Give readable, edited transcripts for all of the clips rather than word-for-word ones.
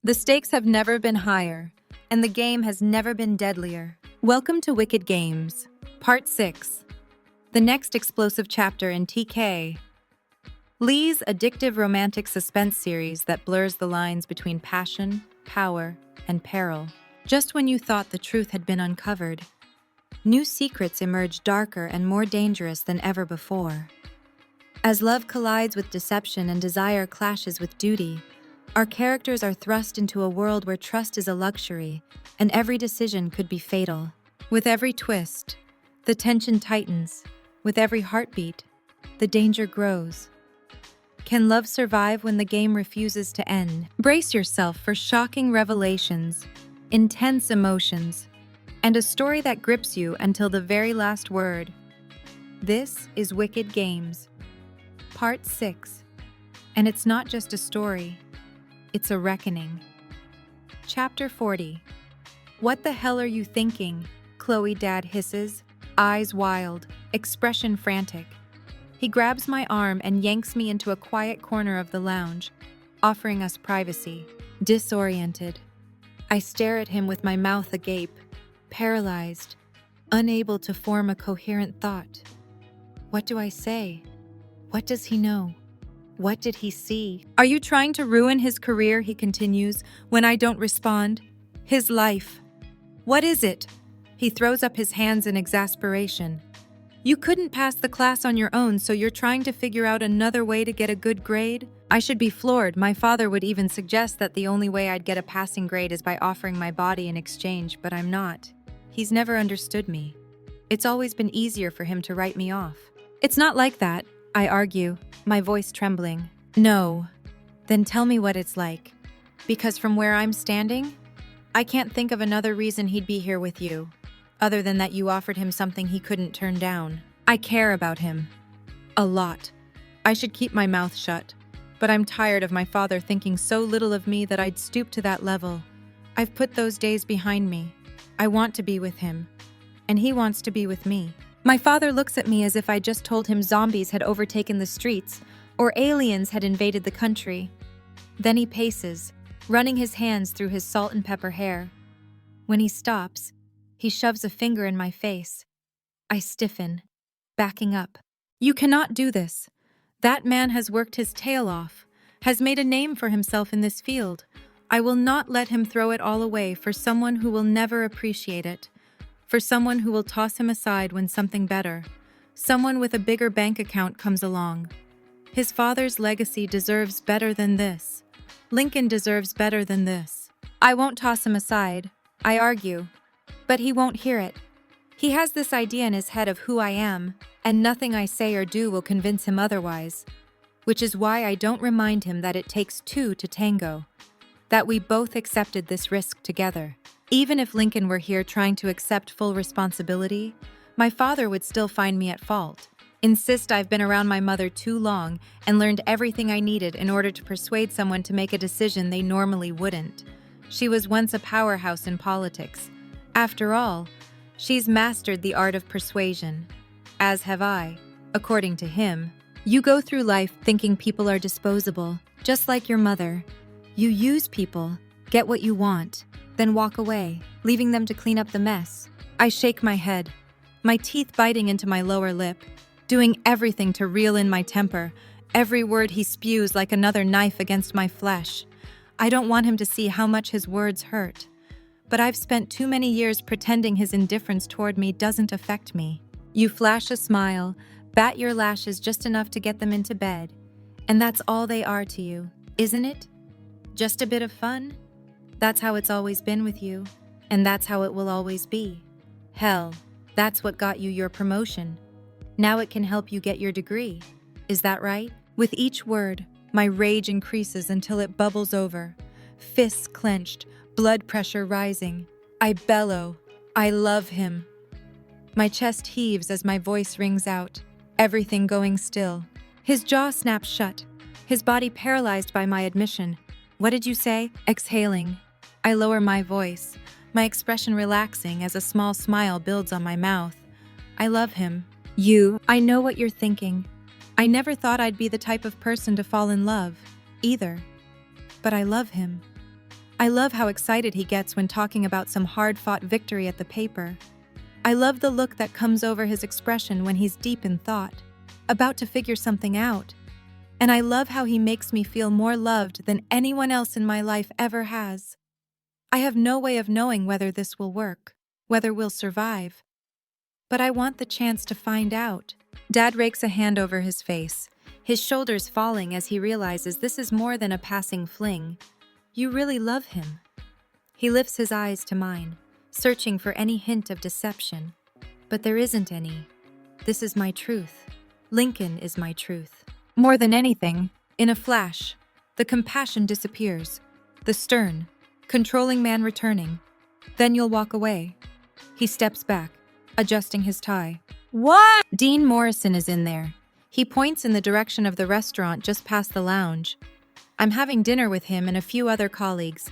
The stakes have never been higher, and the game has never been deadlier. Welcome to Wicked Games, Part 6. The next explosive chapter in TK. Leigh's addictive romantic suspense series that blurs the lines between passion, power, and peril. Just when you thought the truth had been uncovered, new secrets emerge darker and more dangerous than ever before. As love collides with deception and desire clashes with duty, our characters are thrust into a world where trust is a luxury, and every decision could be fatal. With every twist, the tension tightens. With every heartbeat, the danger grows. Can love survive when the game refuses to end? Brace yourself for shocking revelations, intense emotions, and a story that grips you until the very last word. This is Wicked Games, Part 6. And it's not just a story. It's a reckoning. Chapter 40. What the hell are you thinking? Chloe Dad hisses, eyes wild, expression frantic. He grabs my arm and yanks me into a quiet corner of the lounge, offering us privacy. Disoriented, I stare at him with my mouth agape, paralyzed, unable to form a coherent thought. What do I say? What does he know? What did he see? Are you trying to ruin his career, he continues, when I don't respond? His life. What is it? He throws up his hands in exasperation. You couldn't pass the class on your own, so you're trying to figure out another way to get a good grade? I should be floored. My father would even suggest that the only way I'd get a passing grade is by offering my body in exchange, but I'm not. He's never understood me. It's always been easier for him to write me off. It's not like that, I argue, my voice trembling. No. Then tell me what it's like. Because from where I'm standing, I can't think of another reason he'd be here with you, other than that you offered him something he couldn't turn down. I care about him. A lot. I should keep my mouth shut, but I'm tired of my father thinking so little of me that I'd stoop to that level. I've put those days behind me. I want to be with him, and he wants to be with me. My father looks at me as if I just told him zombies had overtaken the streets or aliens had invaded the country. Then he paces, running his hands through his salt and pepper hair. When he stops, he shoves a finger in my face. I stiffen, backing up. You cannot do this. That man has worked his tail off, has made a name for himself in this field. I will not let him throw it all away for someone who will never appreciate it. For someone who will toss him aside when something better, someone with a bigger bank account comes along. His father's legacy deserves better than this. Lincoln deserves better than this. I won't toss him aside, I argue, but he won't hear it. He has this idea in his head of who I am, and nothing I say or do will convince him otherwise, which is why I don't remind him that it takes two to tango, that we both accepted this risk together. Even if Lincoln were here trying to accept full responsibility, my father would still find me at fault, insist I've been around my mother too long and learned everything I needed in order to persuade someone to make a decision they normally wouldn't. She was once a powerhouse in politics. After all, she's mastered the art of persuasion, as have I, according to him. You go through life thinking people are disposable, just like your mother. You use people, get what you want, then walk away, leaving them to clean up the mess. I shake my head, my teeth biting into my lower lip, doing everything to reel in my temper, every word he spews like another knife against my flesh. I don't want him to see how much his words hurt, but I've spent too many years pretending his indifference toward me doesn't affect me. You flash a smile, bat your lashes just enough to get them into bed, and that's all they are to you, isn't it? Just a bit of fun? That's how it's always been with you, and that's how it will always be. Hell, that's what got you your promotion. Now it can help you get your degree. Is that right? With each word, my rage increases until it bubbles over. Fists clenched, blood pressure rising. I bellow. I love him. My chest heaves as my voice rings out, everything going still. His jaw snaps shut, his body paralyzed by my admission. What did you say? Exhaling. I lower my voice, my expression relaxing as a small smile builds on my mouth. I love him. I know what you're thinking. I never thought I'd be the type of person to fall in love, either. But I love him. I love how excited he gets when talking about some hard-fought victory at the paper. I love the look that comes over his expression when he's deep in thought, about to figure something out. And I love how he makes me feel more loved than anyone else in my life ever has. I have no way of knowing whether this will work, whether we'll survive. But I want the chance to find out. Dad rakes a hand over his face, his shoulders falling as he realizes this is more than a passing fling. You really love him. He lifts his eyes to mine, searching for any hint of deception. But there isn't any. This is my truth. Lincoln is my truth. More than anything, in a flash, the compassion disappears. The stern, controlling man returning. Then you'll walk away. He steps back, adjusting his tie. What? Dean Morrison is in there. He points in the direction of the restaurant just past the lounge. I'm having dinner with him and a few other colleagues.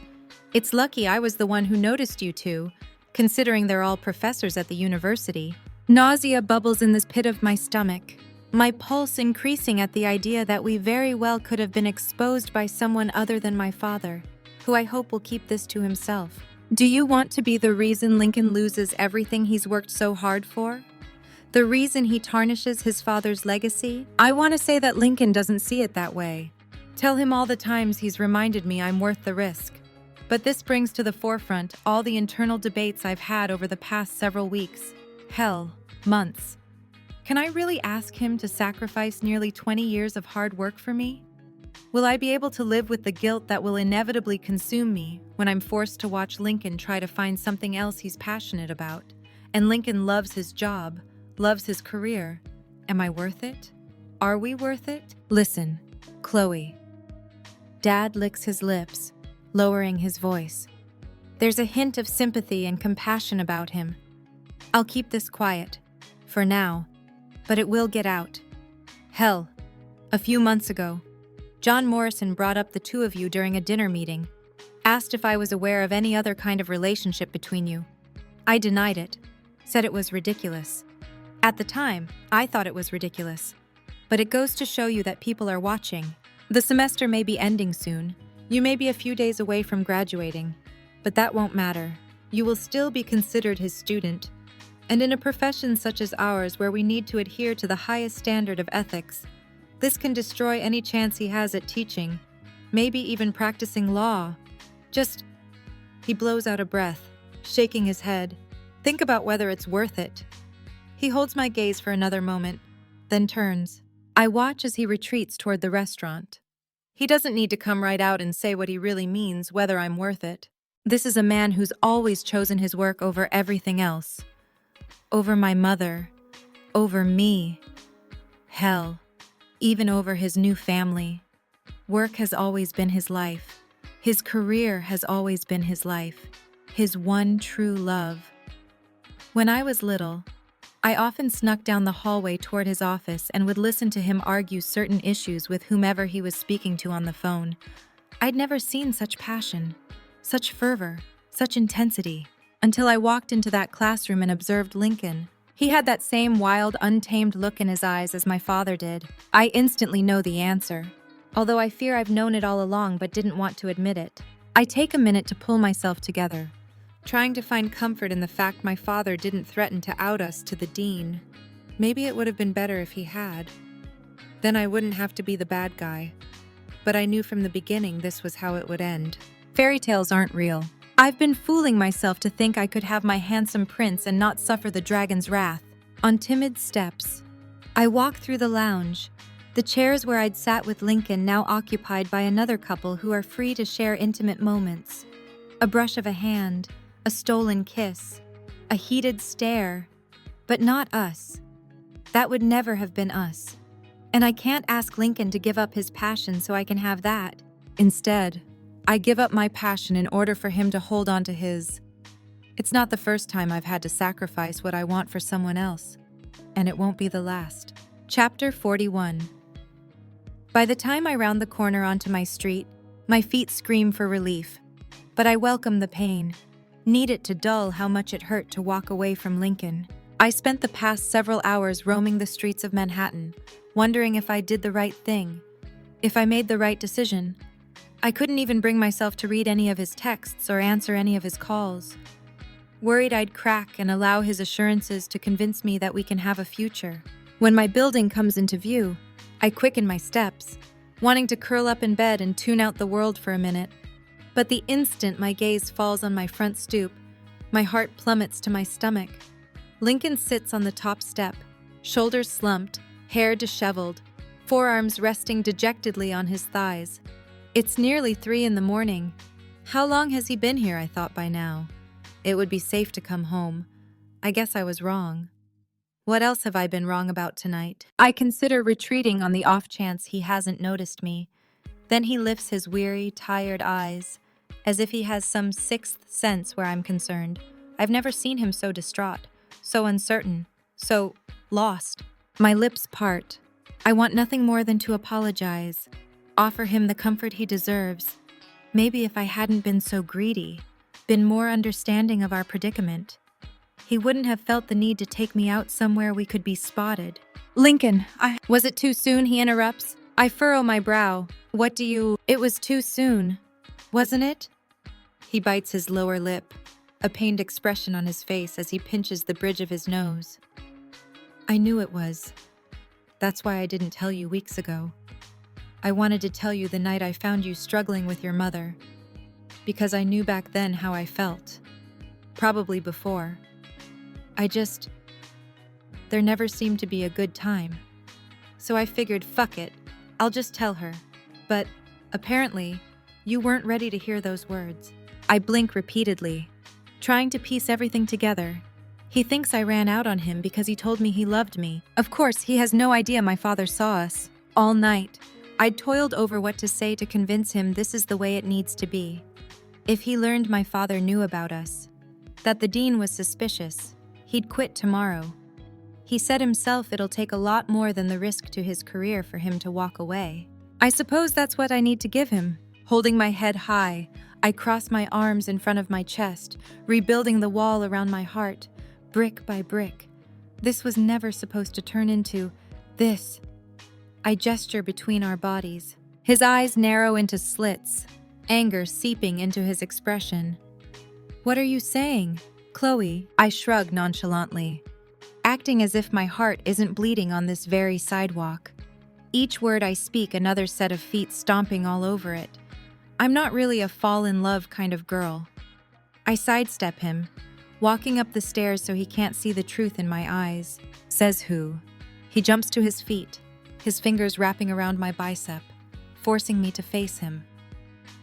It's lucky I was the one who noticed you two, considering they're all professors at the university. Nausea bubbles in this pit of my stomach, my pulse increasing at the idea that we very well could have been exposed by someone other than my father, who I hope will keep this to himself. Do you want to be the reason Lincoln loses everything he's worked so hard for? The reason he tarnishes his father's legacy? I want to say that Lincoln doesn't see it that way. Tell him all the times he's reminded me I'm worth the risk. But this brings to the forefront all the internal debates I've had over the past several weeks. Hell, months. Can I really ask him to sacrifice nearly 20 years of hard work for me? Will I be able to live with the guilt that will inevitably consume me when I'm forced to watch Lincoln try to find something else he's passionate about? And Lincoln loves his job, loves his career. Am I worth it? Are we worth it? Listen, Chloe. Dad licks his lips, lowering his voice. There's a hint of sympathy and compassion about him. I'll keep this quiet, for now, but it will get out. Hell, a few months ago, John Morrison brought up the two of you during a dinner meeting, asked if I was aware of any other kind of relationship between you. I denied it, said it was ridiculous. At the time, I thought it was ridiculous, but it goes to show you that people are watching. The semester may be ending soon. You may be a few days away from graduating, but that won't matter. You will still be considered his student. And in a profession such as ours where we need to adhere to the highest standard of ethics, this can destroy any chance he has at teaching, maybe even practicing law. He blows out a breath, shaking his head. Think about whether it's worth it. He holds my gaze for another moment, then turns. I watch as he retreats toward the restaurant. He doesn't need to come right out and say what he really means, whether I'm worth it. This is a man who's always chosen his work over everything else. Over my mother. Over me. Hell, even over his new family. Work has always been his life. His career has always been his life. His one true love. When I was little, I often snuck down the hallway toward his office and would listen to him argue certain issues with whomever he was speaking to on the phone. I'd never seen such passion, such fervor, such intensity, until I walked into that classroom and observed Lincoln. He had that same wild, untamed look in his eyes as my father did. I instantly know the answer, although I fear I've known it all along but didn't want to admit it. I take a minute to pull myself together, trying to find comfort in the fact my father didn't threaten to out us to the dean. Maybe it would have been better if he had. Then I wouldn't have to be the bad guy. But I knew from the beginning this was how it would end. Fairy tales aren't real. I've been fooling myself to think I could have my handsome prince and not suffer the dragon's wrath. On timid steps, I walk through the lounge, the chairs where I'd sat with Lincoln now occupied by another couple who are free to share intimate moments. A brush of a hand, a stolen kiss, a heated stare, but not us. That would never have been us. And I can't ask Lincoln to give up his passion so I can have that. Instead, I give up my passion in order for him to hold on to his. It's not the first time I've had to sacrifice what I want for someone else, and it won't be the last. Chapter 41. By the time I round the corner onto my street, my feet scream for relief, but I welcome the pain. Need it to dull how much it hurt to walk away from Lincoln. I spent the past several hours roaming the streets of Manhattan, wondering if I did the right thing, if I made the right decision. I couldn't even bring myself to read any of his texts or answer any of his calls. Worried I'd crack and allow his assurances to convince me that we can have a future. When my building comes into view, I quicken my steps, wanting to curl up in bed and tune out the world for a minute. But the instant my gaze falls on my front stoop, my heart plummets to my stomach. Lincoln sits on the top step, shoulders slumped, hair disheveled, forearms resting dejectedly on his thighs. It's nearly 3 a.m. How long has he been here, I thought by now. It would be safe to come home. I guess I was wrong. What else have I been wrong about tonight? I consider retreating on the off chance he hasn't noticed me. Then he lifts his weary, tired eyes, as if he has some sixth sense where I'm concerned. I've never seen him so distraught, so uncertain, so lost. My lips part. I want nothing more than to apologize, offer him the comfort he deserves. Maybe if I hadn't been so greedy, been more understanding of our predicament, he wouldn't have felt the need to take me out somewhere we could be spotted. Lincoln, Was it too soon, he interrupts. I furrow my brow. It was too soon, wasn't it? He bites his lower lip, a pained expression on his face as he pinches the bridge of his nose. I knew it was. That's why I didn't tell you weeks ago. I wanted to tell you the night I found you struggling with your mother, because I knew back then how I felt. Probably before. There never seemed to be a good time. So I figured, fuck it, I'll just tell her. But, apparently, you weren't ready to hear those words. I blink repeatedly, trying to piece everything together. He thinks I ran out on him because he told me he loved me. Of course, he has no idea my father saw us. All night, I'd toiled over what to say to convince him this is the way it needs to be. If he learned my father knew about us, that the dean was suspicious, he'd quit tomorrow. He said himself it'll take a lot more than the risk to his career for him to walk away. I suppose that's what I need to give him. Holding my head high, I cross my arms in front of my chest, rebuilding the wall around my heart, brick by brick. This was never supposed to turn into this. I gesture between our bodies. His eyes narrow into slits, anger seeping into his expression. What are you saying, Chloe? I shrug nonchalantly, acting as if my heart isn't bleeding on this very sidewalk. Each word I speak, another set of feet stomping all over it. I'm not really a fall-in-love kind of girl. I sidestep him, walking up the stairs so he can't see the truth in my eyes. Says who? He jumps to his feet, his fingers wrapping around my bicep, forcing me to face him.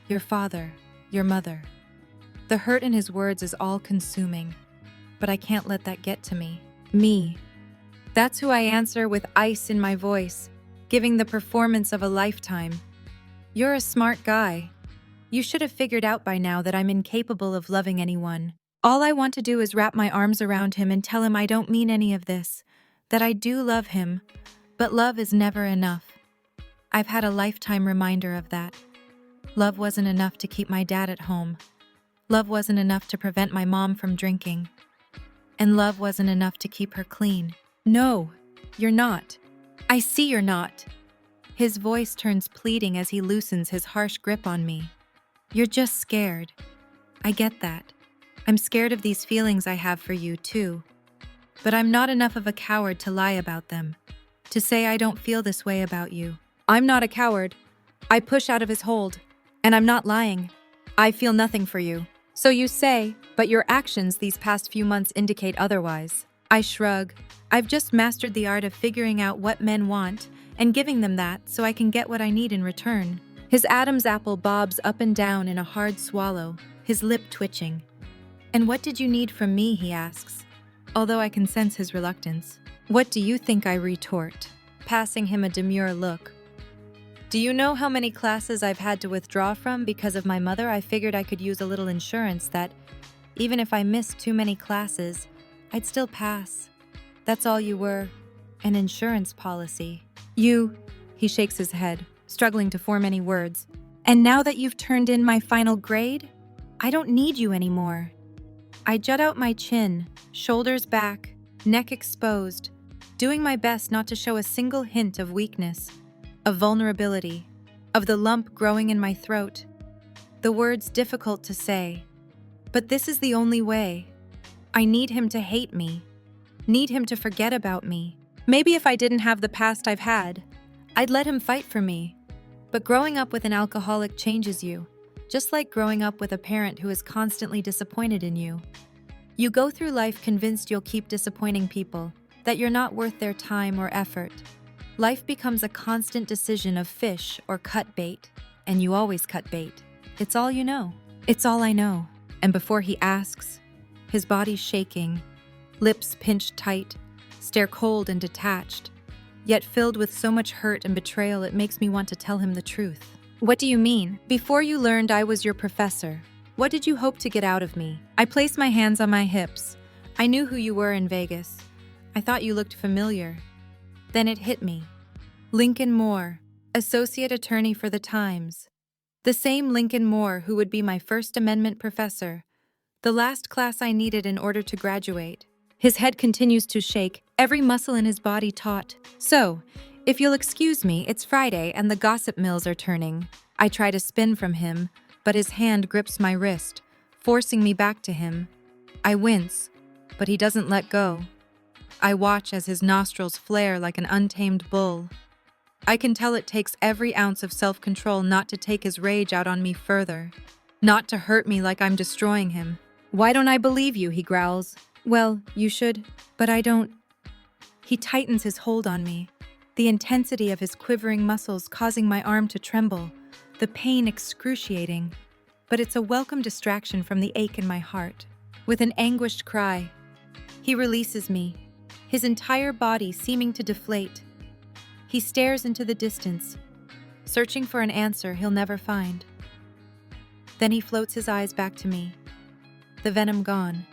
Your father, your mother. The hurt in his words is all-consuming, but I can't let that get to me. Me. That's who I answer with ice in my voice, giving the performance of a lifetime. You're a smart guy. You should have figured out by now that I'm incapable of loving anyone. All I want to do is wrap my arms around him and tell him I don't mean any of this, that I do love him, but love is never enough. I've had a lifetime reminder of that. Love wasn't enough to keep my dad at home. Love wasn't enough to prevent my mom from drinking. And love wasn't enough to keep her clean. No, you're not. I see you're not. His voice turns pleading as he loosens his harsh grip on me. You're just scared. I get that. I'm scared of these feelings I have for you, too. But I'm not enough of a coward to lie about them, to say I don't feel this way about you. I'm not a coward. I push out of his hold, and I'm not lying. I feel nothing for you. So you say, but your actions these past few months indicate otherwise. I shrug. I've just mastered the art of figuring out what men want and giving them that so I can get what I need in return. His Adam's apple bobs up and down in a hard swallow, his lip twitching. And what did you need from me, he asks, although I can sense his reluctance. What do you think, I retort, passing him a demure look. Do you know how many classes I've had to withdraw from because of my mother? I figured I could use a little insurance that, even if I missed too many classes, I'd still pass. That's all you were, an insurance policy. He shakes his head, struggling to form any words. And now that you've turned in my final grade, I don't need you anymore. I jut out my chin, shoulders back, neck exposed, doing my best not to show a single hint of weakness, of vulnerability. of the lump growing in my throat. The words difficult to say. But this is the only way. I need him to hate me. Need him to forget about me. Maybe if I didn't have the past I've had, I'd let him fight for me. But growing up with an alcoholic changes you, just like growing up with a parent who is constantly disappointed in you. You go through life convinced you'll keep disappointing people, that you're not worth their time or effort. Life becomes a constant decision of fish or cut bait, and you always cut bait. It's all you know. It's all I know. And before he asks, his body's shaking, lips pinched tight, stare cold and detached, yet filled with so much hurt and betrayal it makes me want to tell him the truth. What do you mean? Before you learned I was your professor, what did you hope to get out of me? I placed my hands on my hips. I knew who you were in Vegas. I thought you looked familiar. Then it hit me. Lincoln Moore, Associate Attorney for the Times. The same Lincoln Moore who would be my First Amendment professor. The last class I needed in order to graduate. His head continues to shake, every muscle in his body taut. So, if you'll excuse me, it's Friday and the gossip mills are turning. I try to spin from him, but his hand grips my wrist, forcing me back to him. I wince, but he doesn't let go. I watch as his nostrils flare like an untamed bull. I can tell it takes every ounce of self-control not to take his rage out on me further, not to hurt me like I'm destroying him. Why don't I believe you, he growls. Well, you should, but I don't. He tightens his hold on me, the intensity of his quivering muscles causing my arm to tremble, the pain excruciating. But it's a welcome distraction from the ache in my heart. With an anguished cry, he releases me, his entire body seeming to deflate. He stares into the distance, searching for an answer he'll never find. Then he floats his eyes back to me, the venom gone,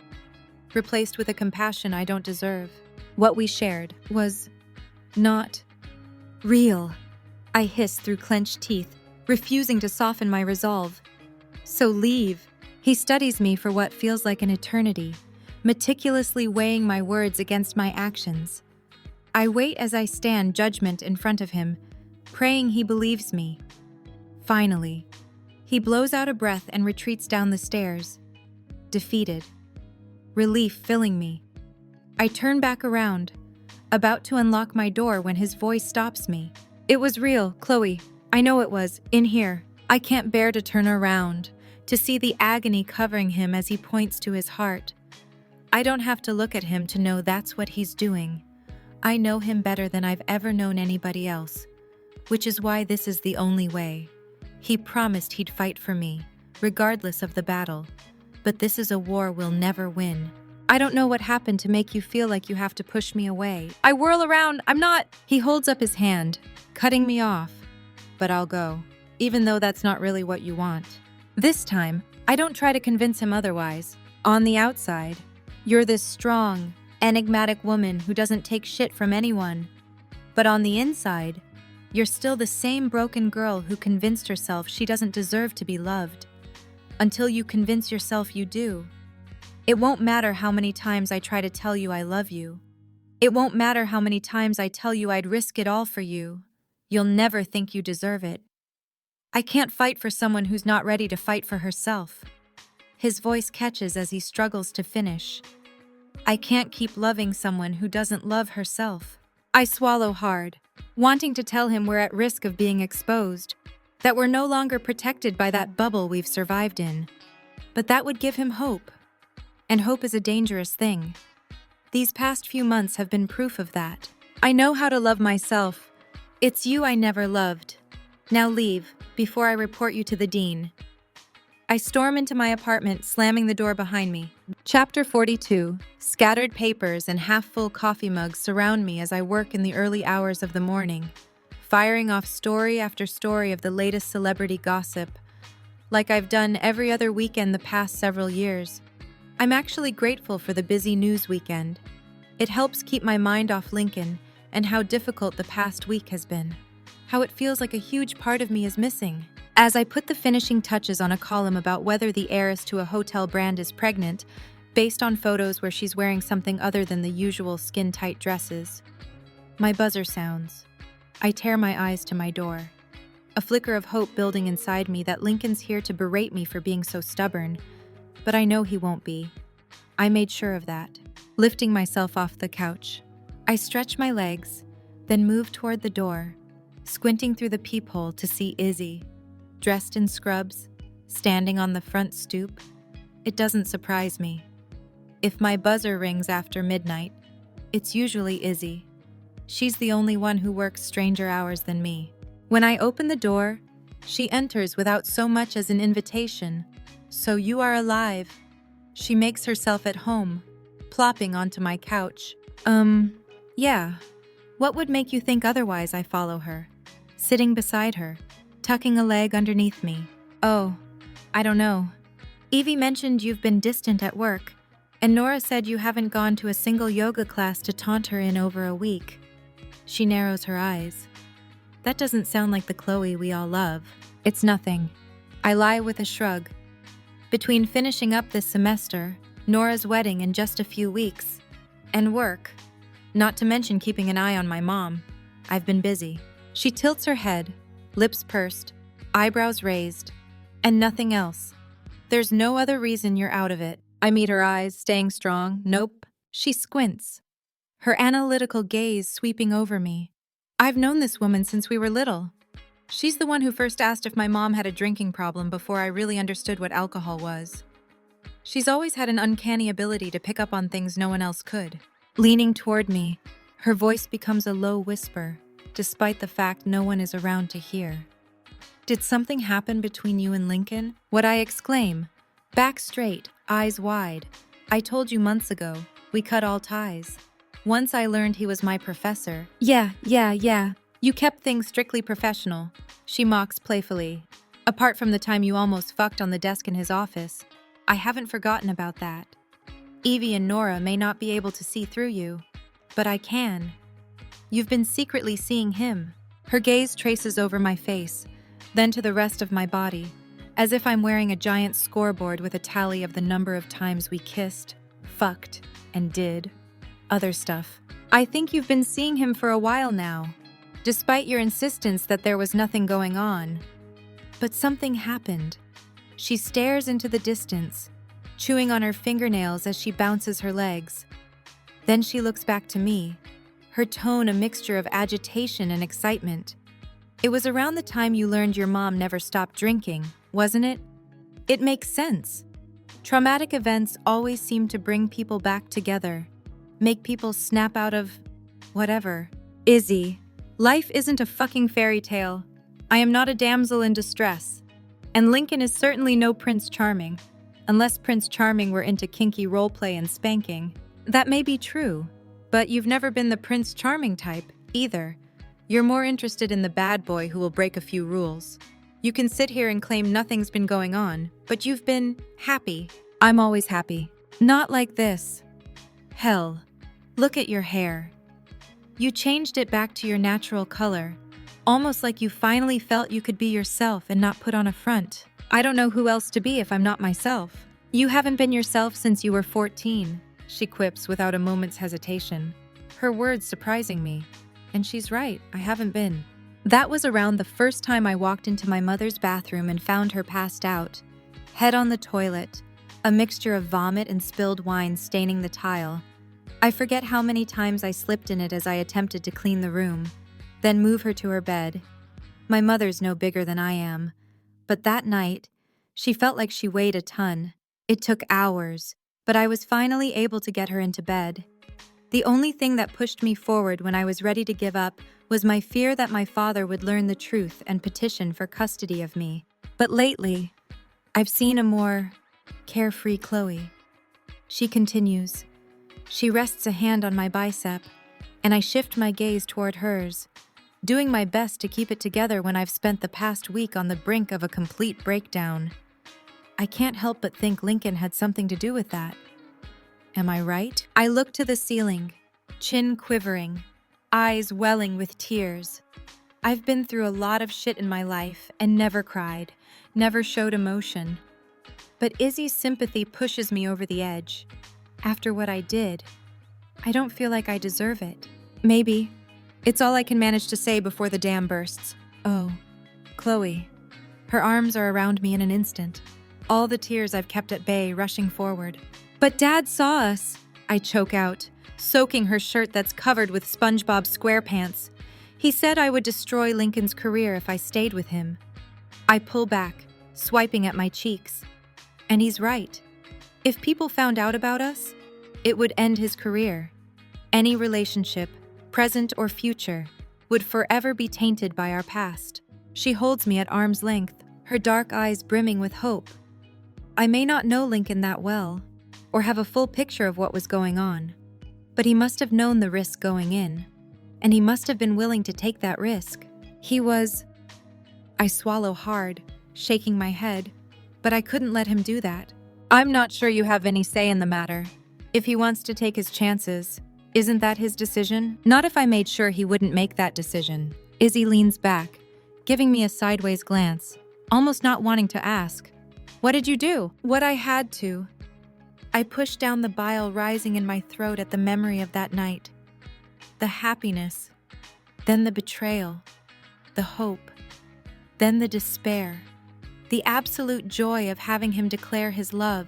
replaced with a compassion I don't deserve. What we shared was not real. I hiss through clenched teeth, refusing to soften my resolve. So leave. He studies me for what feels like an eternity, meticulously weighing my words against my actions. I wait as I stand judgment in front of him, praying he believes me. Finally, he blows out a breath and retreats down the stairs, defeated, relief filling me. I turn back around, about to unlock my door when his voice stops me. It was real, Chloe. I know it was, in here. I can't bear to turn around, to see the agony covering him as he points to his heart. I don't have to look at him to know that's what he's doing. I know him better than I've ever known anybody else, which is why this is the only way. He promised he'd fight for me, regardless of the battle. But this is a war we'll never win. I don't know what happened to make you feel like you have to push me away. I whirl around, I'm not. He holds up his hand, cutting me off. But I'll go, even though that's not really what you want. This time, I don't try to convince him otherwise. On the outside, you're this strong, enigmatic woman who doesn't take shit from anyone. But on the inside, you're still the same broken girl who convinced herself she doesn't deserve to be loved. Until you convince yourself you do. It won't matter how many times I try to tell you I love you. It won't matter how many times I tell you I'd risk it all for you. You'll never think you deserve it. I can't fight for someone who's not ready to fight for herself. His voice catches as he struggles to finish. I can't keep loving someone who doesn't love herself. I swallow hard, wanting to tell him we're at risk of being exposed, that we're no longer protected by that bubble we've survived in. But that would give him hope. And hope is a dangerous thing. These past few months have been proof of that. I know how to love myself. It's you I never loved. Now leave, before I report you to the dean. I storm into my apartment, slamming the door behind me. Chapter 42. Scattered papers and half-full coffee mugs surround me as I work in the early hours of the morning, firing off story after story of the latest celebrity gossip, like I've done every other weekend the past several years. I'm actually grateful for the busy news weekend. It helps keep my mind off Lincoln and how difficult the past week has been, how it feels like a huge part of me is missing. As I put the finishing touches on a column about whether the heiress to a hotel brand is pregnant, based on photos where she's wearing something other than the usual skin-tight dresses. My buzzer sounds. I tear my eyes to my door. a flicker of hope building inside me that Lincoln's here to berate me for being so stubborn. But I know he won't be. I made sure of that. Lifting myself off the couch, I stretch my legs, then move toward the door, squinting through the peephole to see Izzy, dressed in scrubs, standing on the front stoop. It doesn't surprise me. If my buzzer rings after midnight, it's usually Izzy. She's the only one who works stranger hours than me. When I open the door, she enters without so much as an invitation. "So you are alive." She makes herself at home, plopping onto my couch. Yeah. What would make you think otherwise? I follow her, sitting beside her, tucking a leg underneath me. "Oh, I don't know. Evie mentioned you've been distant at work, and Nora said you haven't gone to a single yoga class to taunt her in over a week." She narrows her eyes. That doesn't sound like the Chloe we all love. "It's nothing." I lie with a shrug. Between finishing up this semester, Nora's wedding in just a few weeks, and work, not to mention keeping an eye on my mom, I've been busy. She tilts her head, lips pursed, eyebrows raised, and nothing else. "There's no other reason you're out of it." I meet her eyes, staying strong. Nope. She squints, her analytical gaze sweeping over me. "I've known this woman since we were little. She's the one who first asked if my mom had a drinking problem before I really understood what alcohol was. She's always had an uncanny ability to pick up on things no one else could." Leaning toward me, her voice becomes a low whisper, despite the fact no one is around to hear. "Did something happen between you and Lincoln?" What I exclaim, back straight, eyes wide. "I told you months ago, we cut all ties. Once I learned he was my professor." Yeah. You kept things strictly professional," she mocks playfully. "Apart from the time you almost fucked on the desk in his office, I haven't forgotten about that. Evie and Nora may not be able to see through you, but I can. You've been secretly seeing him." Her gaze traces over my face, then to the rest of my body, as if I'm wearing a giant scoreboard with a tally of the number of times we kissed, fucked, and did other stuff. "I think you've been seeing him for a while now, despite your insistence that there was nothing going on. But something happened." She stares into the distance, chewing on her fingernails as she bounces her legs. Then she looks back to me, her tone a mixture of agitation and excitement. "It was around the time you learned your mom never stopped drinking, wasn't it? It makes sense. Traumatic events always seem to bring people back together, make people snap out of whatever." "Izzy, life isn't a fucking fairy tale. I am not a damsel in distress. And Lincoln is certainly no Prince Charming, unless Prince Charming were into kinky roleplay and spanking. That may be true, but you've never been the Prince Charming type, either. You're more interested in the bad boy who will break a few rules. You can sit here and claim nothing's been going on, but you've been happy." "I'm always happy. Not like this. Hell, look at your hair. You changed it back to your natural color, almost like you finally felt you could be yourself and not put on a front. I don't know who else to be if I'm not myself." "You haven't been yourself since you were 14, she quips without a moment's hesitation, her words surprising me. And she's right, I haven't been. That was around the first time I walked into my mother's bathroom and found her passed out, head on the toilet, a mixture of vomit and spilled wine staining the tile. I forget how many times I slipped in it as I attempted to clean the room, then move her to her bed. My mother's no bigger than I am, but that night, she felt like she weighed a ton. It took hours, but I was finally able to get her into bed. The only thing that pushed me forward when I was ready to give up was my fear that my father would learn the truth and petition for custody of me. But lately, I've seen a more carefree Chloe." She continues. She rests a hand on my bicep, and I shift my gaze toward hers, doing my best to keep it together when I've spent the past week on the brink of a complete breakdown. I can't help but think Lincoln had something to do with that. Am I right? I look to the ceiling, chin quivering, eyes welling with tears. I've been through a lot of shit in my life and never cried, never showed emotion. But Izzy's sympathy pushes me over the edge. After what I did, I don't feel like I deserve it. Maybe. It's all I can manage to say before the dam bursts. "Oh, Chloe. Her arms are around me in an instant, all the tears I've kept at bay rushing forward. But Dad saw us, I choke out, soaking her shirt that's covered with SpongeBob SquarePants. He said I would destroy Lincoln's career if I stayed with him. I pull back, swiping at my cheeks. And he's right. If people found out about us, it would end his career. Any relationship, present or future, would forever be tainted by our past. She holds me at arm's length, her dark eyes brimming with hope. I may not know Lincoln that well, or have a full picture of what was going on, but he must have known the risk going in, and he must have been willing to take that risk. He was... I swallow hard, shaking my head, but I couldn't let him do that. I'm not sure you have any say in the matter. If he wants to take his chances, isn't that his decision? Not if I made sure he wouldn't make that decision. Izzy leans back, giving me a sideways glance, almost not wanting to ask. What did you do? What I had to. I pushed down the bile rising in my throat at the memory of that night. The happiness, then the betrayal, the hope, then the despair, the absolute joy of having him declare his love,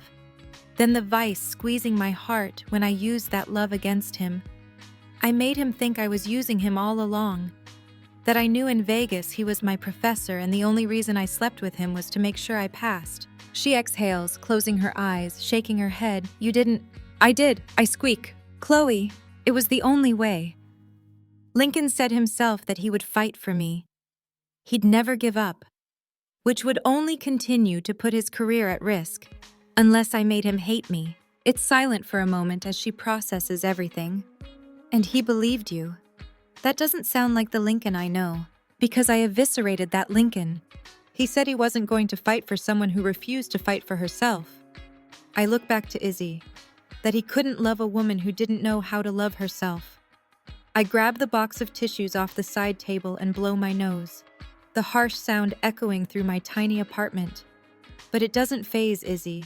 then the vice squeezing my heart when I used that love against him. I made him think I was using him all along, that I knew in Vegas he was my professor and the only reason I slept with him was to make sure I passed. She exhales, closing her eyes, shaking her head. You didn't. I did. I squeak. Chloe, it was the only way. Lincoln said himself that he would fight for me. He'd never give up, which would only continue to put his career at risk, unless I made him hate me. It's silent for a moment as she processes everything. And he believed you. That doesn't sound like the Lincoln I know, because I eviscerated that Lincoln. He said he wasn't going to fight for someone who refused to fight for herself. I look back to Izzy, that he couldn't love a woman who didn't know how to love herself. I grab the box of tissues off the side table and blow my nose, the harsh sound echoing through my tiny apartment. But it doesn't faze Izzy.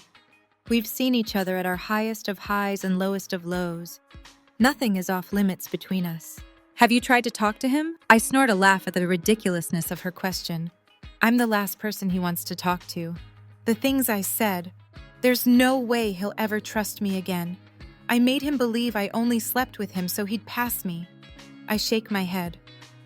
We've seen each other at our highest of highs and lowest of lows. Nothing is off limits between us. Have you tried to talk to him? I snort a laugh at the ridiculousness of her question. I'm the last person he wants to talk to. The things I said, there's no way he'll ever trust me again. I made him believe I only slept with him so he'd pass me. I shake my head.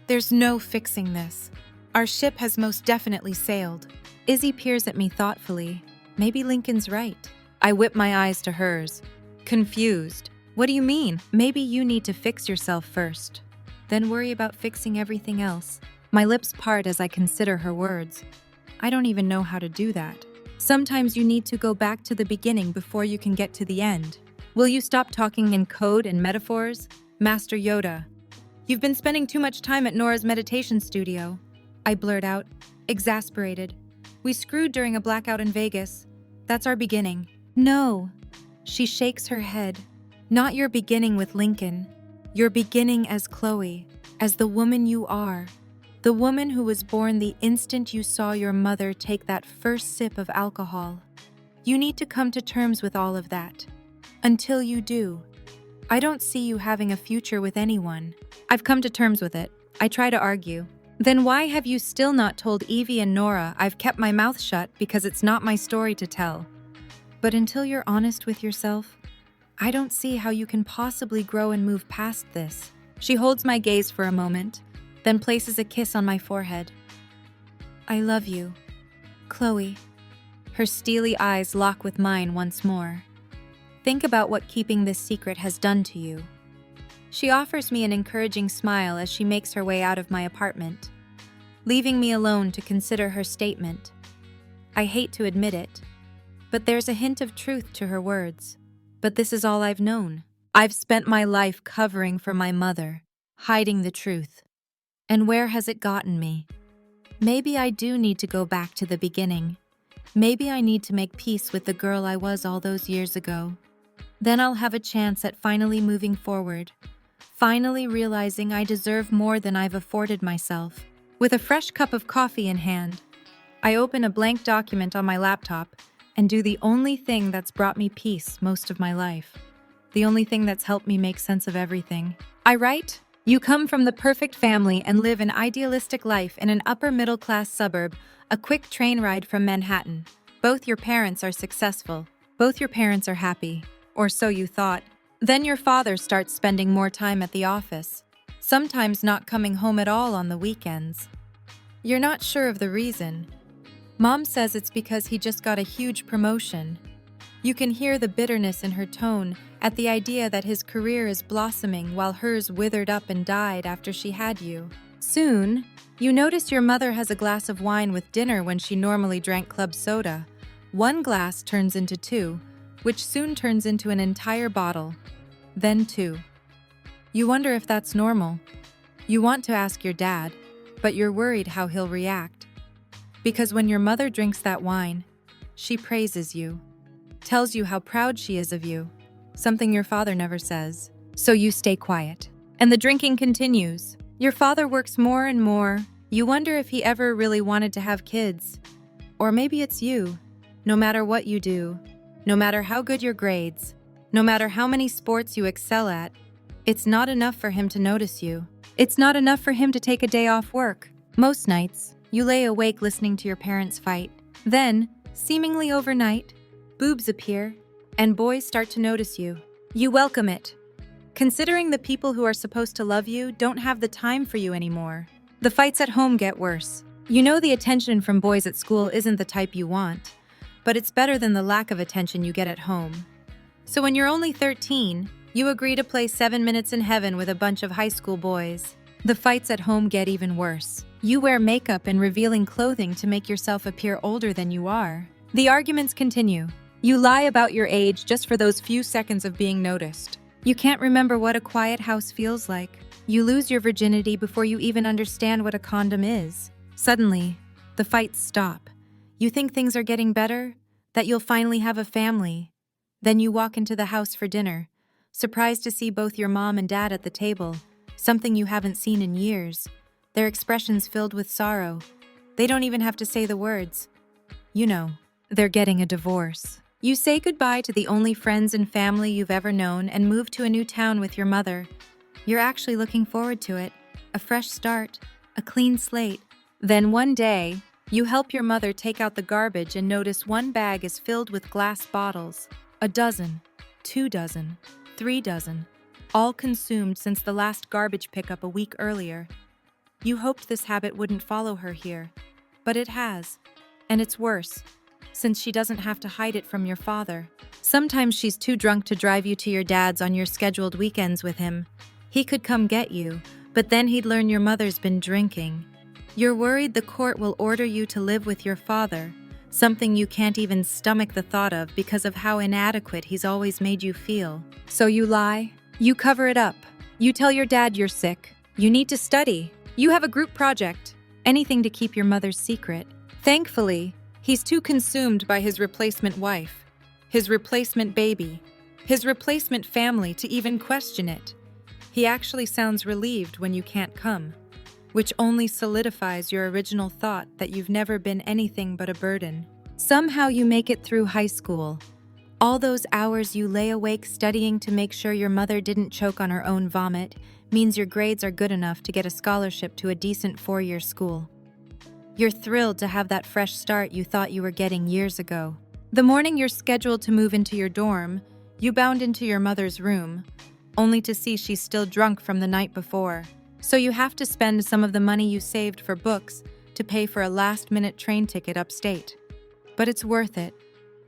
There's no fixing this. Our ship has most definitely sailed. Izzy peers at me thoughtfully. Maybe Lincoln's right. I whip my eyes to hers, confused. What do you mean? Maybe you need to fix yourself first, then worry about fixing everything else. My lips part as I consider her words. I don't even know how to do that. Sometimes you need to go back to the beginning before you can get to the end. Will you stop talking in code and metaphors? Master Yoda. You've been spending too much time at Nora's meditation studio. I blurt out, exasperated. We screwed during a blackout in Vegas. That's our beginning. No. She shakes her head. Not your beginning with Lincoln. Your beginning as Chloe, as the woman you are. The woman who was born the instant you saw your mother take that first sip of alcohol. You need to come to terms with all of that. Until you do, I don't see you having a future with anyone. I've come to terms with it. I try to argue. Then why have you still not told Evie and Nora I've kept my mouth shut because it's not my story to tell? But until you're honest with yourself, I don't see how you can possibly grow and move past this. She holds my gaze for a moment, then places a kiss on my forehead. I love you, Chloe. Her steely eyes lock with mine once more. Think about what keeping this secret has done to you. She offers me an encouraging smile as she makes her way out of my apartment, leaving me alone to consider her statement. I hate to admit it, but there's a hint of truth to her words. But this is all I've known. I've spent my life covering for my mother, hiding the truth. And where has it gotten me? Maybe I do need to go back to the beginning. Maybe I need to make peace with the girl I was all those years ago. Then I'll have a chance at finally moving forward, finally realizing I deserve more than I've afforded myself. With a fresh cup of coffee in hand, I open a blank document on my laptop and do the only thing that's brought me peace most of my life. The only thing that's helped me make sense of everything. I write, You come from the perfect family and live an idealistic life in an upper-middle-class suburb, a quick train ride from Manhattan. Both your parents are successful. Both your parents are happy. Or so you thought. Then your father starts spending more time at the office, sometimes not coming home at all on the weekends. You're not sure of the reason. Mom says it's because he just got a huge promotion. You can hear the bitterness in her tone at the idea that his career is blossoming while hers withered up and died after she had you. Soon, you notice your mother has a glass of wine with dinner when she normally drank club soda. One glass turns into two, which soon turns into an entire bottle. Then two. You wonder if that's normal. You want to ask your dad, but you're worried how he'll react. Because when your mother drinks that wine, she praises you, tells you how proud she is of you, something your father never says. So you stay quiet. And the drinking continues. Your father works more and more. You wonder if he ever really wanted to have kids. Or maybe it's you. No matter what you do, no matter how good your grades, no matter how many sports you excel at, it's not enough for him to notice you. It's not enough for him to take a day off work. Most nights, you lay awake listening to your parents fight. Then, seemingly overnight, boobs appear, and boys start to notice you. You welcome it. Considering the people who are supposed to love you don't have the time for you anymore. The fights at home get worse. You know the attention from boys at school isn't the type you want, but it's better than the lack of attention you get at home. So when you're only 13, you agree to play 7 Minutes in Heaven with a bunch of high school boys. The fights at home get even worse. You wear makeup and revealing clothing to make yourself appear older than you are. The arguments continue. You lie about your age just for those few seconds of being noticed. You can't remember what a quiet house feels like. You lose your virginity before you even understand what a condom is. Suddenly, the fights stop. You think things are getting better, that you'll finally have a family. Then you walk into the house for dinner, surprised to see both your mom and dad at the table, something you haven't seen in years. Their expressions filled with sorrow. They don't even have to say the words. You know, they're getting a divorce. You say goodbye to the only friends and family you've ever known and move to a new town with your mother. You're actually looking forward to it. A fresh start, a clean slate. Then one day, you help your mother take out the garbage and notice one bag is filled with glass bottles. A dozen, 2 dozen, 3 dozen, all consumed since the last garbage pickup a week earlier. You hoped this habit wouldn't follow her here, but it has. And it's worse, since she doesn't have to hide it from your father. Sometimes she's too drunk to drive you to your dad's on your scheduled weekends with him. He could come get you, but then he'd learn your mother's been drinking. You're worried the court will order you to live with your father, something you can't even stomach the thought of because of how inadequate he's always made you feel. So you lie, you cover it up, you tell your dad you're sick, you need to study, you have a group project, anything to keep your mother's secret. Thankfully, he's too consumed by his replacement wife, his replacement baby, his replacement family to even question it. He actually sounds relieved when you can't come, which only solidifies your original thought that you've never been anything but a burden. Somehow you make it through high school. All those hours you lay awake studying to make sure your mother didn't choke on her own vomit means your grades are good enough to get a scholarship to a decent 4-year school. You're thrilled to have that fresh start you thought you were getting years ago. The morning you're scheduled to move into your dorm, you bound into your mother's room, only to see she's still drunk from the night before. So you have to spend some of the money you saved for books to pay for a last-minute train ticket upstate. But it's worth it,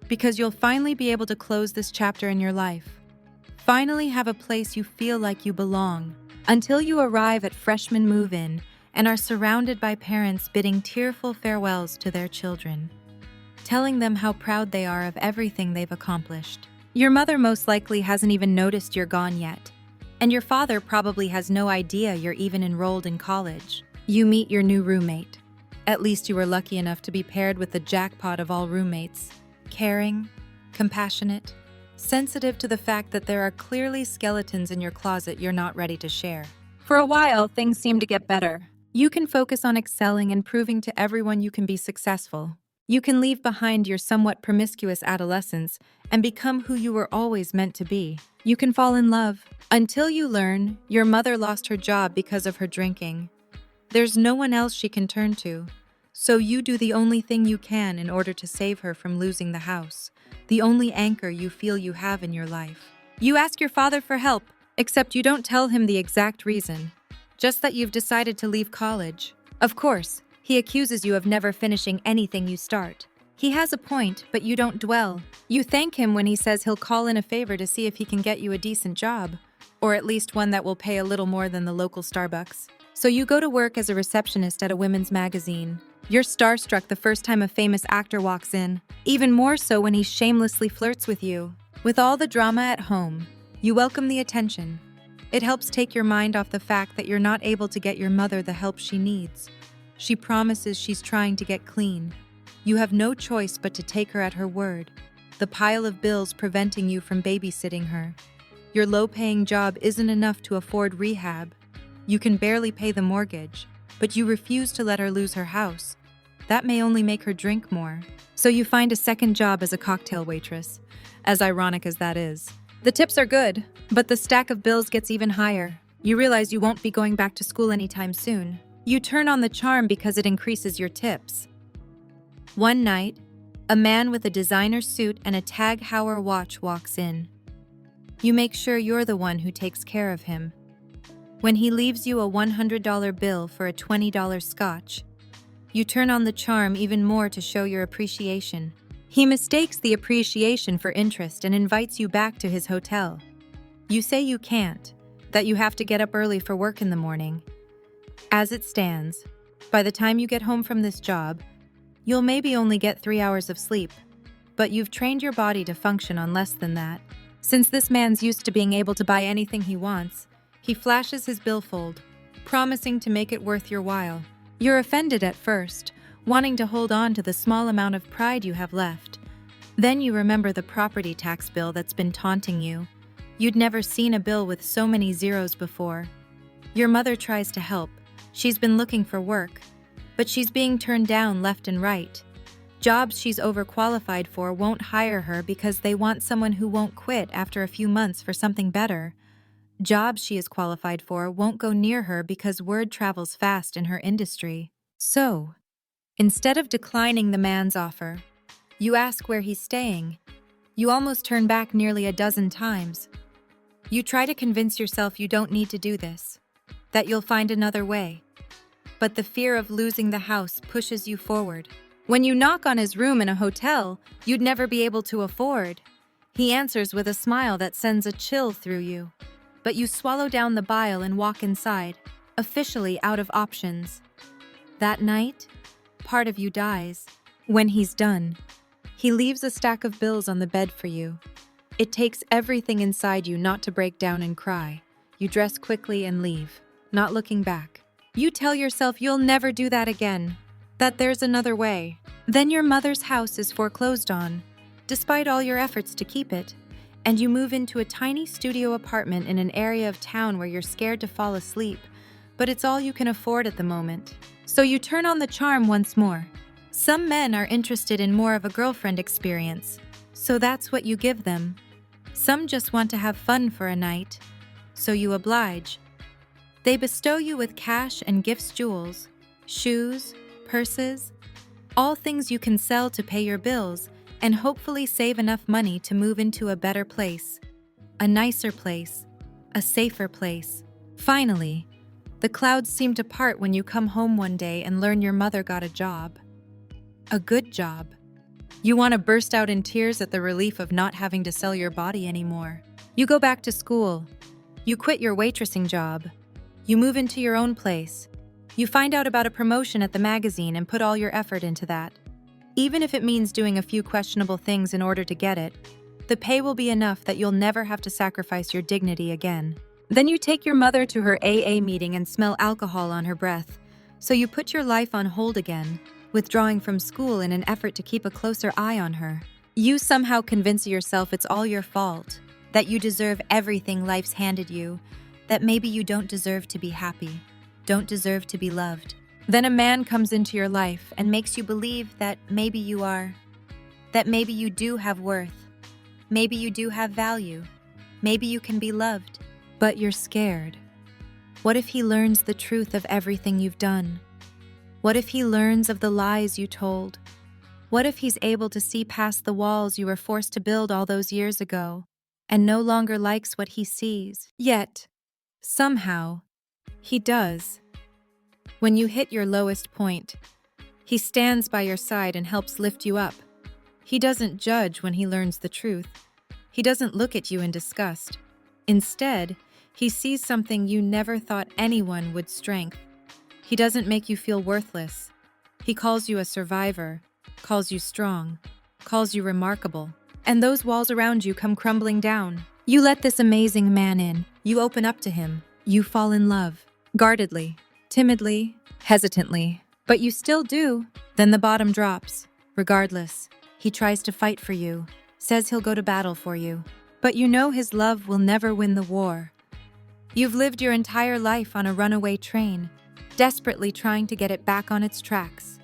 because you'll finally be able to close this chapter in your life. Finally have a place you feel like you belong, until you arrive at freshman move-in and are surrounded by parents bidding tearful farewells to their children, telling them how proud they are of everything they've accomplished. Your mother most likely hasn't even noticed you're gone yet, and your father probably has no idea you're even enrolled in college. You meet your new roommate. At least you were lucky enough to be paired with the jackpot of all roommates. Caring, compassionate, sensitive to the fact that there are clearly skeletons in your closet you're not ready to share. For a while, things seem to get better. You can focus on excelling and proving to everyone you can be successful. You can leave behind your somewhat promiscuous adolescence and become who you were always meant to be. You can fall in love until you learn your mother lost her job because of her drinking. There's no one else she can turn to, so you do the only thing you can in order to save her from losing the house, the only anchor you feel you have in your life. You ask your father for help, except you don't tell him the exact reason, just that you've decided to leave college. Of course, he accuses you of never finishing anything you start. He has a point, but you don't dwell. You thank him when he says he'll call in a favor to see if he can get you a decent job, or at least one that will pay a little more than the local Starbucks. So you go to work as a receptionist at a women's magazine. You're starstruck the first time a famous actor walks in, even more so when he shamelessly flirts with you. With all the drama at home, you welcome the attention. It helps take your mind off the fact that you're not able to get your mother the help she needs. She promises she's trying to get clean. You have no choice but to take her at her word, the pile of bills preventing you from babysitting her. Your low-paying job isn't enough to afford rehab. You can barely pay the mortgage, but you refuse to let her lose her house. That may only make her drink more. So you find a second job as a cocktail waitress, as ironic as that is. The tips are good, but the stack of bills gets even higher. You realize you won't be going back to school anytime soon. You turn on the charm because it increases your tips. One night, a man with a designer suit and a Tag Heuer watch walks in. You make sure you're the one who takes care of him. When he leaves you a $100 bill for a $20 scotch, you turn on the charm even more to show your appreciation. He mistakes the appreciation for interest and invites you back to his hotel. You say you can't, that you have to get up early for work in the morning. As it stands, by the time you get home from this job, you'll maybe only get 3 hours of sleep, but you've trained your body to function on less than that. Since this man's used to being able to buy anything he wants, he flashes his billfold, promising to make it worth your while. You're offended at first, wanting to hold on to the small amount of pride you have left. Then you remember the property tax bill that's been taunting you. You'd never seen a bill with so many zeros before. Your mother tries to help. She's been looking for work, but she's being turned down left and right. Jobs she's overqualified for won't hire her because they want someone who won't quit after a few months for something better. Jobs she is qualified for won't go near her because word travels fast in her industry. So, instead of declining the man's offer, you ask where he's staying. You almost turn back nearly a dozen times. You try to convince yourself you don't need to do this, that you'll find another way. But the fear of losing the house pushes you forward. When you knock on his room in a hotel you'd never be able to afford, he answers with a smile that sends a chill through you. But you swallow down the bile and walk inside, officially out of options. That night, part of you dies. When he's done, he leaves a stack of bills on the bed for you. It takes everything inside you not to break down and cry. You dress quickly and leave, not looking back. You tell yourself you'll never do that again, that there's another way. Then your mother's house is foreclosed on, despite all your efforts to keep it, and you move into a tiny studio apartment in an area of town where you're scared to fall asleep, but it's all you can afford at the moment. So you turn on the charm once more. Some men are interested in more of a girlfriend experience, so that's what you give them. Some just want to have fun for a night, so you oblige. They bestow you with cash and gifts, jewels, shoes, purses, all things you can sell to pay your bills and hopefully save enough money to move into a better place, a nicer place, a safer place. Finally, the clouds seem to part when you come home one day and learn your mother got a job. A good job. You want to burst out in tears at the relief of not having to sell your body anymore. You go back to school. You quit your waitressing job. You move into your own place. You find out about a promotion at the magazine and put all your effort into that. Even if it means doing a few questionable things in order to get it, the pay will be enough that you'll never have to sacrifice your dignity again. Then you take your mother to her AA meeting and smell alcohol on her breath, so you put your life on hold again, withdrawing from school in an effort to keep a closer eye on her. You somehow convince yourself it's all your fault, that you deserve everything life's handed you, that maybe you don't deserve to be happy, don't deserve to be loved. Then a man comes into your life and makes you believe that maybe you do have worth, maybe you do have value, maybe you can be loved, but you're scared. What if he learns the truth of everything you've done? What if he learns of the lies you told? What if he's able to see past the walls you were forced to build all those years ago and no longer likes what he sees? Yet, somehow, he does. When you hit your lowest point, he stands by your side and helps lift you up. He doesn't judge when he learns the truth. He doesn't look at you in disgust. Instead, he sees something you never thought anyone would strength. He doesn't make you feel worthless. He calls you a survivor, calls you strong, calls you remarkable. And those walls around you come crumbling down. You let this amazing man in. You open up to him. You fall in love. Guardedly, timidly, hesitantly. But you still do. Then the bottom drops. Regardless, he tries to fight for you, says he'll go to battle for you. But you know his love will never win the war. You've lived your entire life on a runaway train, desperately trying to get it back on its tracks.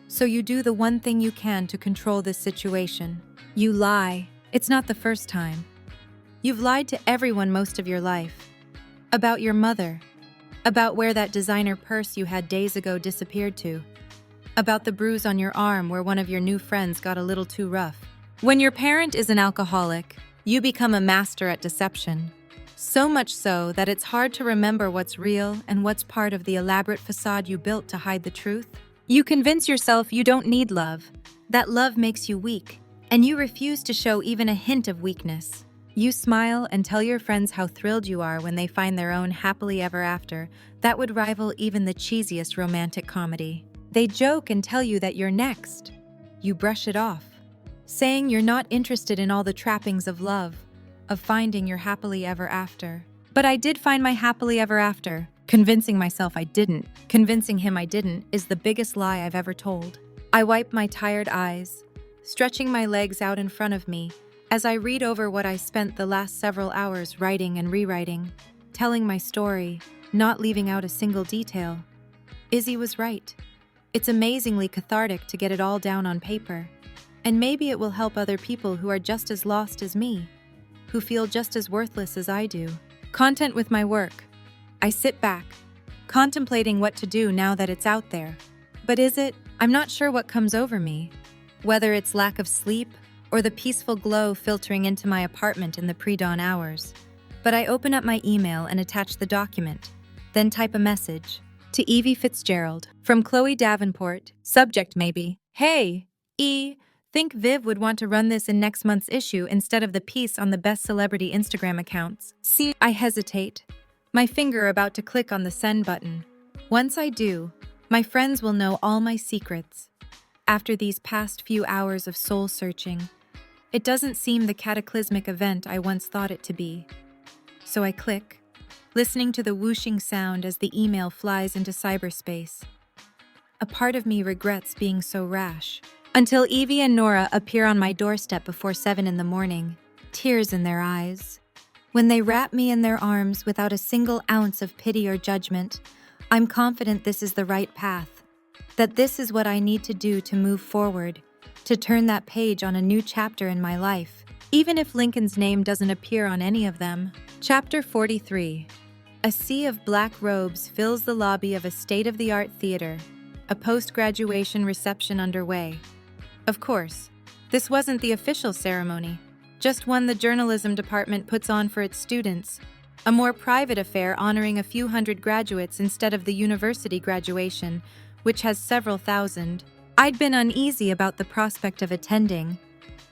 So you do the one thing you can to control this situation. You lie. It's not the first time. You've lied to everyone most of your life. About your mother. About where that designer purse you had days ago disappeared to. About the bruise on your arm where one of your new friends got a little too rough. When your parent is an alcoholic, you become a master at deception. So much so that it's hard to remember what's real and what's part of the elaborate facade you built to hide the truth. You convince yourself you don't need love, that love makes you weak, and you refuse to show even a hint of weakness. You smile and tell your friends how thrilled you are when they find their own happily ever after that would rival even the cheesiest romantic comedy. They joke and tell you that you're next. You brush it off, saying you're not interested in all the trappings of love, of finding your happily ever after. But I did find my happily ever after. Convincing myself I didn't, convincing him I didn't, is the biggest lie I've ever told. I wipe my tired eyes, stretching my legs out in front of me as I read over what I spent the last several hours writing and rewriting, telling my story, not leaving out a single detail. Izzy was right. It's amazingly cathartic to get it all down on paper. And maybe it will help other people who are just as lost as me, who feel just as worthless as I do. Content with my work. I sit back, contemplating what to do now that it's out there. But is it? I'm not sure what comes over me. Whether it's lack of sleep or the peaceful glow filtering into my apartment in the pre-dawn hours. But I open up my email and attach the document, then type a message. To Evie Fitzgerald, from Chloe Davenport, subject maybe. Hey, E, think Viv would want to run this in next month's issue instead of the piece on the best celebrity Instagram accounts. See, I hesitate, my finger about to click on the send button. Once I do, my friends will know all my secrets. After these past few hours of soul searching, it doesn't seem the cataclysmic event I once thought it to be. So I click, listening to the whooshing sound as the email flies into cyberspace. A part of me regrets being so rash. Until Evie and Nora appear on my doorstep before 7 in the morning, tears in their eyes. When they wrap me in their arms without a single ounce of pity or judgment, I'm confident this is the right path, that this is what I need to do to move forward, to turn that page on a new chapter in my life, even if Lincoln's name doesn't appear on any of them. Chapter 43. A sea of black robes fills the lobby of a state-of-the-art theater, a post-graduation reception underway. Of course, this wasn't the official ceremony, just one the journalism department puts on for its students, a more private affair honoring a few hundred graduates instead of the university graduation, which has several thousand. I'd been uneasy about the prospect of attending.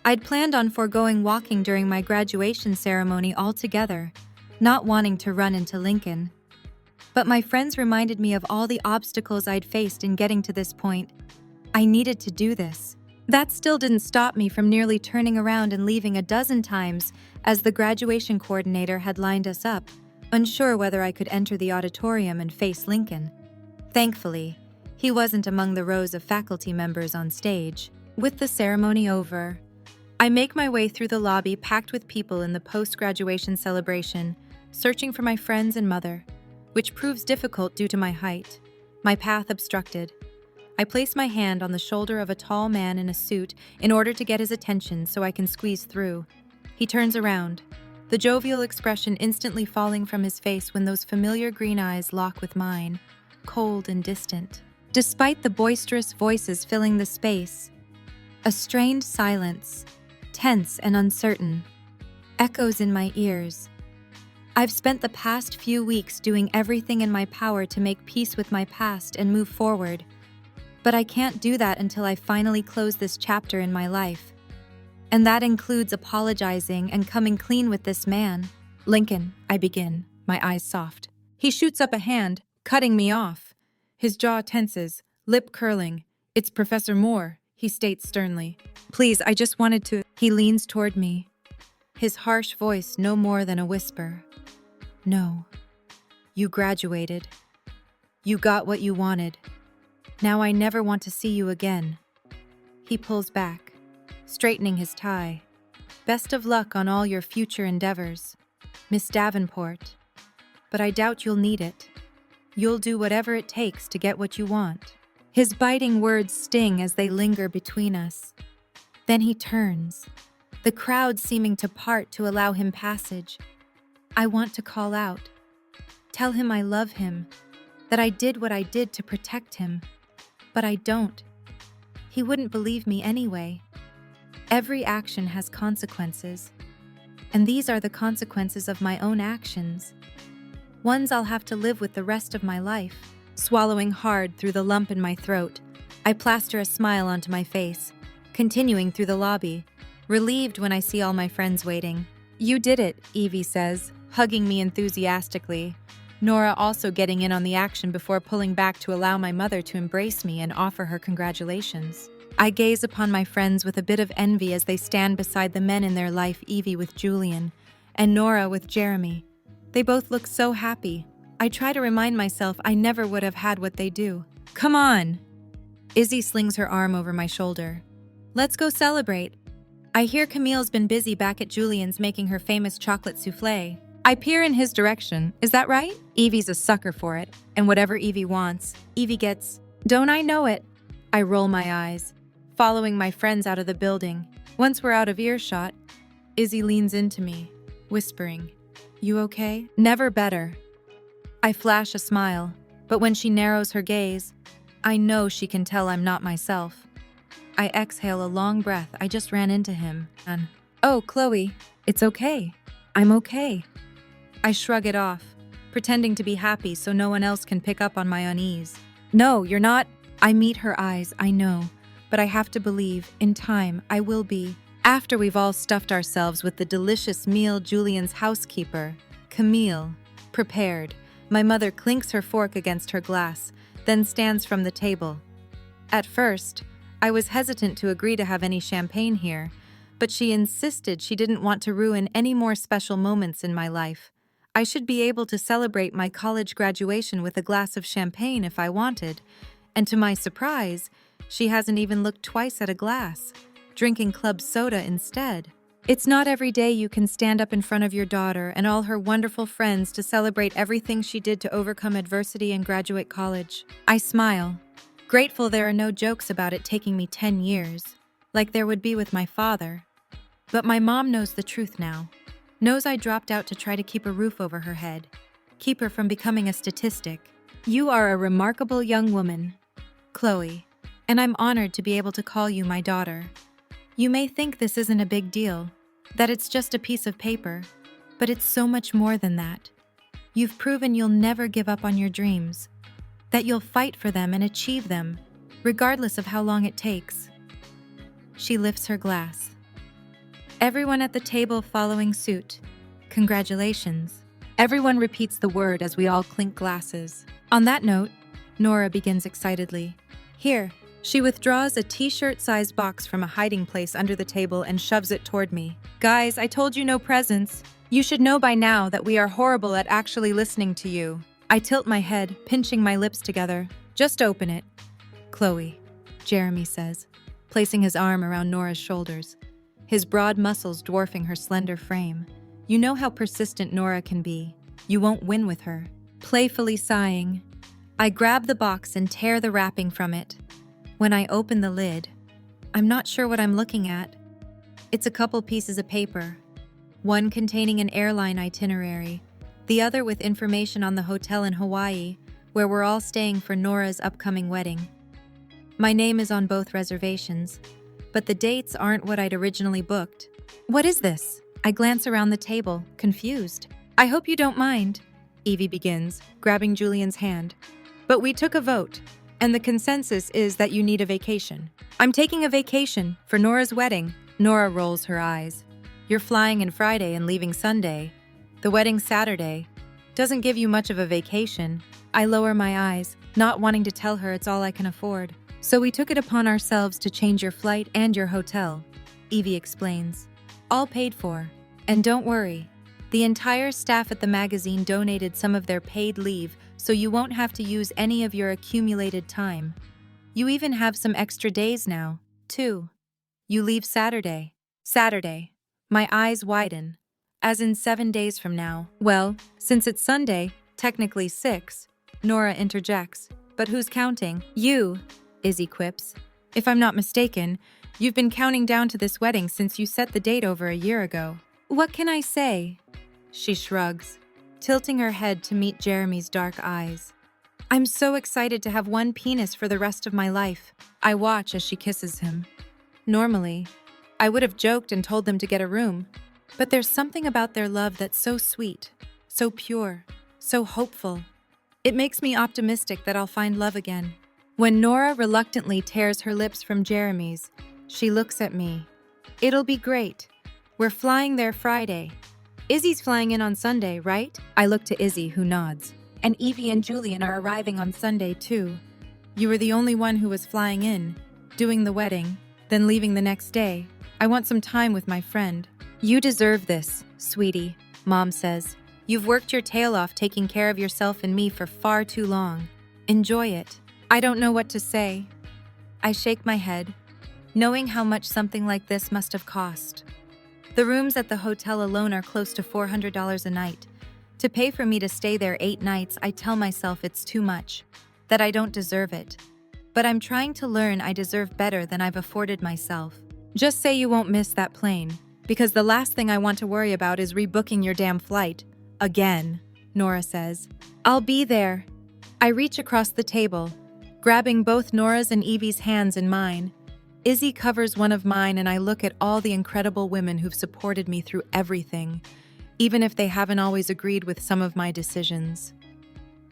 I'd planned on foregoing walking during my graduation ceremony altogether, not wanting to run into Lincoln. But my friends reminded me of all the obstacles I'd faced in getting to this point. I needed to do this. That still didn't stop me from nearly turning around and leaving a dozen times as the graduation coordinator had lined us up, unsure whether I could enter the auditorium and face Lincoln. Thankfully, he wasn't among the rows of faculty members on stage. With the ceremony over, I make my way through the lobby packed with people in the post-graduation celebration, searching for my friends and mother, which proves difficult due to my height. my path obstructed. I place my hand on the shoulder of a tall man in a suit in order to get his attention so I can squeeze through. He turns around, the jovial expression instantly falling from his face when those familiar green eyes lock with mine, cold and distant. Despite the boisterous voices filling the space, a strained silence, tense and uncertain, echoes in my ears. I've spent the past few weeks doing everything in my power to make peace with my past and move forward, but I can't do that until I finally close this chapter in my life. And that includes apologizing and coming clean with this man. Lincoln, I begin, my eyes soft. He shoots up a hand, cutting me off. His jaw tenses, lip curling. It's Professor Moore, he states sternly. Please, I just wanted to... He leans toward me, his harsh voice no more than a whisper. No. You graduated. You got what you wanted. Now I never want to see you again. He pulls back, straightening his tie. Best of luck on all your future endeavors, Miss Davenport. But I doubt you'll need it. You'll do whatever it takes to get what you want. His biting words sting as they linger between us. Then he turns, the crowd seeming to part to allow him passage. I want to call out, tell him I love him, that I did what I did to protect him, but I don't. He wouldn't believe me anyway. Every action has consequences, and these are the consequences of my own actions. Ones I'll have to live with the rest of my life. Swallowing hard through the lump in my throat, I plaster a smile onto my face, continuing through the lobby, relieved when I see all my friends waiting. You did it, Evie says, hugging me enthusiastically. Nora also getting in on the action before pulling back to allow my mother to embrace me and offer her congratulations. I gaze upon my friends with a bit of envy as they stand beside the men in their life, Evie with Julian, and Nora with Jeremy. They both look so happy. I try to remind myself I never would have had what they do. Come on! Izzy slings her arm over my shoulder. Let's go celebrate. I hear Camille's been busy back at Julian's making her famous chocolate souffle. I peer in his direction. Is that right? Evie's a sucker for it, and whatever Evie wants, Evie gets. Don't I know it? I roll my eyes, following my friends out of the building. Once we're out of earshot, Izzy leans into me, whispering, You okay? Never better. I flash a smile, but when she narrows her gaze, I know she can tell I'm not myself. I exhale a long breath. I just ran into him, and, Oh, Chloe, it's okay. I'm okay. I shrug it off, pretending to be happy so no one else can pick up on my unease. No, you're not. I meet her eyes, I know, but I have to believe, in time, I will be. After we've all stuffed ourselves with the delicious meal Julian's housekeeper, Camille, prepared, my mother clinks her fork against her glass, then stands from the table. At first, I was hesitant to agree to have any champagne here, but she insisted she didn't want to ruin any more special moments in my life. I should be able to celebrate my college graduation with a glass of champagne if I wanted, and to my surprise, she hasn't even looked twice at a glass, drinking club soda instead. It's not every day you can stand up in front of your daughter and all her wonderful friends to celebrate everything she did to overcome adversity and graduate college. I smile, grateful there are no jokes about it taking me 10 years, like there would be with my father. But my mom knows the truth now, knows I dropped out to try to keep a roof over her head, keep her from becoming a statistic. You are a remarkable young woman, Chloe, and I'm honored to be able to call you my daughter. You may think this isn't a big deal, that it's just a piece of paper, but it's so much more than that. You've proven you'll never give up on your dreams, that you'll fight for them and achieve them, regardless of how long it takes. She lifts her glass. Everyone at the table following suit. Congratulations. Everyone repeats the word as we all clink glasses. On that note, Nora begins excitedly. Here. She withdraws a t-shirt-sized box from a hiding place under the table and shoves it toward me. Guys, I told you no presents. You should know by now that we are horrible at actually listening to you. I tilt my head, pinching my lips together. Just open it. Chloe, Jeremy says, placing his arm around Nora's shoulders, his broad muscles dwarfing her slender frame. You know how persistent Nora can be. You won't win with her. Playfully sighing, I grab the box and tear the wrapping from it. When I open the lid, I'm not sure what I'm looking at. It's a couple pieces of paper, one containing an airline itinerary, the other with information on the hotel in Hawaii, where we're all staying for Nora's upcoming wedding. My name is on both reservations, but the dates aren't what I'd originally booked. What is this? I glance around the table, confused. I hope you don't mind, Evie begins, grabbing Julian's hand. But we took a vote, and the consensus is that you need a vacation. I'm taking a vacation for Nora's wedding. Nora rolls her eyes. You're flying in Friday and leaving Sunday. The wedding's Saturday. Doesn't give you much of a vacation. I lower my eyes, not wanting to tell her it's all I can afford. So we took it upon ourselves to change your flight and your hotel, Evie explains. All paid for. And don't worry, the entire staff at the magazine donated some of their paid leave, so you won't have to use any of your accumulated time. You even have some extra days now, too. You leave Saturday. Saturday. My eyes widen. As in 7 days from now. Well, since it's Sunday, technically 6, Nora interjects. But who's counting? You, Izzy quips. If I'm not mistaken, you've been counting down to this wedding since you set the date over a year ago. What can I say? She shrugs, tilting her head to meet Jeremy's dark eyes. I'm so excited to have one penis for the rest of my life. I watch as she kisses him. Normally, I would have joked and told them to get a room, but there's something about their love that's so sweet, so pure, so hopeful. It makes me optimistic that I'll find love again. When Nora reluctantly tears her lips from Jeremy's, she looks at me. It'll be great. We're flying there Friday. Izzy's flying in on Sunday, right? I look to Izzy, who nods. And Evie and Julian are arriving on Sunday, too. You were the only one who was flying in, doing the wedding, then leaving the next day. I want some time with my friend. You deserve this, sweetie, Mom says. You've worked your tail off taking care of yourself and me for far too long. Enjoy it. I don't know what to say. I shake my head, knowing how much something like this must have cost. The rooms at the hotel alone are close to $400 a night. To pay for me to stay there 8 nights, I tell myself it's too much, that I don't deserve it. But I'm trying to learn I deserve better than I've afforded myself. Just say you won't miss that plane, because the last thing I want to worry about is rebooking your damn flight. Again, Nora says. I'll be there. I reach across the table, grabbing both Nora's and Evie's hands in mine. Izzy covers one of mine, and I look at all the incredible women who've supported me through everything, even if they haven't always agreed with some of my decisions.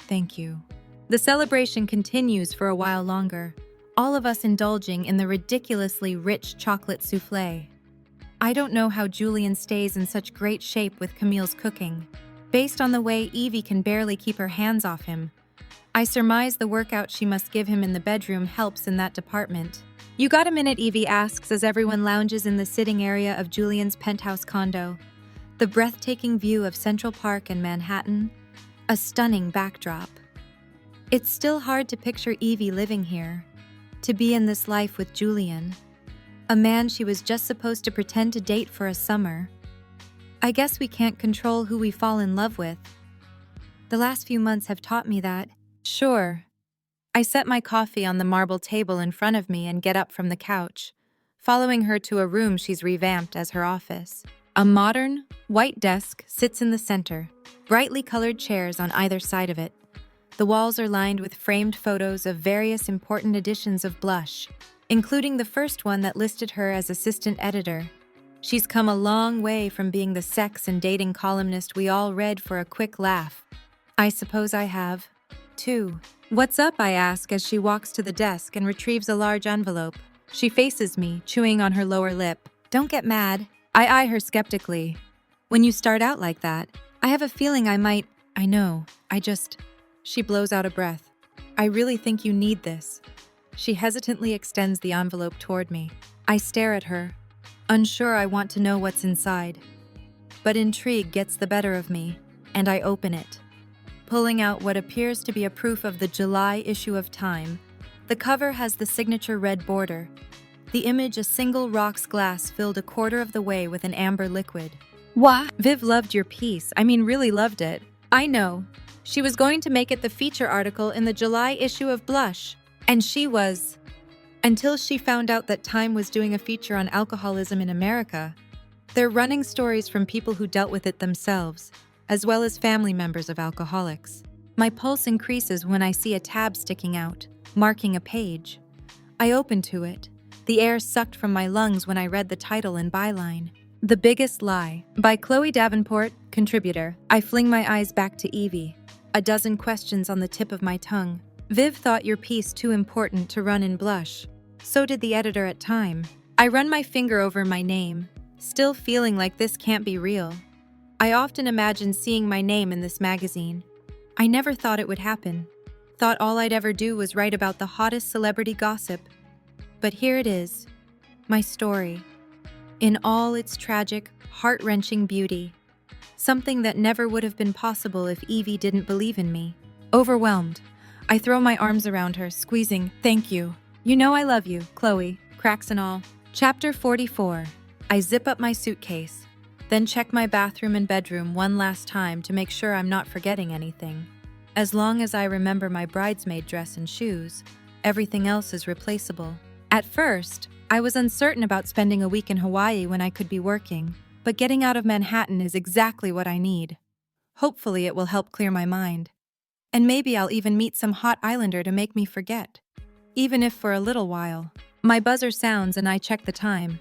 Thank you. The celebration continues for a while longer, all of us indulging in the ridiculously rich chocolate soufflé. I don't know how Julian stays in such great shape with Camille's cooking. Based on the way Evie can barely keep her hands off him, I surmise the workout she must give him in the bedroom helps in that department. You got a minute? Evie asks as everyone lounges in the sitting area of Julian's penthouse condo. The breathtaking view of Central Park and Manhattan, a stunning backdrop. It's still hard to picture Evie living here, to be in this life with Julian, a man she was just supposed to pretend to date for a summer. I guess we can't control who we fall in love with. The last few months have taught me that. Sure. I set my coffee on the marble table in front of me and get up from the couch, following her to a room she's revamped as her office. A modern, white desk sits in the center, brightly colored chairs on either side of it. The walls are lined with framed photos of various important editions of Blush, including the first one that listed her as assistant editor. She's come a long way from being the sex and dating columnist we all read for a quick laugh. I suppose I have, too. What's up? I ask as she walks to the desk and retrieves a large envelope. She faces me, chewing on her lower lip. Don't get mad. I eye her skeptically. When you start out like that, I have a feeling I might... I know, She blows out a breath. I really think you need this. She hesitantly extends the envelope toward me. I stare at her, unsure I want to know what's inside. But intrigue gets the better of me, and I open it. Pulling out what appears to be a proof of the July issue of Time, the cover has the signature red border. The image, a single rocks glass filled a quarter of the way with an amber liquid. What? Viv loved your piece. Really loved it. I know. She was going to make it the feature article in the July issue of Blush. And she was. Until she found out that Time was doing a feature on alcoholism in America. They're running stories from people who dealt with it themselves, as well as family members of alcoholics. My pulse increases when I see a tab sticking out, marking a page. I open to it. The air sucked from my lungs when I read the title and byline. The Biggest Lie, by Chloe Davenport, contributor. I fling my eyes back to Evie. A dozen questions on the tip of my tongue. Viv thought your piece too important to run in Blush. So did the editor at Time. I run my finger over my name, still feeling like this can't be real. I often imagine seeing my name in this magazine. I never thought it would happen. Thought all I'd ever do was write about the hottest celebrity gossip. But here it is, my story. In all its tragic, heart-wrenching beauty. Something that never would have been possible if Evie didn't believe in me. Overwhelmed, I throw my arms around her, squeezing, "Thank you. You know I love you, Chloe," cracks and all. Chapter 44. I zip up my suitcase, then check my bathroom and bedroom one last time to make sure I'm not forgetting anything. As long as I remember my bridesmaid dress and shoes, everything else is replaceable. At first, I was uncertain about spending a week in Hawaii when I could be working, but getting out of Manhattan is exactly what I need. Hopefully it will help clear my mind. And maybe I'll even meet some hot islander to make me forget. Even if for a little while. My buzzer sounds and I check the time.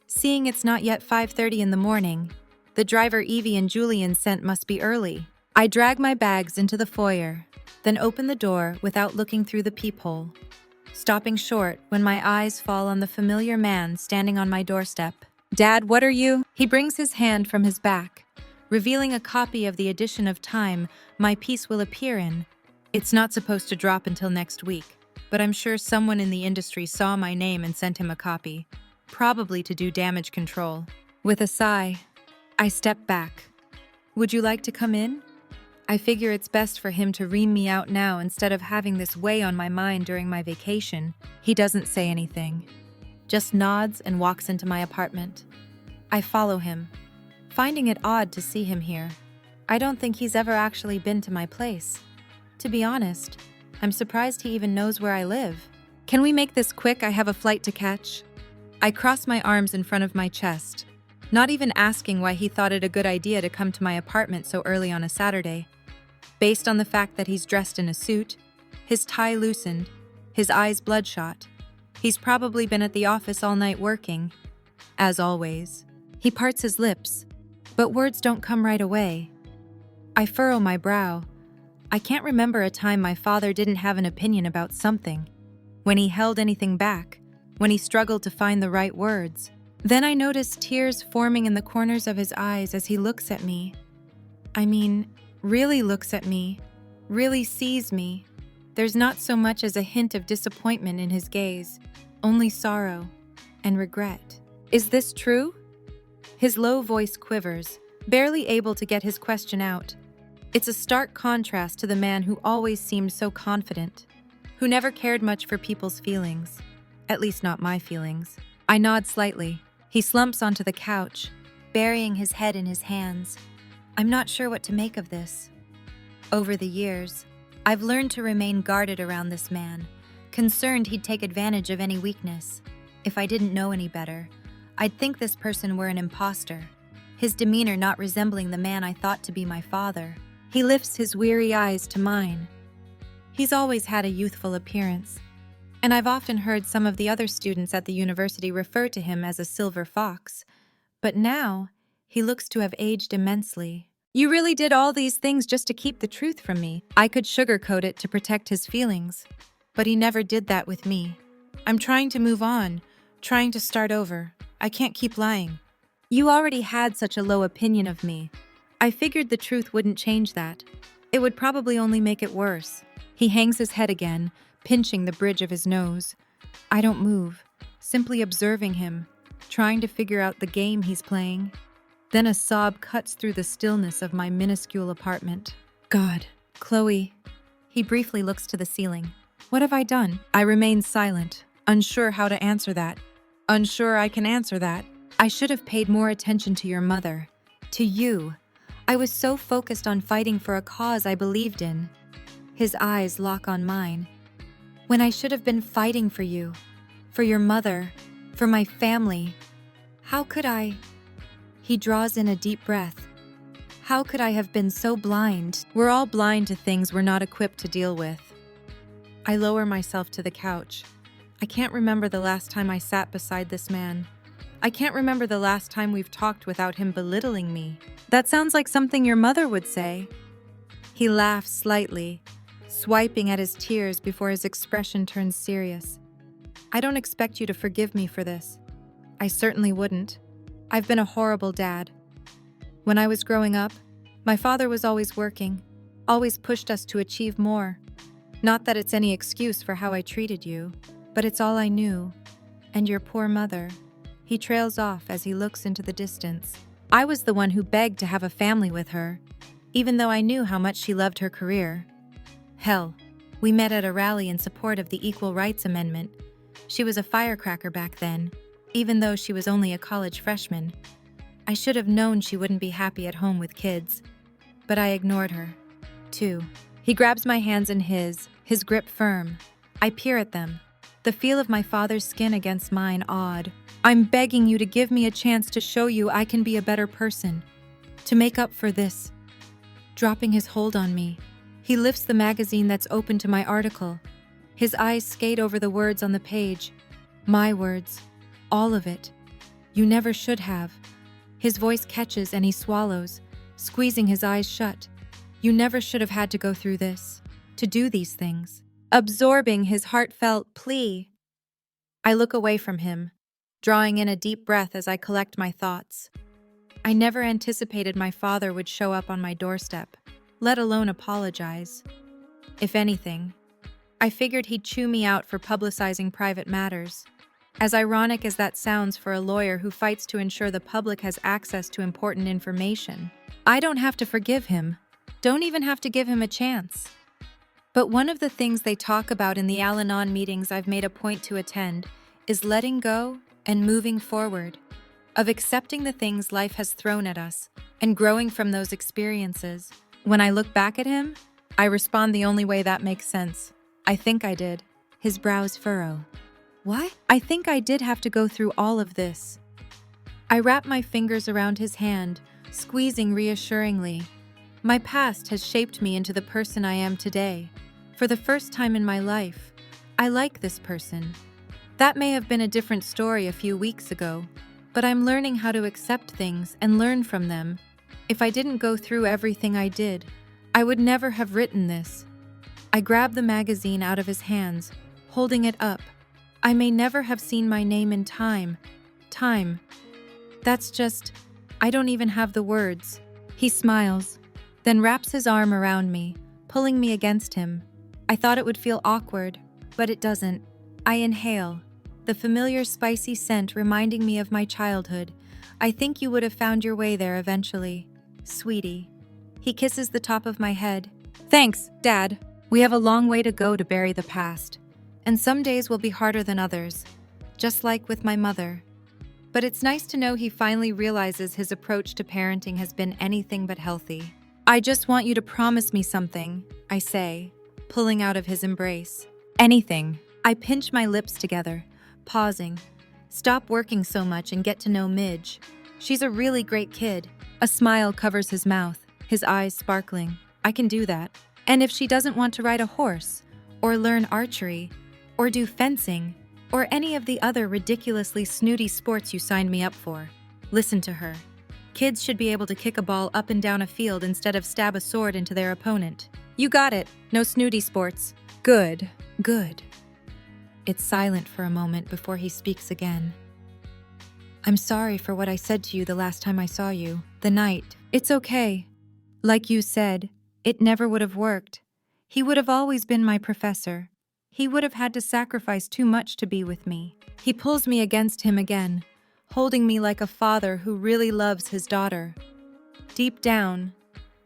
Seeing it's not yet 5:30 in the morning, the driver Evie and Julian sent must be early. I drag my bags into the foyer, then open the door without looking through the peephole, stopping short when my eyes fall on the familiar man standing on my doorstep. "Dad, what are you?" He brings his hand from his back, revealing a copy of the edition of Time my piece will appear in. It's not supposed to drop until next week, but I'm sure someone in the industry saw my name and sent him a copy, probably to do damage control. With a sigh, I step back. "Would you like to come in?" I figure it's best for him to ream me out now instead of having this weigh on my mind during my vacation. He doesn't say anything, just nods and walks into my apartment. I follow him, finding it odd to see him here. I don't think he's ever actually been to my place. To be honest, I'm surprised he even knows where I live. "Can we make this quick? I have a flight to catch." I cross my arms in front of my chest, not even asking why he thought it a good idea to come to my apartment so early on a Saturday. Based on the fact that he's dressed in a suit, his tie loosened, his eyes bloodshot, he's probably been at the office all night working. As always, he parts his lips, but words don't come right away. I furrow my brow. I can't remember a time my father didn't have an opinion about something, when he held anything back, when he struggled to find the right words. Then I notice tears forming in the corners of his eyes as he looks at me. I mean, really looks at me, really sees me. There's not so much as a hint of disappointment in his gaze, only sorrow and regret. "Is this true?" His low voice quivers, barely able to get his question out. It's a stark contrast to the man who always seemed so confident, who never cared much for people's feelings, at least not my feelings. I nod slightly. He slumps onto the couch, burying his head in his hands. I'm not sure what to make of this. Over the years, I've learned to remain guarded around this man, concerned he'd take advantage of any weakness. If I didn't know any better, I'd think this person were an imposter, his demeanor not resembling the man I thought to be my father. He lifts his weary eyes to mine. He's always had a youthful appearance, and I've often heard some of the other students at the university refer to him as a silver fox. But now, he looks to have aged immensely. "You really did all these things just to keep the truth from me." I could sugarcoat it to protect his feelings, but he never did that with me. "I'm trying to move on, trying to start over. I can't keep lying." "You already had such a low opinion of me. I figured the truth wouldn't change that. It would probably only make it worse." He hangs his head again, pinching the bridge of his nose. I don't move, simply observing him, trying to figure out the game he's playing. Then a sob cuts through the stillness of my minuscule apartment. "God, Chloe." He briefly looks to the ceiling. "What have I done?" I remain silent, unsure how to answer that. Unsure I can answer that. "I should have paid more attention to your mother. To you. I was so focused on fighting for a cause I believed in. His eyes lock on mine. When I should have been fighting for you, for your mother, for my family. How could I? He draws in a deep breath. How could I have been so blind? We're all blind to things we're not equipped to deal with. I lower myself to the couch. I can't remember the last time I sat beside this man. I can't remember the last time we've talked without him belittling me. That sounds like something your mother would say. He laughs slightly, swiping at his tears before his expression turns serious. I don't expect you to forgive me for this. I certainly wouldn't. I've been a horrible dad. When I was growing up, my father was always working, always pushed us to achieve more. Not that it's any excuse for how I treated you, but it's all I knew. And your poor mother. He trails off as he looks into the distance. I was the one who begged to have a family with her, even though I knew how much she loved her career. Hell, we met at a rally in support of the Equal Rights Amendment. She was a firecracker back then, even though she was only a college freshman. I should have known she wouldn't be happy at home with kids, but I ignored her, too. He grabs my hands in his grip firm. I peer at them, the feel of my father's skin against mine awed. I'm begging you to give me a chance to show you I can be a better person, to make up for this. Dropping his hold on me, he lifts the magazine that's open to my article. His eyes skate over the words on the page. My words, all of it. You never should have. His voice catches and he swallows, squeezing his eyes shut. You never should have had to go through this, to do these things. Absorbing his heartfelt plea. I look away from him, drawing in a deep breath as I collect my thoughts. I never anticipated my father would show up on my doorstep, let alone apologize. If anything, I figured he'd chew me out for publicizing private matters. As ironic as that sounds for a lawyer who fights to ensure the public has access to important information, I don't have to forgive him, don't even have to give him a chance. But one of the things they talk about in the Al-Anon meetings I've made a point to attend is letting go and moving forward, of accepting the things life has thrown at us and growing from those experiences. When I look back at him, I respond the only way that makes sense. I think I did. His brows furrow. What? I think I did have to go through all of this. I wrap my fingers around his hand, squeezing reassuringly. My past has shaped me into the person I am today. For the first time in my life, I like this person. That may have been a different story a few weeks ago, but I'm learning how to accept things and learn from them. If I didn't go through everything I did, I would never have written this. I grab the magazine out of his hands, holding it up. I may never have seen my name in time. That's just, I don't even have the words. He smiles, then wraps his arm around me, pulling me against him. I thought it would feel awkward, but it doesn't. I inhale, the familiar spicy scent reminding me of my childhood. I think you would have found your way there eventually, sweetie. He kisses the top of my head. Thanks, Dad. We have a long way to go to bury the past, and some days will be harder than others, just like with my mother. But it's nice to know he finally realizes his approach to parenting has been anything but healthy. I just want you to promise me something, I say, pulling out of his embrace. Anything. I pinch my lips together, pausing. Stop working so much and get to know Midge. She's a really great kid. A smile covers his mouth, his eyes sparkling. I can do that. And if she doesn't want to ride a horse, or learn archery, or do fencing, or any of the other ridiculously snooty sports you signed me up for, listen to her. Kids should be able to kick a ball up and down a field instead of stab a sword into their opponent. You got it. No snooty sports. Good. It's silent for a moment before he speaks again. I'm sorry for what I said to you the last time I saw you, the night. It's okay. Like you said, it never would have worked. He would have always been my professor. He would have had to sacrifice too much to be with me. He pulls me against him again, holding me like a father who really loves his daughter. Deep down,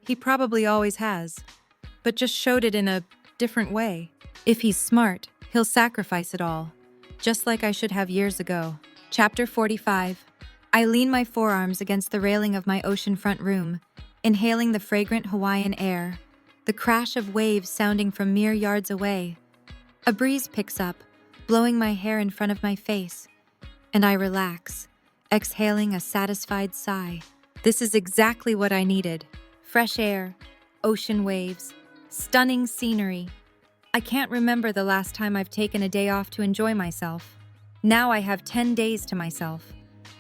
he probably always has, but just showed it in a different way. If he's smart, he'll sacrifice it all, just like I should have years ago. Chapter 45. I lean my forearms against the railing of my oceanfront room, inhaling the fragrant Hawaiian air, the crash of waves sounding from mere yards away. A breeze picks up, blowing my hair in front of my face, and I relax, exhaling a satisfied sigh. This is exactly what I needed. Fresh air, ocean waves, stunning scenery. I can't remember the last time I've taken a day off to enjoy myself. Now I have 10 days to myself,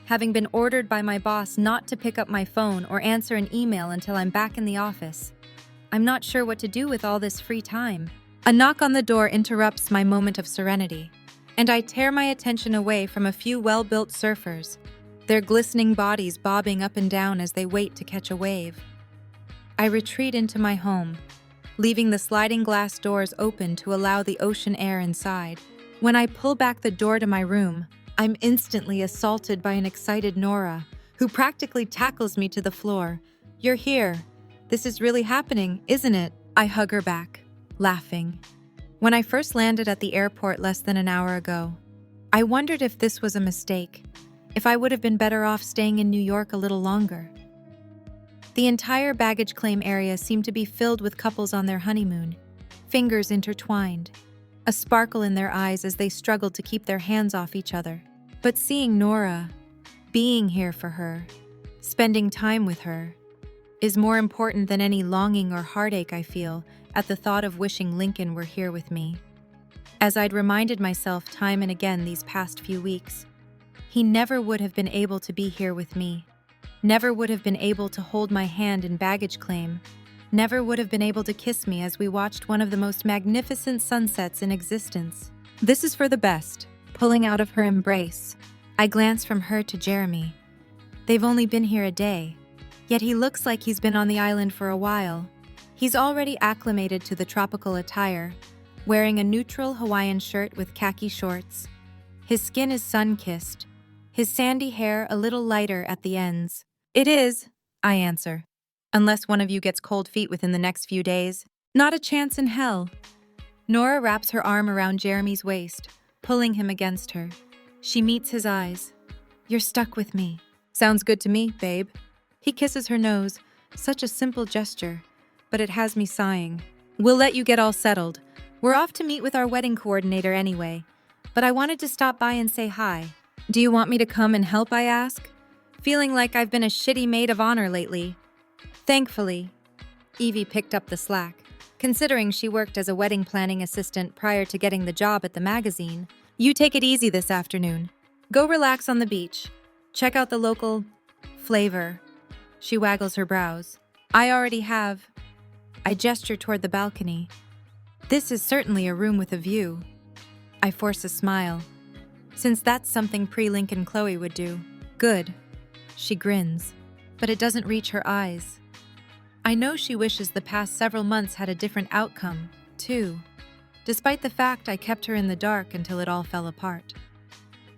having been ordered by my boss not to pick up my phone or answer an email until I'm back in the office. I'm not sure what to do with all this free time. A knock on the door interrupts my moment of serenity, and I tear my attention away from a few well-built surfers, their glistening bodies bobbing up and down as they wait to catch a wave. I retreat into my home, leaving the sliding glass doors open to allow the ocean air inside. When I pull back the door to my room, I'm instantly assaulted by an excited Nora, who practically tackles me to the floor. "You're here. This is really happening, isn't it?" I hug her back, laughing. When I first landed at the airport less than an hour ago, I wondered if this was a mistake, if I would have been better off staying in New York a little longer. The entire baggage claim area seemed to be filled with couples on their honeymoon, fingers intertwined, a sparkle in their eyes as they struggled to keep their hands off each other. But seeing Nora, being here for her, spending time with her, is more important than any longing or heartache I feel at the thought of wishing Lincoln were here with me. As I'd reminded myself time and again these past few weeks, he never would have been able to be here with me, never would have been able to hold my hand in baggage claim, never would have been able to kiss me as we watched one of the most magnificent sunsets in existence. This is for the best. Pulling out of her embrace, I glance from her to Jeremy. They've only been here a day, yet he looks like he's been on the island for a while. He's already acclimated to the tropical attire, wearing a neutral Hawaiian shirt with khaki shorts. His skin is sun-kissed, his sandy hair a little lighter at the ends. "It is," I answer. "Unless one of you gets cold feet within the next few days. Not a chance in hell." Nora wraps her arm around Jeremy's waist, pulling him against her. She meets his eyes. "You're stuck with me." "Sounds good to me, babe." He kisses her nose, such a simple gesture, but it has me sighing. "We'll let you get all settled. We're off to meet with our wedding coordinator anyway, but I wanted to stop by and say hi." "Do you want me to come and help?" I ask, feeling like I've been a shitty maid of honor lately. Thankfully, Evie picked up the slack. Considering she worked as a wedding planning assistant prior to getting the job at the magazine, "You take it easy this afternoon. Go relax on the beach. Check out the local flavor." She waggles her brows. "I already have." I gesture toward the balcony. "This is certainly a room with a view." I force a smile, since that's something pre-Lincoln Chloe would do. "Good." She grins, but it doesn't reach her eyes. I know she wishes the past several months had a different outcome, too, despite the fact I kept her in the dark until it all fell apart.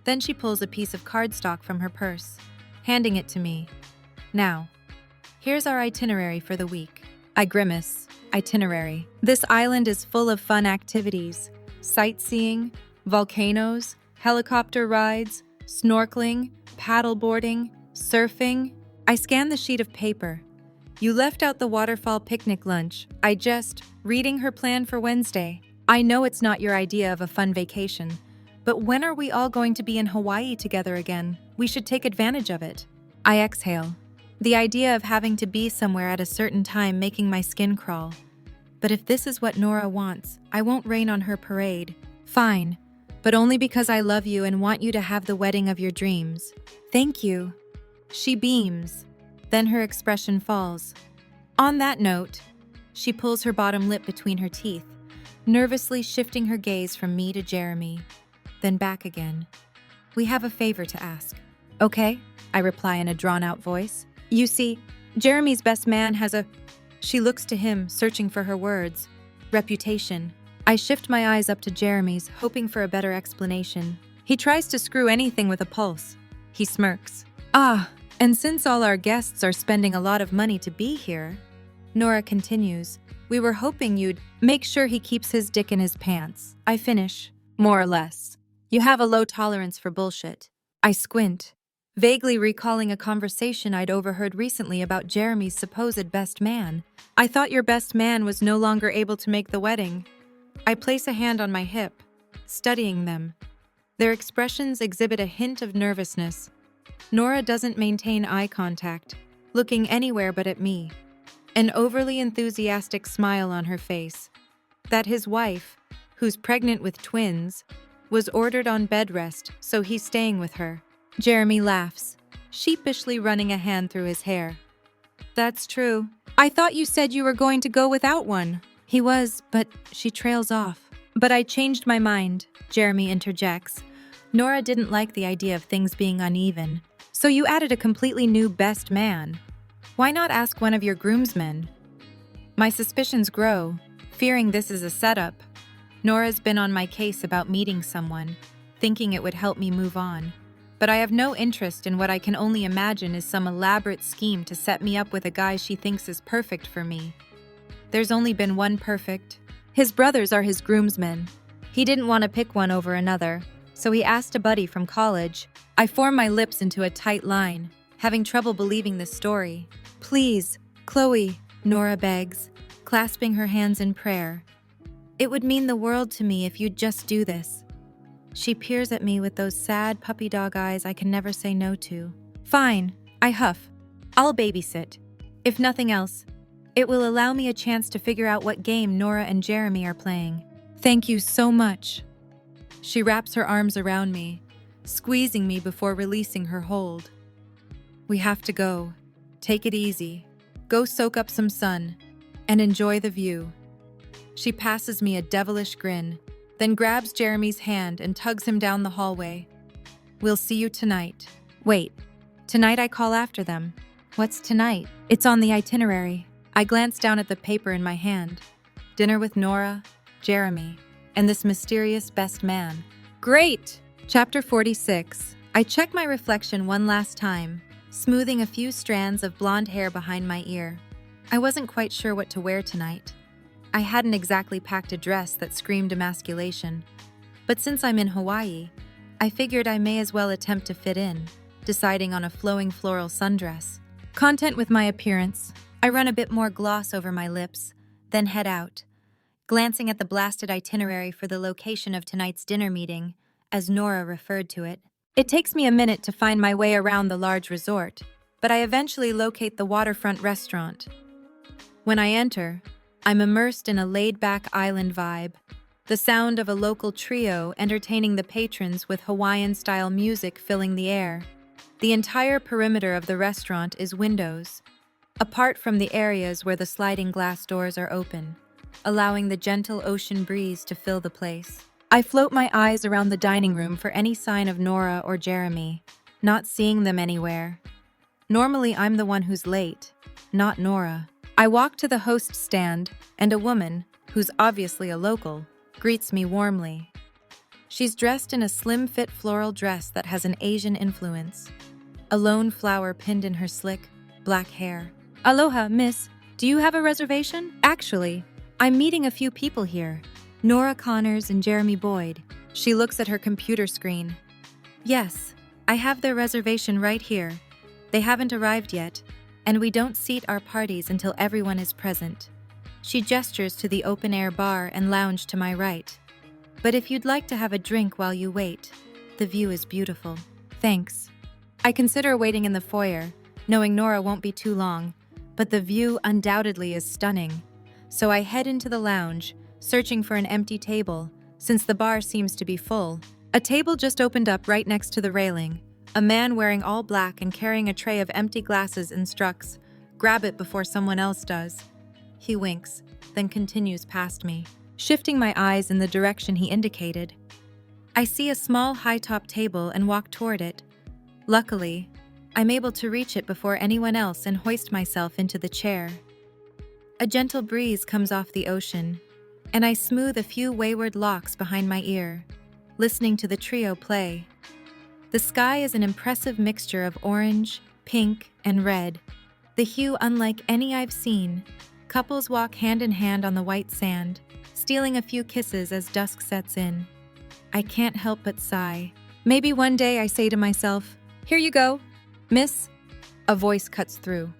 Then she pulls a piece of cardstock from her purse, handing it to me. "Now, here's our itinerary for the week." I grimace. Itinerary. This island is full of fun activities. Sightseeing, volcanoes, helicopter rides, snorkeling, paddleboarding, surfing. I scan the sheet of paper. "You left out the waterfall picnic lunch." Reading her plan for Wednesday. "I know it's not your idea of a fun vacation, but when are we all going to be in Hawaii together again? We should take advantage of it." I exhale, the idea of having to be somewhere at a certain time making my skin crawl. But if this is what Nora wants, I won't rain on her parade. "Fine, but only because I love you and want you to have the wedding of your dreams." "Thank you." She beams. Then her expression falls. On that note, she pulls her bottom lip between her teeth, nervously shifting her gaze from me to Jeremy, then back again. "We have a favor to ask." "Okay," I reply in a drawn-out voice. "You see, Jeremy's best man has a—" She looks to him, searching for her words. "Reputation." I shift my eyes up to Jeremy's, hoping for a better explanation. He tries to screw anything with a pulse. He smirks. "Ah, and since all our guests are spending a lot of money to be here," Nora continues, "we were hoping you'd make sure he keeps his dick in his pants." I finish. "More or less. You have a low tolerance for bullshit." I squint, vaguely recalling a conversation I'd overheard recently about Jeremy's supposed best man. I thought your best man was no longer able to make the wedding. I place a hand on my hip, studying them. Their expressions exhibit a hint of nervousness. Nora doesn't maintain eye contact, looking anywhere but at me. An overly enthusiastic smile on her face. That his wife, who's pregnant with twins, was ordered on bed rest, so he's staying with her. Jeremy laughs, sheepishly running a hand through his hair. That's true. I thought you said you were going to go without one. He was, but she trails off. But I changed my mind, Jeremy interjects. Nora didn't like the idea of things being uneven. So you added a completely new best man. Why not ask one of your groomsmen? My suspicions grow, fearing this is a setup. Nora's been on my case about meeting someone, thinking it would help me move on. But I have no interest in what I can only imagine is some elaborate scheme to set me up with a guy she thinks is perfect for me. There's only been one perfect. His brothers are his groomsmen. He didn't want to pick one over another, so he asked a buddy from college. I form my lips into a tight line, having trouble believing this story. Please, Chloe, Nora begs, clasping her hands in prayer. It would mean the world to me if you'd just do this. She peers at me with those sad puppy dog eyes I can never say no to. Fine, I huff. I'll babysit. If nothing else, it will allow me a chance to figure out what game Nora and Jeremy are playing. Thank you so much. She wraps her arms around me, squeezing me before releasing her hold. We have to go. Take it easy. Go soak up some sun and enjoy the view. She passes me a devilish grin, then grabs Jeremy's hand and tugs him down the hallway. We'll see you tonight. Wait, tonight I call after them. What's tonight? It's on the itinerary. I glance down at the paper in my hand. Dinner with Nora, Jeremy, and this mysterious best man. Great! Chapter 46. I check my reflection one last time, smoothing a few strands of blonde hair behind my ear. I wasn't quite sure what to wear tonight. I hadn't exactly packed a dress that screamed emasculation, but since I'm in Hawaii, I figured I may as well attempt to fit in, deciding on a flowing floral sundress. Content with my appearance, I run a bit more gloss over my lips, then head out, glancing at the blasted itinerary for the location of tonight's dinner meeting, as Nora referred to it. It takes me a minute to find my way around the large resort, but I eventually locate the waterfront restaurant. When I enter, I'm immersed in a laid-back island vibe, the sound of a local trio entertaining the patrons with Hawaiian-style music filling the air. The entire perimeter of the restaurant is windows, apart from the areas where the sliding glass doors are open, allowing the gentle ocean breeze to fill the place. I float my eyes around the dining room for any sign of Nora or Jeremy, not seeing them anywhere. Normally, I'm the one who's late, not Nora. I walk to the host stand, and a woman, who's obviously a local, greets me warmly. She's dressed in a slim-fit floral dress that has an Asian influence, a lone flower pinned in her slick, black hair. Aloha, miss. Do you have a reservation? Actually, I'm meeting a few people here. Nora Connors and Jeremy Boyd. She looks at her computer screen. Yes, I have their reservation right here. They haven't arrived yet, and we don't seat our parties until everyone is present. She gestures to the open-air bar and lounge to my right. But if you'd like to have a drink while you wait, the view is beautiful. Thanks. I consider waiting in the foyer, knowing Nora won't be too long, but the view undoubtedly is stunning. So I head into the lounge, searching for an empty table, since the bar seems to be full. A table just opened up right next to the railing. A man wearing all black and carrying a tray of empty glasses instructs, "Grab it before someone else does." He winks, then continues past me, shifting my eyes in the direction he indicated. I see a small high-top table and walk toward it. Luckily, I'm able to reach it before anyone else and hoist myself into the chair. A gentle breeze comes off the ocean, and I smooth a few wayward locks behind my ear, listening to the trio play. The sky is an impressive mixture of orange, pink, and red, the hue unlike any I've seen. Couples walk hand in hand on the white sand, stealing a few kisses as dusk sets in. I can't help but sigh. Maybe one day I say to myself, "Here you go, Miss, a voice cuts through.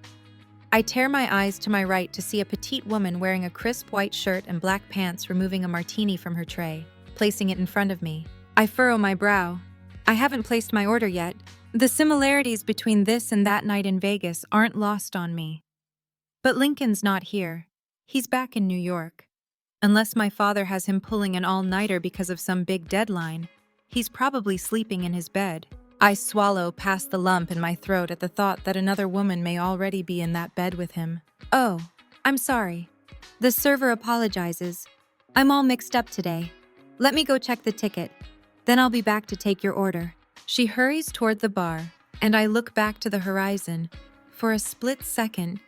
I tear my eyes to my right to see a petite woman wearing a crisp white shirt and black pants removing a martini from her tray, placing it in front of me. I furrow my brow. I haven't placed my order yet. The similarities between this and that night in Vegas aren't lost on me. But Lincoln's not here. He's back in New York. Unless my father has him pulling an all-nighter because of some big deadline, he's probably sleeping in his bed. I swallow past the lump in my throat at the thought that another woman may already be in that bed with him. Oh, I'm sorry. The server apologizes. I'm all mixed up today. Let me go check the ticket. Then I'll be back to take your order. She hurries toward the bar, and I look back to the horizon. For a split second,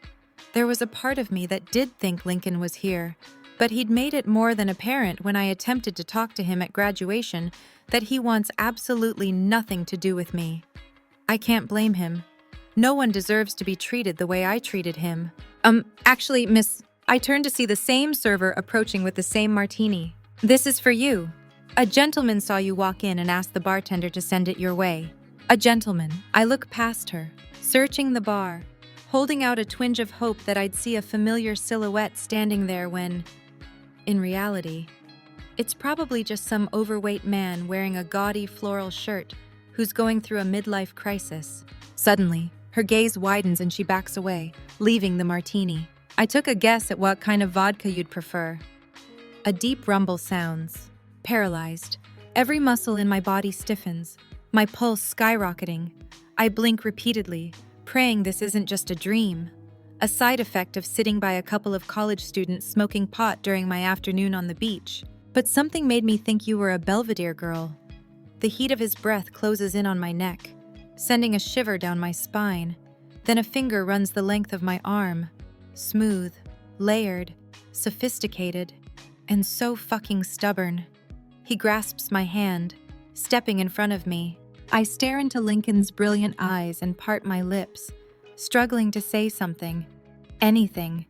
there was a part of me that did think Lincoln was here, but he'd made it more than apparent when I attempted to talk to him at graduation that he wants absolutely nothing to do with me. I can't blame him. No one deserves to be treated the way I treated him. Actually, miss, I turned to see the same server approaching with the same martini. This is for you. A gentleman saw you walk in and asked the bartender to send it your way. A gentleman. I look past her, searching the bar, holding out a twinge of hope that I'd see a familiar silhouette standing there when, in reality, it's probably just some overweight man wearing a gaudy floral shirt who's going through a midlife crisis. Suddenly, her gaze widens and she backs away, leaving the martini. I took a guess at what kind of vodka you'd prefer. A deep rumble sounds. Paralyzed. Every muscle in my body stiffens, my pulse skyrocketing. I blink repeatedly, praying this isn't just a dream. A side effect of sitting by a couple of college students smoking pot during my afternoon on the beach. But something made me think you were a Belvedere girl. The heat of his breath closes in on my neck, sending a shiver down my spine. Then a finger runs the length of my arm. Smooth, layered, sophisticated, and so fucking stubborn. He grasps my hand, stepping in front of me. I stare into Lincoln's brilliant eyes and part my lips, struggling to say something, anything.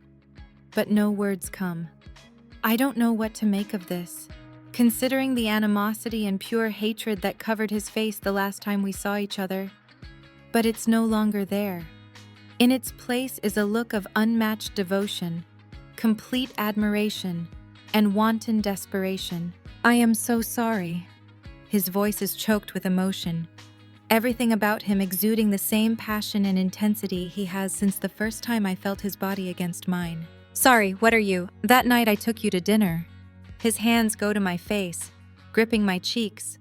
But no words come. I don't know what to make of this, considering the animosity and pure hatred that covered his face the last time we saw each other. But it's no longer there. In its place is a look of unmatched devotion, complete admiration, and wanton desperation. I am so sorry. His voice is choked with emotion, everything about him exuding the same passion and intensity he has since the first time I felt his body against mine. Sorry, what are you? That night I took you to dinner. His hands go to my face, gripping my cheeks.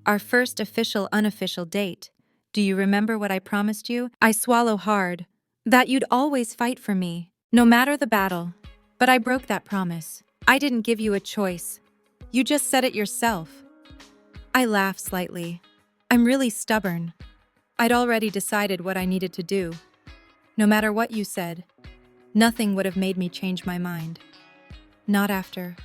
Our first official, unofficial date. Do you remember what I promised you? I swallow hard. That you'd always fight for me, no matter the battle. But I broke that promise. I didn't give you a choice. You just said it yourself. I laugh slightly. I'm really stubborn. I'd already decided what I needed to do. No matter what you said, nothing would have made me change my mind. Not after.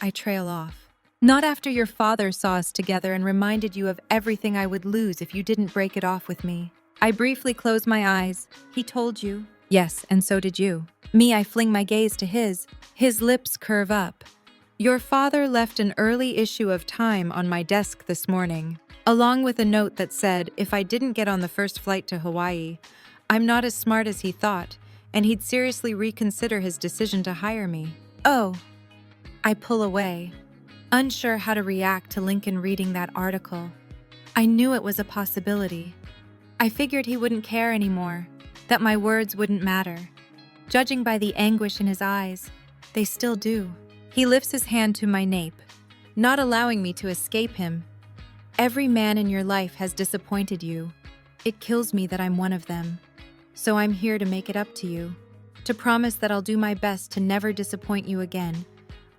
I trail off. Not after your father saw us together and reminded you of everything I would lose if you didn't break it off with me. I briefly close my eyes. He told you. Yes, and so did you. Me, I fling my gaze to his. His lips curve up. Your father left an early issue of Time on my desk this morning, along with a note that said if I didn't get on the first flight to Hawaii, I'm not as smart as he thought, and he'd seriously reconsider his decision to hire me. Oh. I pull away, unsure how to react to Lincoln reading that article. I knew it was a possibility. I figured he wouldn't care anymore, that my words wouldn't matter. Judging by the anguish in his eyes, they still do. He lifts his hand to my nape, not allowing me to escape him. Every man in your life has disappointed you. It kills me that I'm one of them. So I'm here to make it up to you, to promise that I'll do my best to never disappoint you again.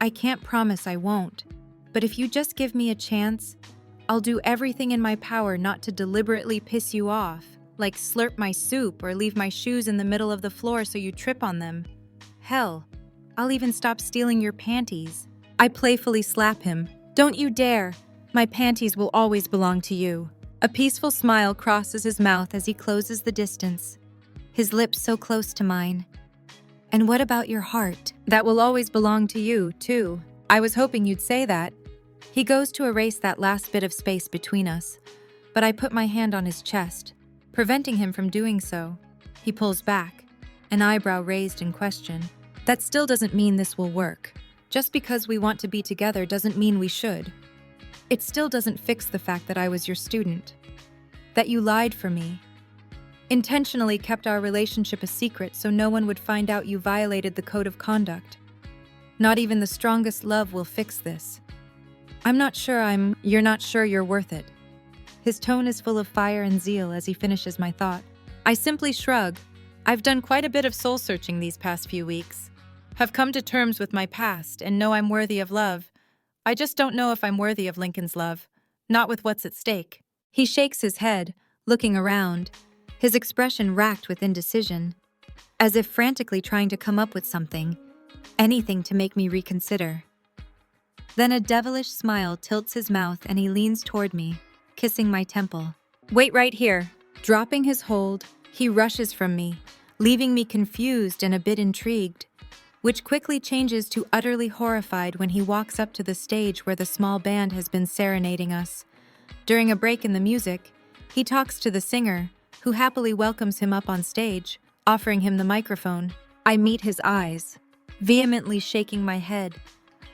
I can't promise I won't, but if you just give me a chance, I'll do everything in my power not to deliberately piss you off, like slurp my soup or leave my shoes in the middle of the floor so you trip on them. Hell, I'll even stop stealing your panties. I playfully slap him. Don't you dare. My panties will always belong to you. A peaceful smile crosses his mouth as he closes the distance, his lips so close to mine. And what about your heart? That will always belong to you, too. I was hoping you'd say that. He goes to erase that last bit of space between us, but I put my hand on his chest, preventing him from doing so. He pulls back, an eyebrow raised in question. That still doesn't mean this will work. Just because we want to be together doesn't mean we should. It still doesn't fix the fact that I was your student. That you lied for me. Intentionally kept our relationship a secret so no one would find out you violated the code of conduct. Not even the strongest love will fix this. You're not sure you're worth it. His tone is full of fire and zeal as he finishes my thought. I simply shrug. I've done quite a bit of soul-searching these past few weeks. Have come to terms with my past and know I'm worthy of love. I just don't know if I'm worthy of Lincoln's love. Not with what's at stake. He shakes his head, looking around, his expression racked with indecision, as if frantically trying to come up with something, anything to make me reconsider. Then a devilish smile tilts his mouth and he leans toward me, kissing my temple. Wait right here. Dropping his hold, he rushes from me, leaving me confused and a bit intrigued, which quickly changes to utterly horrified when he walks up to the stage where the small band has been serenading us. During a break in the music, he talks to the singer, who happily welcomes him up on stage, offering him the microphone. I meet his eyes, vehemently shaking my head,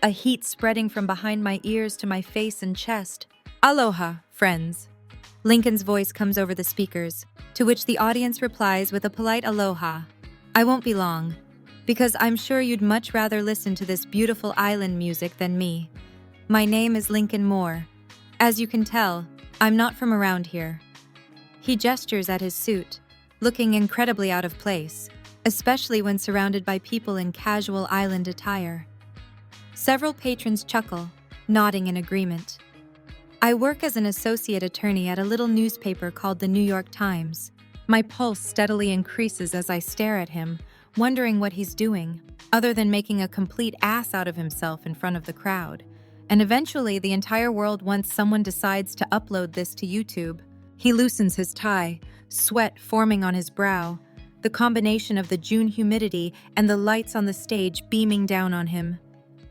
a heat spreading from behind my ears to my face and chest. Aloha, friends. Lincoln's voice comes over the speakers, to which the audience replies with a polite aloha. I won't be long, because I'm sure you'd much rather listen to this beautiful island music than me. My name is Lincoln Moore. As you can tell, I'm not from around here. He gestures at his suit, looking incredibly out of place, especially when surrounded by people in casual island attire. Several patrons chuckle, nodding in agreement. I work as an associate attorney at a little newspaper called the New York Times. My pulse steadily increases as I stare at him, wondering what he's doing, other than making a complete ass out of himself in front of the crowd. And eventually, the entire world once someone decides to upload this to YouTube. He loosens his tie, sweat forming on his brow, the combination of the June humidity and the lights on the stage beaming down on him.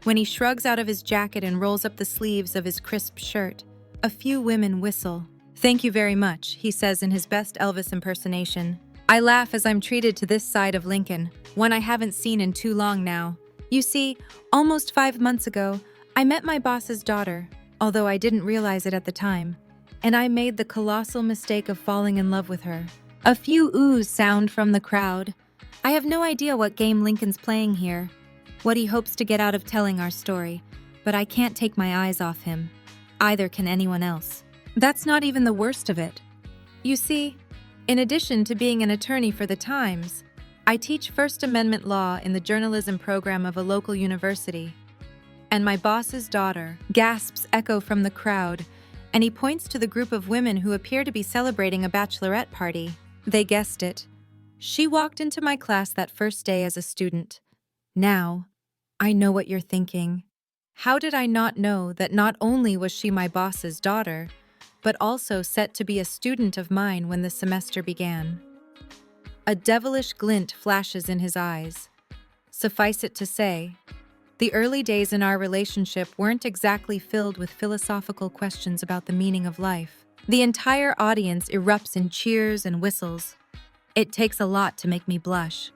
When he shrugs out of his jacket and rolls up the sleeves of his crisp shirt, a few women whistle. Thank you very much, he says in his best Elvis impersonation. I laugh as I'm treated to this side of Lincoln, one I haven't seen in too long now. You see, almost 5 months ago, I met my boss's daughter, although I didn't realize it at the time, and I made the colossal mistake of falling in love with her. A few oohs sound from the crowd. I have no idea what game Lincoln's playing here, what he hopes to get out of telling our story, but I can't take my eyes off him. Either can anyone else. That's not even the worst of it. You see, in addition to being an attorney for the Times, I teach First Amendment law in the journalism program of a local university. And my boss's daughter, gasps echo from the crowd, and he points to the group of women who appear to be celebrating a bachelorette party. They guessed it. She walked into my class that first day as a student. Now, I know what you're thinking. How did I not know that not only was she my boss's daughter, but also set to be a student of mine when the semester began? A devilish glint flashes in his eyes. Suffice it to say, the early days in our relationship weren't exactly filled with philosophical questions about the meaning of life. The entire audience erupts in cheers and whistles. It takes a lot to make me blush.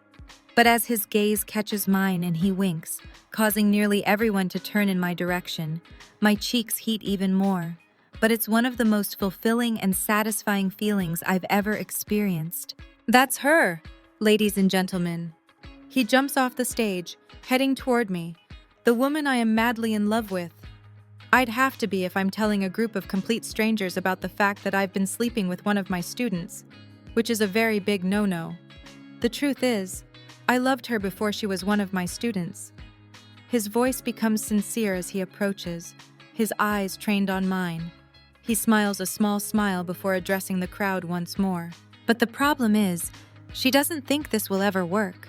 But as his gaze catches mine and he winks, causing nearly everyone to turn in my direction, my cheeks heat even more. But it's one of the most fulfilling and satisfying feelings I've ever experienced. That's her, ladies and gentlemen. He jumps off the stage, heading toward me, the woman I am madly in love with. I'd have to be if I'm telling a group of complete strangers about the fact that I've been sleeping with one of my students, which is a very big no-no. The truth is, I loved her before she was one of my students. His voice becomes sincere as he approaches, his eyes trained on mine. He smiles a small smile before addressing the crowd once more. But the problem is, she doesn't think this will ever work.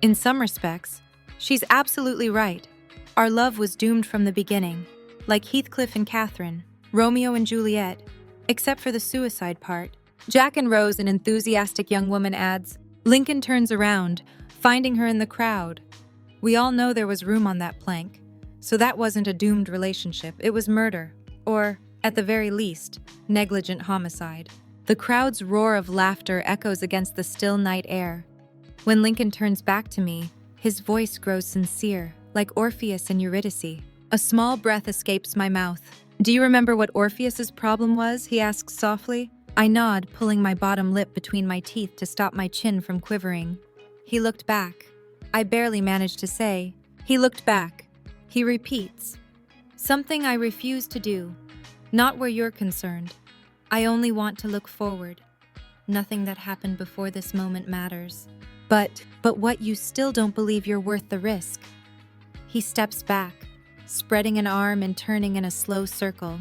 In some respects, she's absolutely right. Our love was doomed from the beginning, like Heathcliff and Catherine, Romeo and Juliet, except for the suicide part. Jack and Rose, an enthusiastic young woman, adds. Lincoln turns around, finding her in the crowd. We all know there was room on that plank, so that wasn't a doomed relationship, it was murder, or, at the very least, negligent homicide. The crowd's roar of laughter echoes against the still night air. When Lincoln turns back to me, his voice grows sincere, like Orpheus and Eurydice. A small breath escapes my mouth. "Do you remember what Orpheus's problem was?" he asks softly. I nod, pulling my bottom lip between my teeth to stop my chin from quivering. He looked back. I barely managed to say, "He looked back." He repeats, "Something I refuse to do. Not where you're concerned. I only want to look forward. Nothing that happened before this moment matters. But what, you still don't believe you're worth the risk?" He steps back, spreading an arm and turning in a slow circle.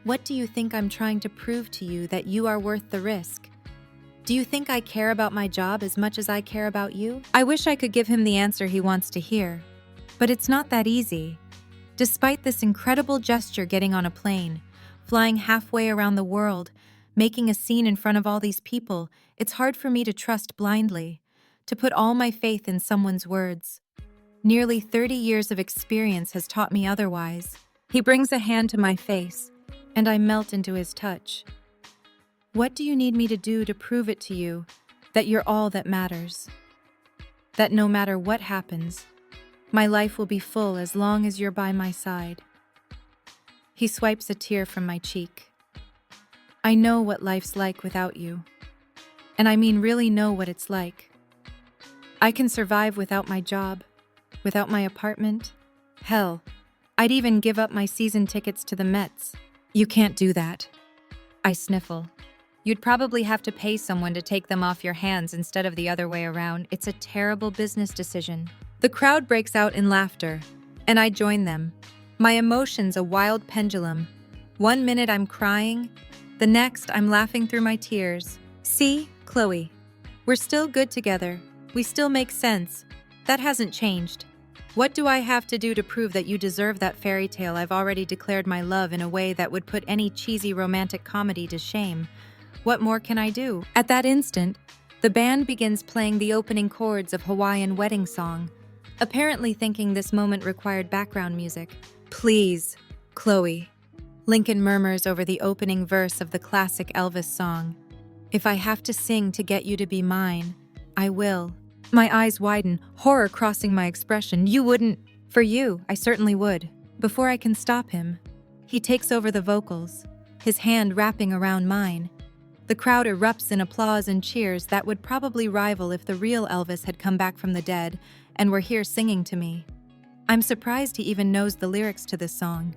"What do you think I'm trying to prove to you, that you are worth the risk? Do you think I care about my job as much as I care about you?" I wish I could give him the answer he wants to hear, but it's not that easy. Despite this incredible gesture, getting on a plane, flying halfway around the world, making a scene in front of all these people, it's hard for me to trust blindly, to put all my faith in someone's words. Nearly 30 years of experience has taught me otherwise. He brings a hand to my face, and I melt into his touch. "What do you need me to do to prove it to you, that you're all that matters? That no matter what happens, my life will be full as long as you're by my side?" He swipes a tear from my cheek. "I know what life's like without you. And I mean really know what it's like. I can survive without my job, without my apartment. Hell, I'd even give up my season tickets to the Mets." "You can't do that." I sniffle. "You'd probably have to pay someone to take them off your hands instead of the other way around. It's a terrible business decision." The crowd breaks out in laughter, and I join them. My emotions a wild pendulum. One minute I'm crying, the next I'm laughing through my tears. "See, Chloe, we're still good together. We still make sense. That hasn't changed. What do I have to do to prove that you deserve that fairy tale? I've already declared my love in a way that would put any cheesy romantic comedy to shame. What more can I do?" At that instant, the band begins playing the opening chords of Hawaiian Wedding Song, apparently thinking this moment required background music. "Please, Chloe," Lincoln murmurs over the opening verse of the classic Elvis song. "If I have to sing to get you to be mine, I will." My eyes widen, horror crossing my expression. "You wouldn't?" "For you, I certainly would." Before I can stop him, he takes over the vocals, his hand wrapping around mine. The crowd erupts in applause and cheers that would probably rival if the real Elvis had come back from the dead and were here singing to me. I'm surprised he even knows the lyrics to this song.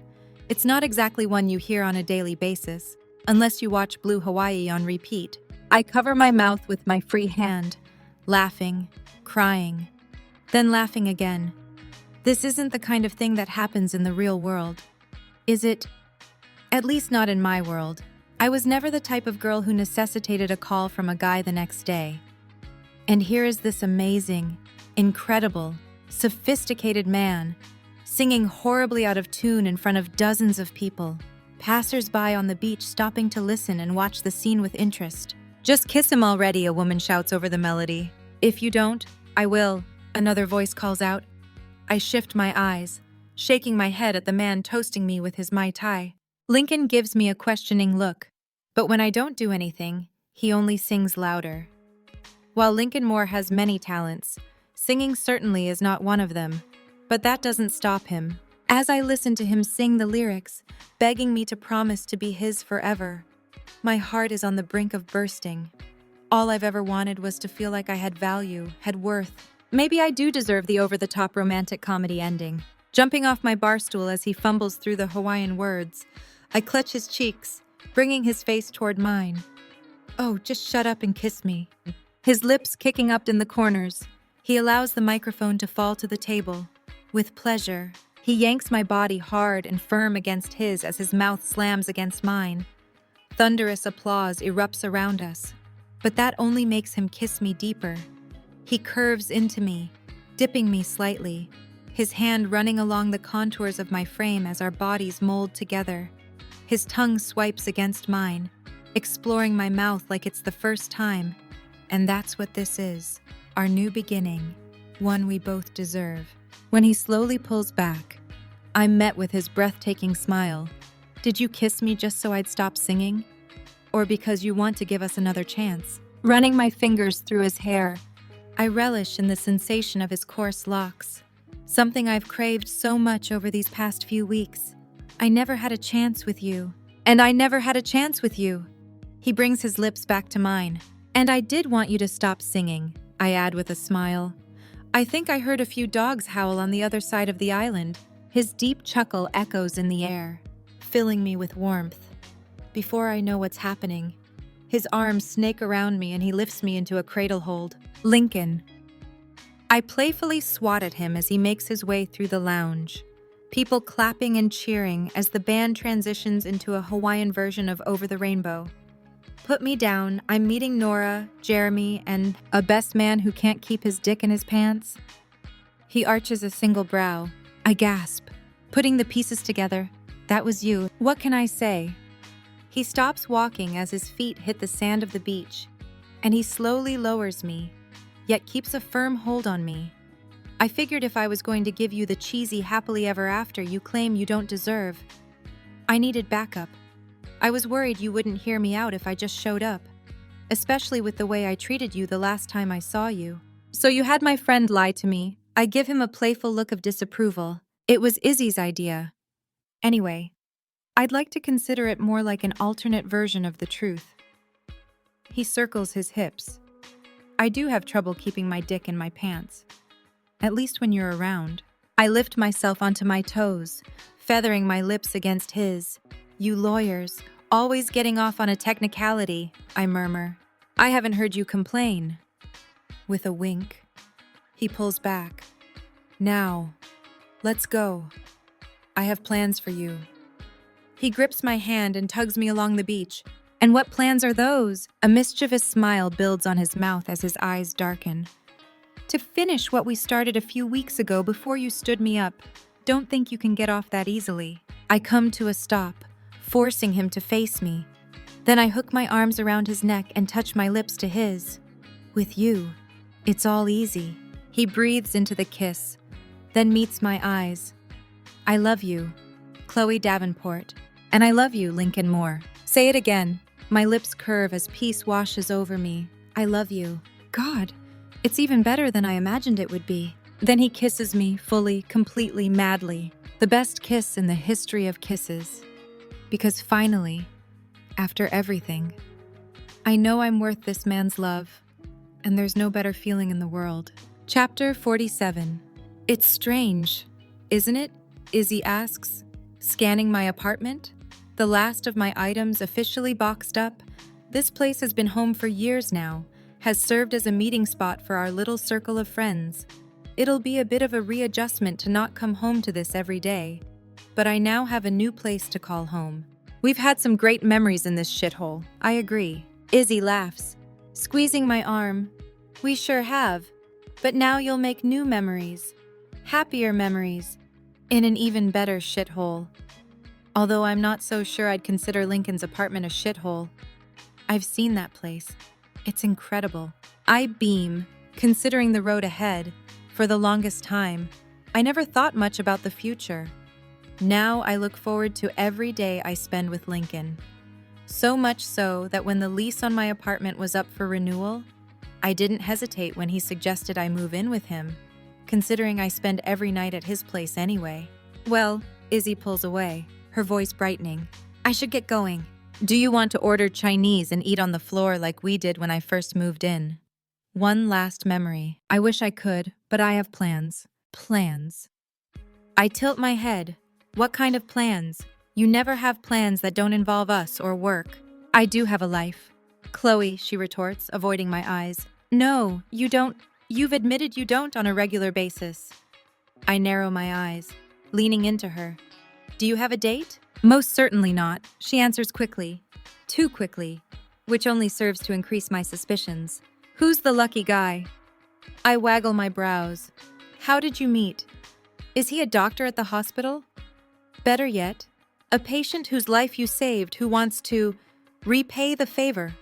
It's not exactly one you hear on a daily basis, unless you watch Blue Hawaii on repeat. I cover my mouth with my free hand, laughing, crying, then laughing again. This isn't the kind of thing that happens in the real world, is it? At least not in my world. I was never the type of girl who necessitated a call from a guy the next day. And here is this amazing, incredible, sophisticated man, singing horribly out of tune in front of dozens of people, passers-by on the beach stopping to listen and watch the scene with interest. "Just kiss him already," a woman shouts over the melody. "If you don't, I will," another voice calls out. I shift my eyes, shaking my head at the man toasting me with his Mai Tai. Lincoln gives me a questioning look, but when I don't do anything, he only sings louder. While Lincoln Moore has many talents, singing certainly is not one of them, but that doesn't stop him. As I listen to him sing the lyrics, begging me to promise to be his forever, my heart is on the brink of bursting. All I've ever wanted was to feel like I had value, had worth. Maybe I do deserve the over-the-top romantic comedy ending. Jumping off my bar stool as he fumbles through the Hawaiian words, I clutch his cheeks, bringing his face toward mine. "Oh, just shut up and kiss me." His lips kicking up in the corners, he allows the microphone to fall to the table. With pleasure, he yanks my body hard and firm against his as his mouth slams against mine. Thunderous applause erupts around us, but that only makes him kiss me deeper. He curves into me, dipping me slightly, his hand running along the contours of my frame as our bodies mold together. His tongue swipes against mine, exploring my mouth like it's the first time. And that's what this is, our new beginning, one we both deserve. When he slowly pulls back, I'm met with his breathtaking smile. "Did you kiss me just so I'd stop singing? or because you want to give us another chance. Running my fingers through his hair, I relish in the sensation of his coarse locks, something I've craved so much over these past few weeks. I never had a chance with you, and I never had a chance with you. He brings his lips back to mine. And I did want you to stop singing, I add with a smile. I think I heard a few dogs howl on the other side of the island. His deep chuckle echoes in the air, filling me with warmth. Before I know what's happening, his arms snake around me and he lifts me into a cradle hold. Lincoln. I playfully swat at him as he makes his way through the lounge, people clapping and cheering as the band transitions into a Hawaiian version of Over the Rainbow. Put me down, I'm meeting Nora, Jeremy, and a best man who can't keep his dick in his pants. He arches a single brow. I gasp, putting the pieces together. That was you. What can I say? He stops walking as his feet hit the sand of the beach, and he slowly lowers me, yet keeps a firm hold on me. I figured if I was going to give you the cheesy happily ever after you claim you don't deserve, I needed backup. I was worried you wouldn't hear me out if I just showed up, especially with the way I treated you the last time I saw you. So you had my friend lie to me. I give him a playful look of disapproval. It was Izzy's idea. Anyway, I'd like to consider it more like an alternate version of the truth. He circles his hips. I do have trouble keeping my dick in my pants, at least when you're around. I lift myself onto my toes, feathering my lips against his. You lawyers, always getting off on a technicality, I murmur. I haven't heard you complain. With a wink, he pulls back. Now, let's go. I have plans for you. He grips my hand and tugs me along the beach. And what plans are those? A mischievous smile builds on his mouth as his eyes darken. To finish what we started a few weeks ago before you stood me up. Don't think you can get off that easily. I come to a stop, forcing him to face me. Then I hook my arms around his neck and touch my lips to his. With you, it's all easy. He breathes into the kiss, then meets my eyes. I love you, Chloe Davenport. And I love you, Lincoln Moore. Say it again. My lips curve as peace washes over me. I love you. God, it's even better than I imagined it would be. Then he kisses me fully, completely, madly. The best kiss in the history of kisses. Because finally, after everything, I know I'm worth this man's love, and there's no better feeling in the world. Chapter 47. It's strange, isn't it? Izzy asks, scanning my apartment. The last of my items officially boxed up. This place has been home for years now, has served as a meeting spot for our little circle of friends. It'll be a bit of a readjustment to not come home to this every day, but I now have a new place to call home. We've had some great memories in this shithole. I agree. Izzy laughs, squeezing my arm. We sure have, but now you'll make new memories, happier memories, in an even better shithole. Although I'm not so sure I'd consider Lincoln's apartment a shithole. I've seen that place. It's incredible. I beam, considering the road ahead. For the longest time, I never thought much about the future. Now I look forward to every day I spend with Lincoln. So much so that when the lease on my apartment was up for renewal, I didn't hesitate when he suggested I move in with him, considering I spend every night at his place anyway. Well, Izzy pulls away, her voice brightening. I should get going. Do you want to order Chinese and eat on the floor like we did when I first moved in? One last memory. I wish I could, but I have plans. Plans. I tilt my head. What kind of plans? You never have plans that don't involve us or work. I do have a life. Chloe, she retorts, avoiding my eyes. No, you don't. You've admitted you don't on a regular basis. I narrow my eyes, leaning into her. Do you have a date? Most certainly not, she answers quickly. Too quickly, which only serves to increase my suspicions. Who's the lucky guy? I waggle my brows. How did you meet? Is he a doctor at the hospital? Better yet, a patient whose life you saved who wants to repay the favor.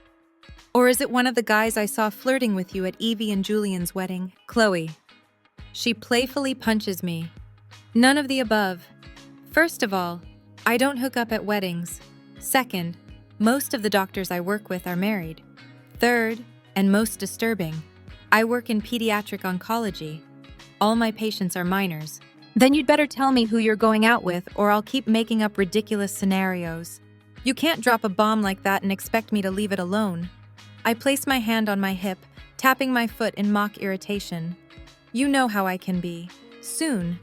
Or is it one of the guys I saw flirting with you at Evie and Julian's wedding? Chloe. She playfully punches me. None of the above. First of all, I don't hook up at weddings. Second, Most of the doctors I work with are married. Third, and most disturbing, I work in pediatric oncology. All my patients are minors. Then you'd better tell me who you're going out with, or I'll keep making up ridiculous scenarios. You can't drop a bomb like that and expect me to leave it alone. I place my hand on my hip, tapping my foot in mock irritation. You know how I can be. Soon,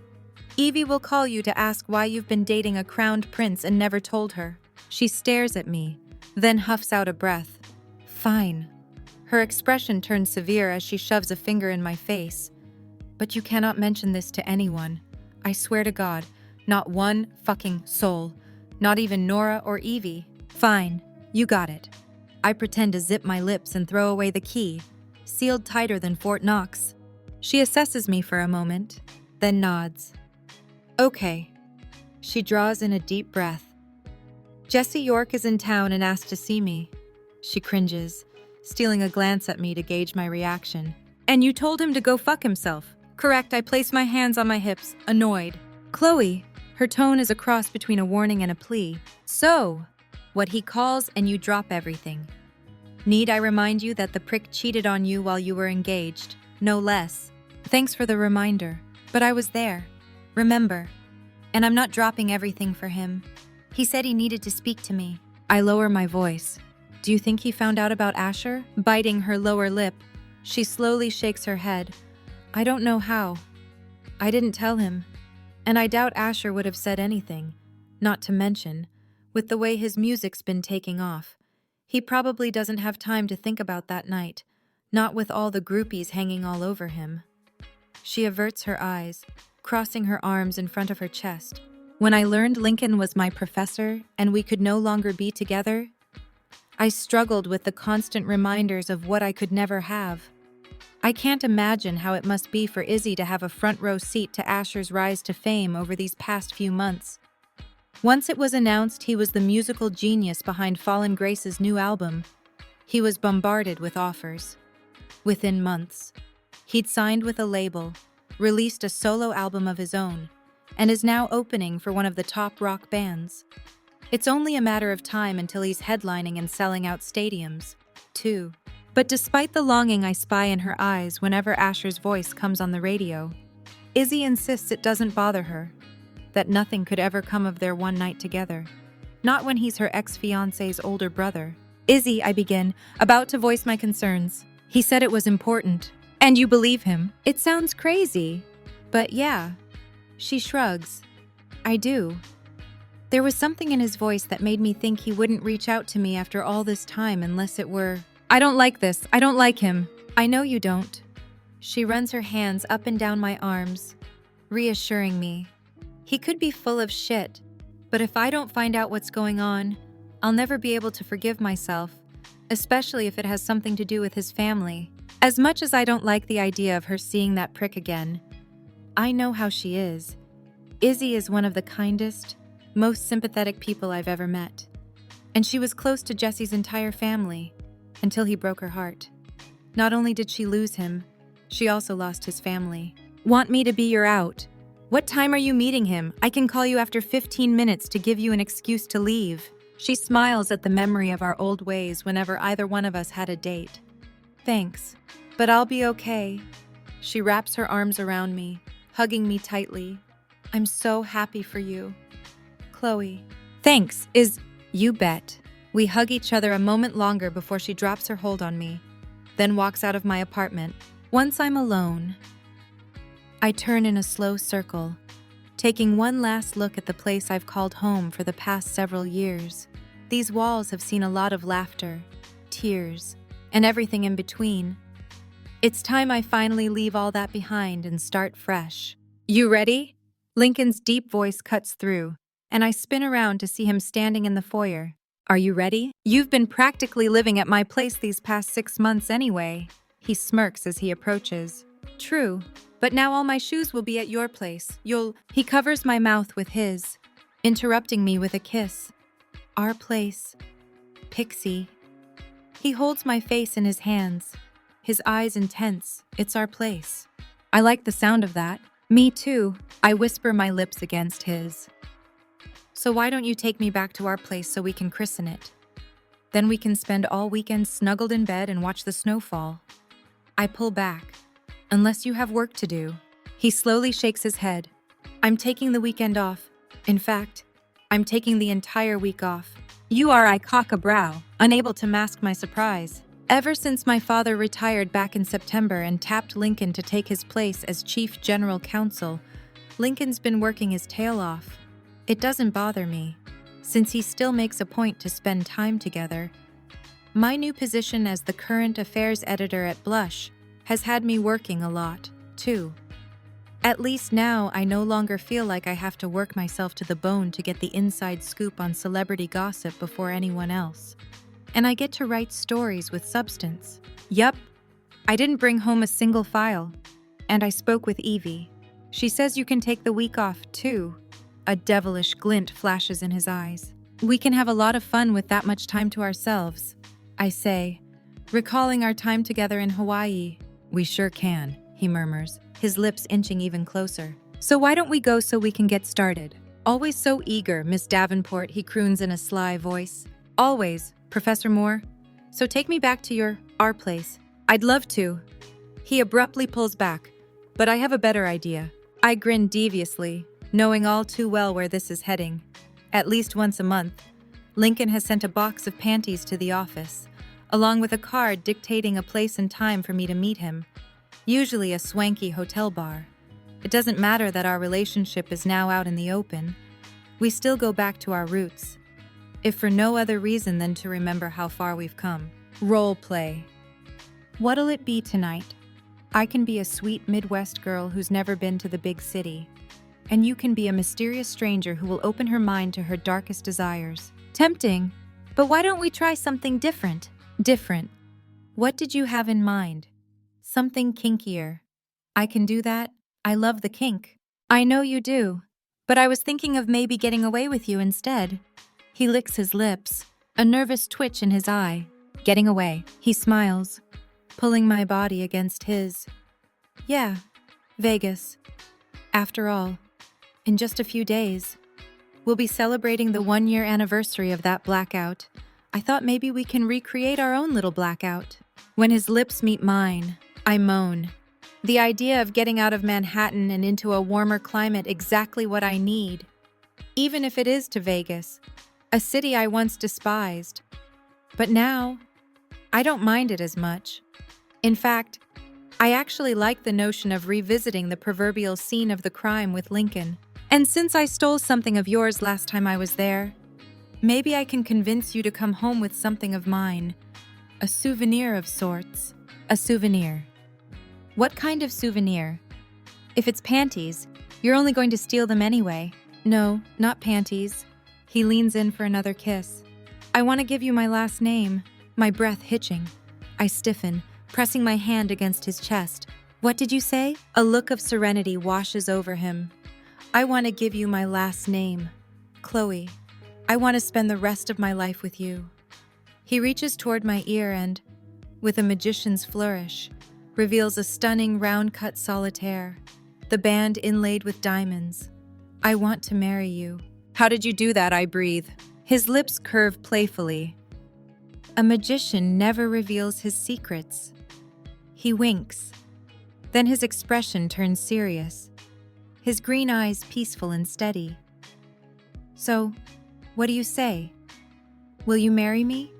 Evie will call you to ask why you've been dating a crowned prince and never told her. She stares at me, then huffs out a breath. Fine. Her expression turns severe as she shoves a finger in my face. But you cannot mention this to anyone. I swear to God, not one fucking soul. Not even Nora or Evie. Fine, you got it. I pretend to zip my lips and throw away the key, sealed tighter than Fort Knox. She assesses me for a moment, then nods. Okay. She draws in a deep breath. Jesse York is in town and asked to see me. She cringes, stealing a glance at me to gauge my reaction. And you told him to go fuck himself. Correct, I place my hands on my hips, annoyed. Chloe, her tone is a cross between a warning and a plea. So, what he calls and you drop everything. Need I remind you that the prick cheated on you while you were engaged? No less. Thanks for the reminder, but I was there. Remember. And I'm not dropping everything for him. He said he needed to speak to me. I lower my voice. Do you think he found out about Asher? Biting her lower lip, she slowly shakes her head. I don't know how. I didn't tell him. And I doubt Asher would have said anything. Not to mention, with the way his music's been taking off, he probably doesn't have time to think about that night, not with all the groupies hanging all over him. She averts her eyes, crossing her arms in front of her chest. When I learned Lincoln was my professor and we could no longer be together, I struggled with the constant reminders of what I could never have. I can't imagine how it must be for Izzy to have a front row seat to Asher's rise to fame over these past few months. Once it was announced he was the musical genius behind Fallen Grace's new album, he was bombarded with offers. Within months, he'd signed with a label, released a solo album of his own, and is now opening for one of the top rock bands. It's only a matter of time until he's headlining and selling out stadiums, too. But despite the longing I spy in her eyes whenever Asher's voice comes on the radio, Izzy insists it doesn't bother her, that nothing could ever come of their one night together. Not when he's her ex-fiancé's older brother. Izzy, I begin, about to voice my concerns. He said it was important. And you believe him? It sounds crazy. But yeah. She shrugs. I do. There was something in his voice that made me think he wouldn't reach out to me after all this time unless it were... I don't like this. I don't like him. I know you don't. She runs her hands up and down my arms, reassuring me. He could be full of shit, but if I don't find out what's going on, I'll never be able to forgive myself, especially if it has something to do with his family. As much as I don't like the idea of her seeing that prick again, I know how she is. Izzy is one of the kindest, most sympathetic people I've ever met. And she was close to Jesse's entire family. Until he broke her heart. Not only did she lose him, she also lost his family. Want me to be your out? What time are you meeting him? I can call you after 15 minutes to give you an excuse to leave. She smiles at the memory of our old ways whenever either one of us had a date. Thanks, but I'll be okay. She wraps her arms around me, hugging me tightly. I'm so happy for you. Chloe. Thanks, you bet. We hug each other a moment longer before she drops her hold on me, then walks out of my apartment. Once I'm alone, I turn in a slow circle, taking one last look at the place I've called home for the past several years. These walls have seen a lot of laughter, tears, and everything in between. It's time I finally leave all that behind and start fresh. You ready? Lincoln's deep voice cuts through, and I spin around to see him standing in the foyer. Are you ready? You've been practically living at my place these past 6 months anyway. He smirks as he approaches. True, but now all my shoes will be at your place. He covers my mouth with his, interrupting me with a kiss. Our place. Pixie. He holds my face in his hands, his eyes intense. It's our place. I like the sound of that. Me too. I whisper my lips against his. So why don't you take me back to our place so we can christen it? Then we can spend all weekend snuggled in bed and watch the snow fall. I pull back. Unless you have work to do. He slowly shakes his head. I'm taking the weekend off. In fact, I'm taking the entire week off. I cock a brow, unable to mask my surprise. Ever since my father retired back in September and tapped Lincoln to take his place as Chief General Counsel, Lincoln's been working his tail off. It doesn't bother me, since he still makes a point to spend time together. My new position as the current affairs editor at Blush has had me working a lot, too. At least now I no longer feel like I have to work myself to the bone to get the inside scoop on celebrity gossip before anyone else. And I get to write stories with substance. Yup, I didn't bring home a single file. And I spoke with Evie. She says you can take the week off, too. A devilish glint flashes in his eyes. We can have a lot of fun with that much time to ourselves, I say, recalling our time together in Hawaii. We sure can, he murmurs, his lips inching even closer. So why don't we go so we can get started? Always so eager, Miss Davenport, he croons in a sly voice. Always, Professor Moore. So take me back to our place. I'd love to. He abruptly pulls back, but I have a better idea. I grin deviously, knowing all too well where this is heading. At least once a month, Lincoln has sent a box of panties to the office, along with a card dictating a place and time for me to meet him, usually a swanky hotel bar. It doesn't matter that our relationship is now out in the open. We still go back to our roots, if for no other reason than to remember how far we've come. Role play. What'll it be tonight? I can be a sweet Midwest girl who's never been to the big city, and you can be a mysterious stranger who will open her mind to her darkest desires. Tempting, but why don't we try something different? Different. What did you have in mind? Something kinkier. I can do that. I love the kink. I know you do, but I was thinking of maybe getting away with you instead. He licks his lips, a nervous twitch in his eye. Getting away. He smiles, pulling my body against his. Yeah, Vegas. After all, in just a few days, we'll be celebrating the 1-year anniversary of that blackout. I thought maybe we can recreate our own little blackout. When his lips meet mine, I moan. The idea of getting out of Manhattan and into a warmer climate exactly what I need. Even if it is to Vegas, a city I once despised. But now, I don't mind it as much. In fact, I actually like the notion of revisiting the proverbial scene of the crime with Lincoln. And since I stole something of yours last time I was there, maybe I can convince you to come home with something of mine. A souvenir of sorts. A souvenir. What kind of souvenir? If it's panties, you're only going to steal them anyway. No, not panties. He leans in for another kiss. I want to give you my last name, my breath hitching. I stiffen, pressing my hand against his chest. What did you say? A look of serenity washes over him. I want to give you my last name, Chloe. I want to spend the rest of my life with you. He reaches toward my ear and, with a magician's flourish, reveals a stunning round-cut solitaire, the band inlaid with diamonds. I want to marry you. How did you do that? I breathe. His lips curve playfully. A magician never reveals his secrets. He winks. Then his expression turns serious, his green eyes peaceful and steady. So, what do you say? Will you marry me?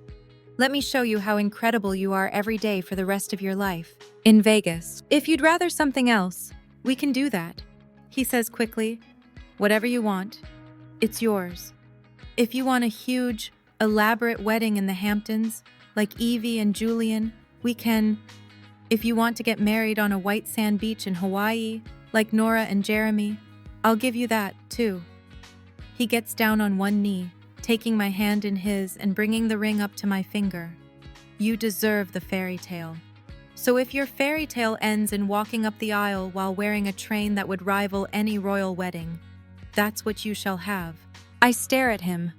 Let me show you how incredible you are every day for the rest of your life. In Vegas. If you'd rather something else, we can do that, he says quickly. Whatever you want, it's yours. If you want a huge, elaborate wedding in the Hamptons, like Evie and Julian, we can. If you want to get married on a white sand beach in Hawaii, like Nora and Jeremy, I'll give you that, too. He gets down on one knee, taking my hand in his and bringing the ring up to my finger. You deserve the fairy tale. So if your fairy tale ends in walking up the aisle while wearing a train that would rival any royal wedding, that's what you shall have. I stare at him,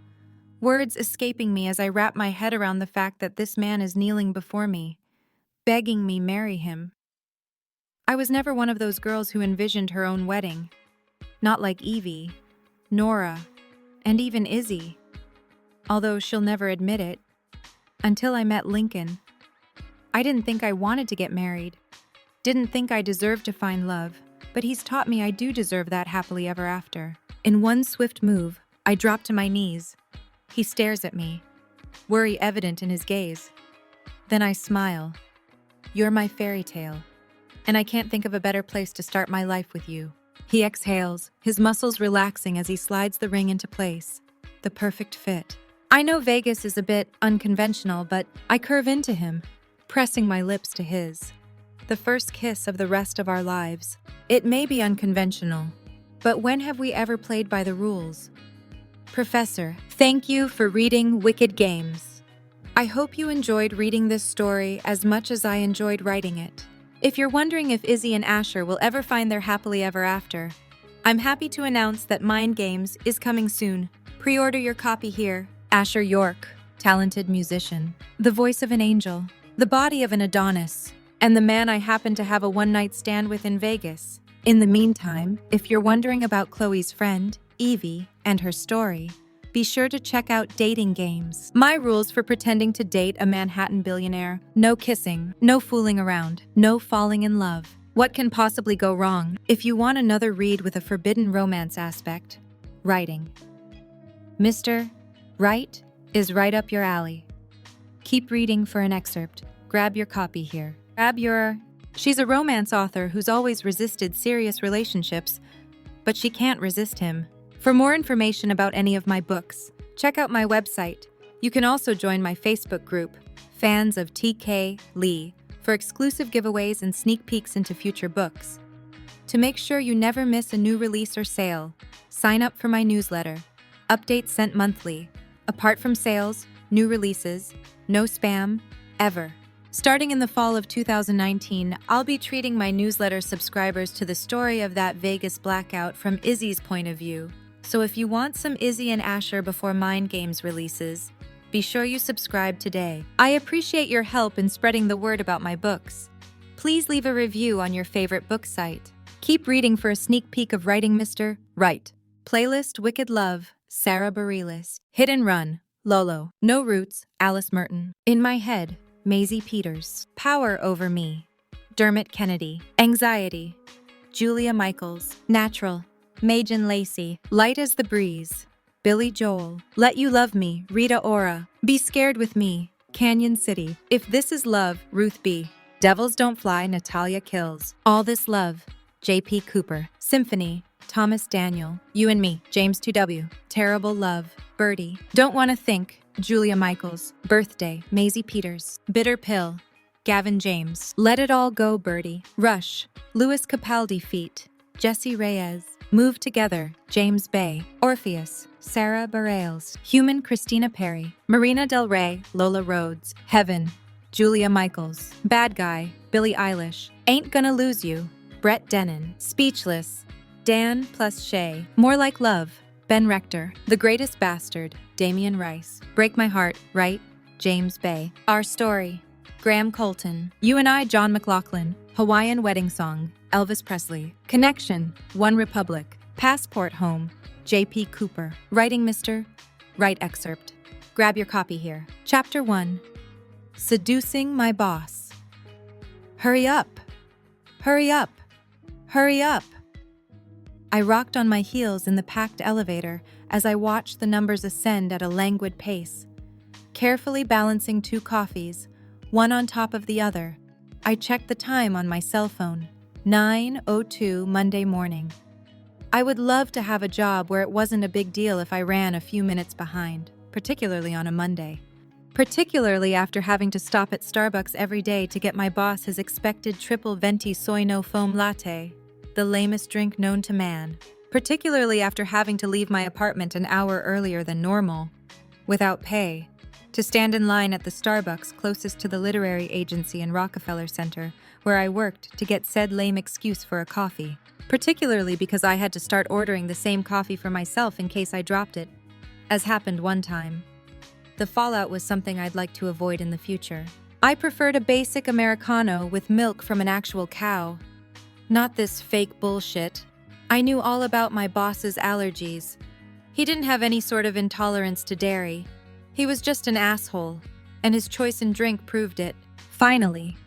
words escaping me as I wrap my head around the fact that this man is kneeling before me, begging me marry him. I was never one of those girls who envisioned her own wedding. Not like Evie, Nora, and even Izzy. Although she'll never admit it, Until I met Lincoln. I didn't think I wanted to get married. Didn't think I deserved to find love, but he's taught me I do deserve that happily ever after. In one swift move, I drop to my knees. He stares at me, worry evident in his gaze. Then I smile. You're my fairy tale, and I can't think of a better place to start my life with you. He exhales, his muscles relaxing as he slides the ring into place. The perfect fit. I know Vegas is a bit unconventional, but I curve into him, pressing my lips to his. The first kiss of the rest of our lives. It may be unconventional, but when have we ever played by the rules? Professor, thank you for reading Wicked Games. I hope you enjoyed reading this story as much as I enjoyed writing it. If you're wondering if Izzy and Asher will ever find their happily ever after, I'm happy to announce that Mind Games is coming soon. Pre-order your copy here. Asher York, talented musician, the voice of an angel, the body of an Adonis, and the man I happen to have a one-night stand with in Vegas. In the meantime, if you're wondering about Chloe's friend, Evie, and her story, be sure to check out Dating Games. My rules for pretending to date a Manhattan billionaire: no kissing, no fooling around, no falling in love. What can possibly go wrong? If you want another read with a forbidden romance aspect, writing. Mr. Right is right up your alley. Keep reading for an excerpt. Grab your copy here. She's a romance author who's always resisted serious relationships, but she can't resist him. For more information about any of my books, check out my website. You can also join my Facebook group, Fans of TK Leigh, for exclusive giveaways and sneak peeks into future books. To make sure you never miss a new release or sale, sign up for my newsletter. Updates sent monthly. Apart from sales, new releases, no spam, ever. Starting in the fall of 2019, I'll be treating my newsletter subscribers to the story of that Vegas blackout from Izzy's point of view. So if you want some Izzy and Asher before Mind Games releases, be sure you subscribe today. I appreciate your help in spreading the word about my books. Please leave a review on your favorite book site. Keep reading for a sneak peek of Writing Mr. Right. Playlist Wicked Love, Sarah Bareilles. Hit and Run, Lolo. No Roots, Alice Merton. In My Head, Maisie Peters. Power Over Me, Dermot Kennedy. Anxiety, Julia Michaels. Natural, Machen Lacey. Light as the Breeze, Billy Joel. Let You Love Me, Rita Ora. Be Scared With Me, Canyon City. If This Is Love, Ruth B. Devils Don't Fly, Natalia Kills. All This Love, J.P. Cooper. Symphony, Thomas Daniel. You and Me, James 2W. Terrible Love, Birdie. Don't Wanna Think, Julia Michaels. Birthday, Maisie Peters. Bitter Pill, Gavin James. Let It All Go, Birdie. Rush, Louis Capaldi Feat. Jesse Reyes. Move Together, James Bay. Orpheus, Sarah Bareilles. Human, Christina Perry. Marina Del Rey, Lola Rhodes. Heaven, Julia Michaels. Bad Guy, Billie Eilish. Ain't Gonna Lose You, Brett Dennen. Speechless, Dan plus Shay. More Like Love, Ben Rector. The Greatest Bastard, Damian Rice. Break My Heart, Right, James Bay. Our Story, Graham Colton. You and I, John McLaughlin. Hawaiian Wedding Song, Elvis Presley. Connection, One Republic. Passport Home, J.P. Cooper. Writing Mr. Right excerpt. Grab your copy here. Chapter 1. Seducing My Boss. Hurry up! Hurry up! Hurry up! I rocked on my heels in the packed elevator as I watched the numbers ascend at a languid pace. Carefully balancing two coffees, one on top of the other, I checked the time on my cell phone. 9:02 Monday morning. I would love to have a job where it wasn't a big deal if I ran a few minutes behind, particularly on a Monday. Particularly after having to stop at Starbucks every day to get my boss his expected triple venti soy no foam latte, the lamest drink known to man. Particularly after having to leave my apartment an hour earlier than normal, without pay, to stand in line at the Starbucks closest to the literary agency in Rockefeller Center, where I worked, to get said lame excuse for a coffee. Particularly because I had to start ordering the same coffee for myself in case I dropped it, as happened one time. The fallout was something I'd like to avoid in the future. I preferred a basic Americano with milk from an actual cow. Not this fake bullshit. I knew all about my boss's allergies. He didn't have any sort of intolerance to dairy. He was just an asshole. and his choice in drink proved it. Finally,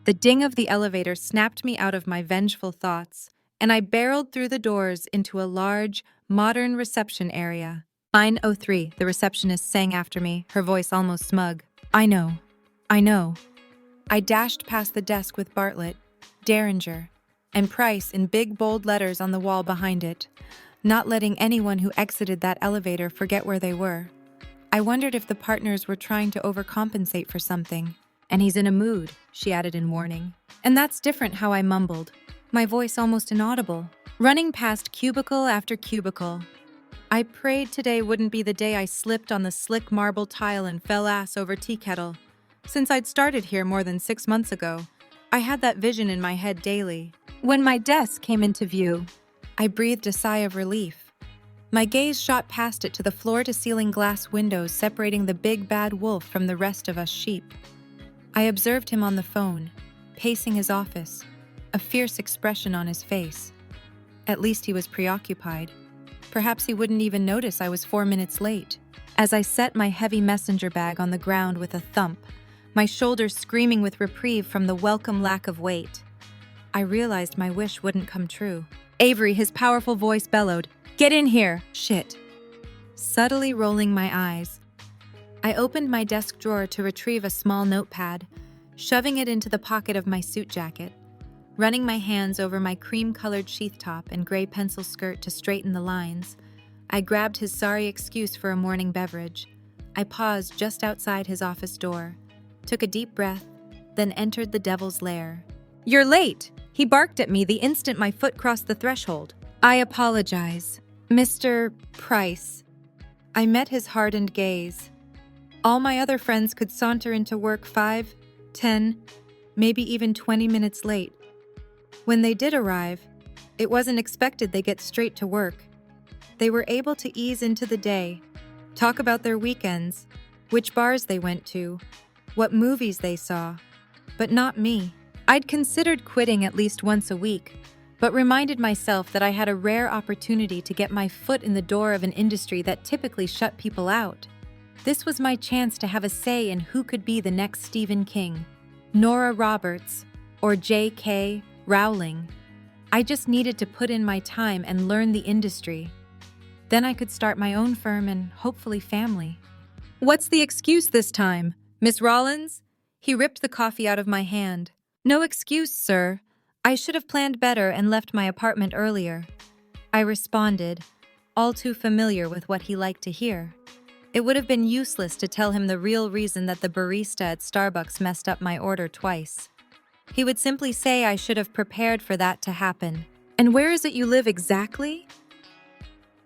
the ding of the elevator snapped me out of my vengeful thoughts, and I barreled through the doors into a large, modern reception area. Line 03, the receptionist sang after me, her voice almost smug. I know. I dashed past the desk with Bartlett, Derringer, and Price in big bold letters on the wall behind it, not letting anyone who exited that elevator forget where they were. I wondered if the partners were trying to overcompensate for something. And he's in a mood, she added in warning. And that's different how I mumbled, my voice almost inaudible, running past cubicle after cubicle. I prayed today wouldn't be the day I slipped on the slick marble tile and fell ass over tea kettle. Since I'd started here more than 6 months ago, I had that vision in my head daily. When my desk came into view, I breathed a sigh of relief. My gaze shot past it to the floor-to-ceiling glass windows separating the big bad wolf from the rest of us sheep. I observed him on the phone, pacing his office, a fierce expression on his face. At least he was preoccupied. Perhaps he wouldn't even notice I was 4 minutes late. As I set my heavy messenger bag on the ground with a thump, my shoulders screaming with reprieve from the welcome lack of weight, I realized my wish wouldn't come true. Avery, his powerful voice bellowed, "Get in here!" Shit. Subtly rolling my eyes, I opened my desk drawer to retrieve a small notepad, shoving it into the pocket of my suit jacket. Running my hands over my cream-colored sheath top and gray pencil skirt to straighten the lines, I grabbed his sorry excuse for a morning beverage. I paused just outside his office door, took a deep breath, then entered the devil's lair. "You're late!" He barked at me the instant my foot crossed the threshold. "I apologize, Mr. Price." I met his hardened gaze. All my other friends could saunter into work 5, 10, maybe even 20 minutes late. When they did arrive, it wasn't expected they get straight to work. They were able to ease into the day, talk about their weekends, which bars they went to, what movies they saw, but not me. I'd considered quitting at least once a week, but reminded myself that I had a rare opportunity to get my foot in the door of an industry that typically shut people out. This was my chance to have a say in who could be the next Stephen King, Nora Roberts, or J.K. Rowling. I just needed to put in my time and learn the industry. Then I could start my own firm and hopefully family. "What's the excuse this time, Miss Rollins?" He ripped the coffee out of my hand. "No excuse, sir. I should have planned better and left my apartment earlier," I responded, all too familiar with what he liked to hear. It would have been useless to tell him the real reason that the barista at Starbucks messed up my order twice. He would simply say I should have prepared for that to happen. "And where is it you live exactly?"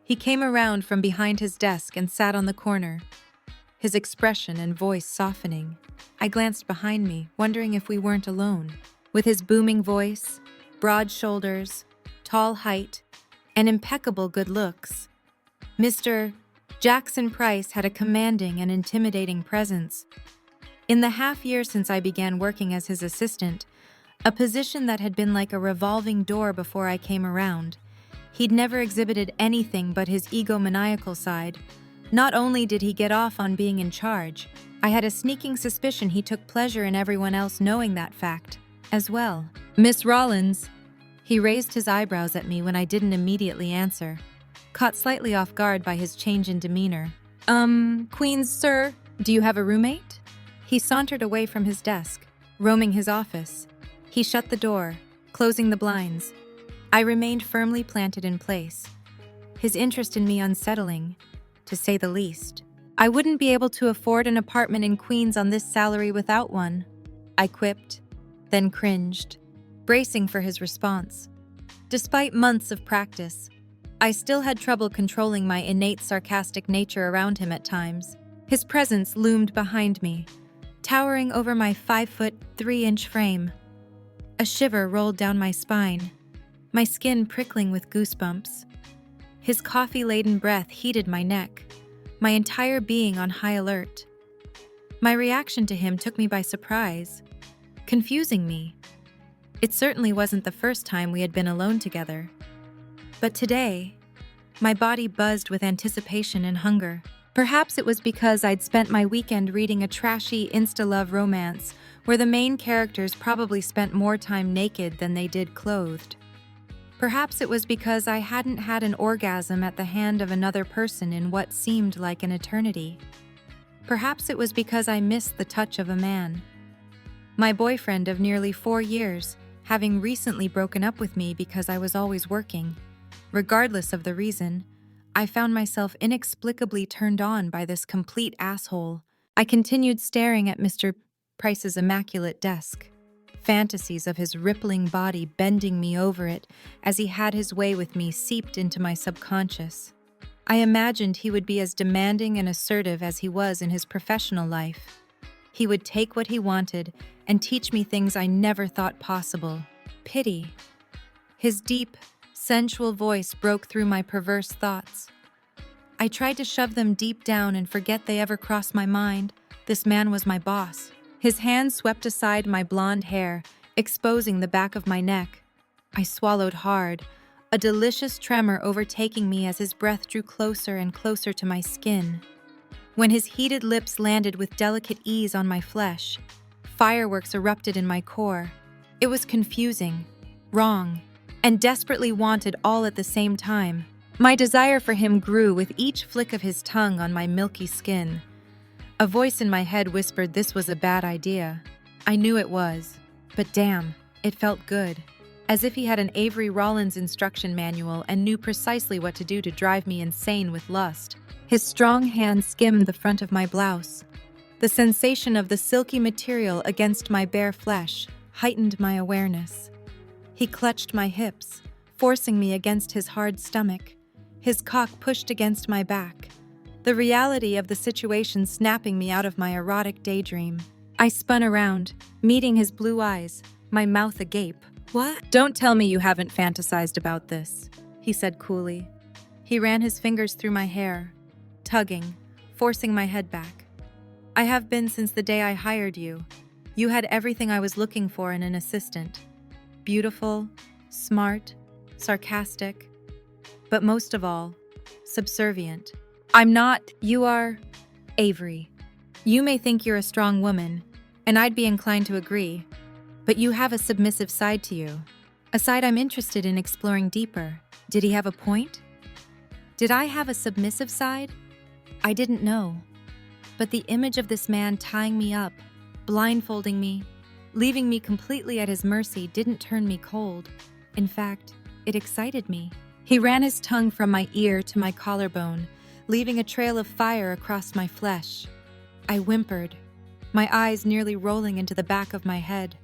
He came around from behind his desk and sat on the corner, his expression and voice softening. I glanced behind me, wondering if we weren't alone. With his booming voice, broad shoulders, tall height, and impeccable good looks, Mr. Jackson Price had a commanding and intimidating presence. In the half year since I began working as his assistant, a position that had been like a revolving door before I came around, he'd never exhibited anything but his egomaniacal side. Not only did he get off on being in charge, I had a sneaking suspicion he took pleasure in everyone else knowing that fact as well. "Miss Rollins," he raised his eyebrows at me when I didn't immediately answer, caught slightly off guard by his change in demeanor. Queens, sir, do you have a roommate?" He sauntered away from his desk, roaming his office. He shut the door, closing the blinds. I remained firmly planted in place, his interest in me unsettling, to say the least. I wouldn't be able to afford an apartment in Queens on this salary without one, I quipped, then cringed, bracing for his response. Despite months of practice, I still had trouble controlling my innate sarcastic nature around him at times. His presence loomed behind me, towering over my 5'3" frame. A shiver rolled down my spine, my skin prickling with goosebumps. His coffee-laden breath heated my neck, my entire being on high alert. My reaction to him took me by surprise, confusing me. It certainly wasn't the first time we had been alone together. But today, my body buzzed with anticipation and hunger. Perhaps it was because I'd spent my weekend reading a trashy insta-love romance where the main characters probably spent more time naked than they did clothed. Perhaps it was because I hadn't had an orgasm at the hand of another person in what seemed like an eternity. Perhaps it was because I missed the touch of a man. My boyfriend of nearly 4 years, having recently broken up with me because I was always working. Regardless of the reason, I found myself inexplicably turned on by this complete asshole. I continued staring at Mr. Price's immaculate desk, fantasies of his rippling body bending me over it as he had his way with me seeped into my subconscious. I imagined he would be as demanding and assertive as he was in his professional life. He would take what he wanted and teach me things I never thought possible. Pity. His deep, sensual voice broke through my perverse thoughts. I tried to shove them deep down and forget they ever crossed my mind. This man was my boss. His hand swept aside my blonde hair, exposing the back of my neck. I swallowed hard, a delicious tremor overtaking me as his breath drew closer and closer to my skin. When his heated lips landed with delicate ease on my flesh, fireworks erupted in my core. It was confusing, wrong, and desperately wanted all at the same time. My desire for him grew with each flick of his tongue on my milky skin. A voice in my head whispered this was a bad idea. I knew it was, but damn, it felt good. As if he had an Avery Rollins instruction manual and knew precisely what to do to drive me insane with lust. His strong hand skimmed the front of my blouse. The sensation of the silky material against my bare flesh heightened my awareness. He clutched my hips, forcing me against his hard stomach. His cock pushed against my back, the reality of the situation snapping me out of my erotic daydream. I spun around, meeting his blue eyes, my mouth agape. "What? Don't tell me you haven't fantasized about this," he said coolly. He ran his fingers through my hair, tugging, forcing my head back. "I have been since the day I hired you. You had everything I was looking for in an assistant. Beautiful, smart, sarcastic, but most of all, subservient. I'm not, you are, Avery. You may think you're a strong woman, and I'd be inclined to agree, but you have a submissive side to you, a side I'm interested in exploring deeper." Did he have a point? Did I have a submissive side? I didn't know. But the image of this man tying me up, blindfolding me, leaving me completely at his mercy didn't turn me cold. In fact, it excited me. He ran his tongue from my ear to my collarbone, leaving a trail of fire across my flesh. I whimpered, my eyes nearly rolling into the back of my head.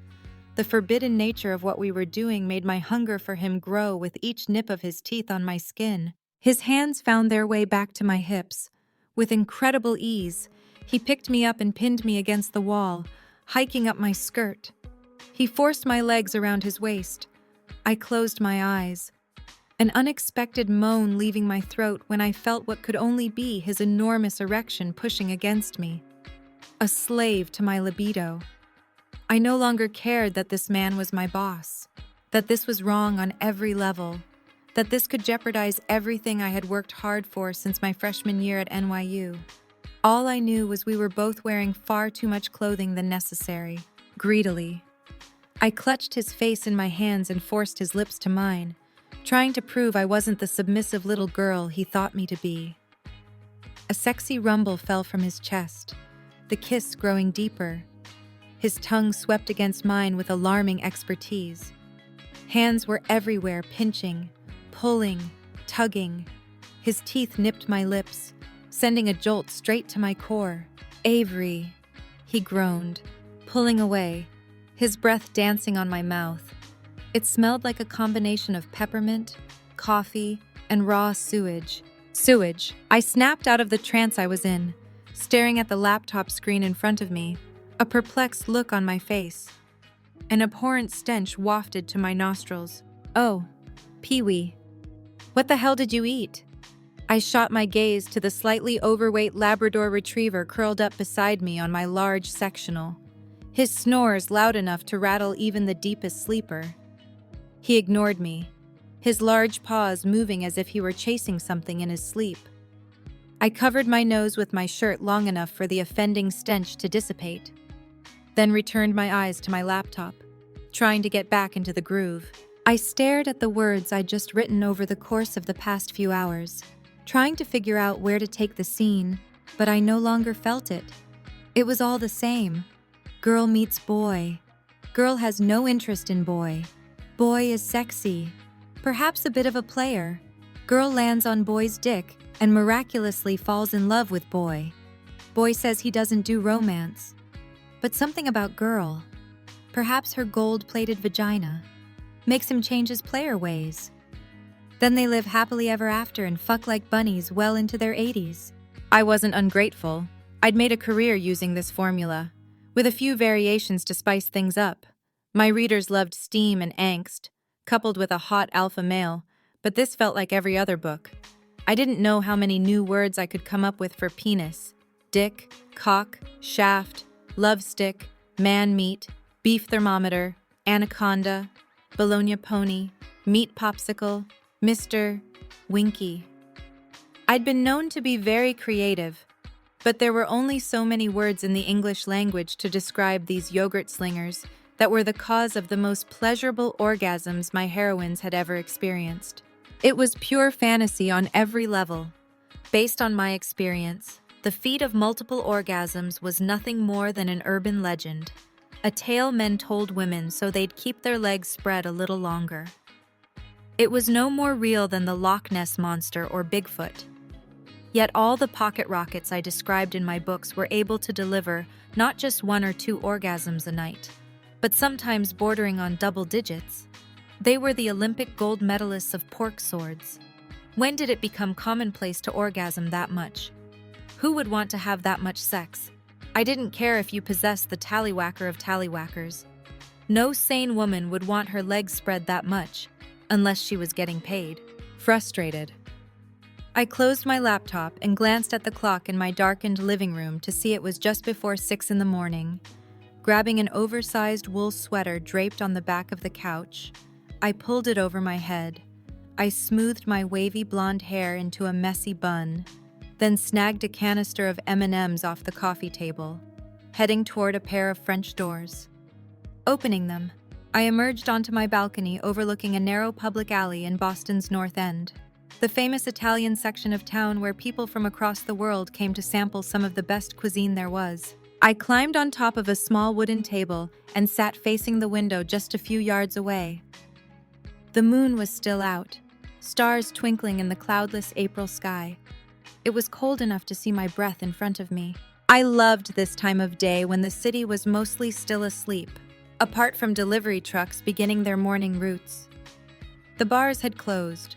The forbidden nature of what we were doing made my hunger for him grow with each nip of his teeth on my skin. His hands found their way back to my hips. With incredible ease, he picked me up and pinned me against the wall, hiking up my skirt. He forced my legs around his waist. I closed my eyes, an unexpected moan leaving my throat when I felt what could only be his enormous erection pushing against me. A slave to my libido. I no longer cared that this man was my boss, that this was wrong on every level, that this could jeopardize everything I had worked hard for since my freshman year at NYU. All I knew was we were both wearing far too much clothing than necessary. Greedily, I clutched his face in my hands and forced his lips to mine, trying to prove I wasn't the submissive little girl he thought me to be. A sexy rumble fell from his chest, the kiss growing deeper. His tongue swept against mine with alarming expertise. Hands were everywhere, pinching, pulling, tugging. His teeth nipped my lips, sending a jolt straight to my core. "Avery," he groaned, pulling away, his breath dancing on my mouth. It smelled like a combination of peppermint, coffee, and raw sewage. Sewage. I snapped out of the trance I was in, staring at the laptop screen in front of me, a perplexed look on my face. An abhorrent stench wafted to my nostrils. "Oh, Pee-wee. What the hell did you eat?" I shot my gaze to the slightly overweight Labrador retriever curled up beside me on my large sectional, his snores loud enough to rattle even the deepest sleeper. He ignored me, his large paws moving as if he were chasing something in his sleep. I covered my nose with my shirt long enough for the offending stench to dissipate, then returned my eyes to my laptop, trying to get back into the groove. I stared at the words I'd just written over the course of the past few hours, trying to figure out where to take the scene, but I no longer felt it. It was all the same. Girl meets boy. Girl has no interest in boy. Boy is sexy. Perhaps a bit of a player. Girl lands on boy's dick and miraculously falls in love with boy. Boy says he doesn't do romance. But something about girl, perhaps her gold-plated vagina, makes him change his player ways. Then they live happily ever after and fuck like bunnies well into their 80s. I wasn't ungrateful. I'd made a career using this formula, with a few variations to spice things up. My readers loved steam and angst, coupled with a hot alpha male, but this felt like every other book. I didn't know how many new words I could come up with for penis, dick, cock, shaft, love stick, man meat, beef thermometer, anaconda, Bologna pony, meat popsicle, Mr. Winky. I'd been known to be very creative, but there were only so many words in the English language to describe these yogurt slingers that were the cause of the most pleasurable orgasms my heroines had ever experienced. It was pure fantasy on every level. Based on my experience, the feat of multiple orgasms was nothing more than an urban legend, a tale men told women so they'd keep their legs spread a little longer. It was no more real than the Loch Ness Monster or Bigfoot. Yet all the pocket rockets I described in my books were able to deliver not just 1 or 2 orgasms a night, but sometimes bordering on double digits. They were the Olympic gold medalists of pork swords. When did it become commonplace to orgasm that much? Who would want to have that much sex? I didn't care if you possessed the tallywhacker of tallywhackers. No sane woman would want her legs spread that much, unless she was getting paid. Frustrated, I closed my laptop and glanced at the clock in my darkened living room to see it was just before 6 in the morning. Grabbing an oversized wool sweater draped on the back of the couch, I pulled it over my head. I smoothed my wavy blonde hair into a messy bun, then snagged a canister of M&Ms off the coffee table, heading toward a pair of French doors. Opening them, I emerged onto my balcony overlooking a narrow public alley in Boston's North End, the famous Italian section of town where people from across the world came to sample some of the best cuisine there was. I climbed on top of a small wooden table and sat facing the window just a few yards away. The moon was still out, stars twinkling in the cloudless April sky. It was cold enough to see my breath in front of me. I loved this time of day when the city was mostly still asleep, apart from delivery trucks beginning their morning routes. The bars had closed.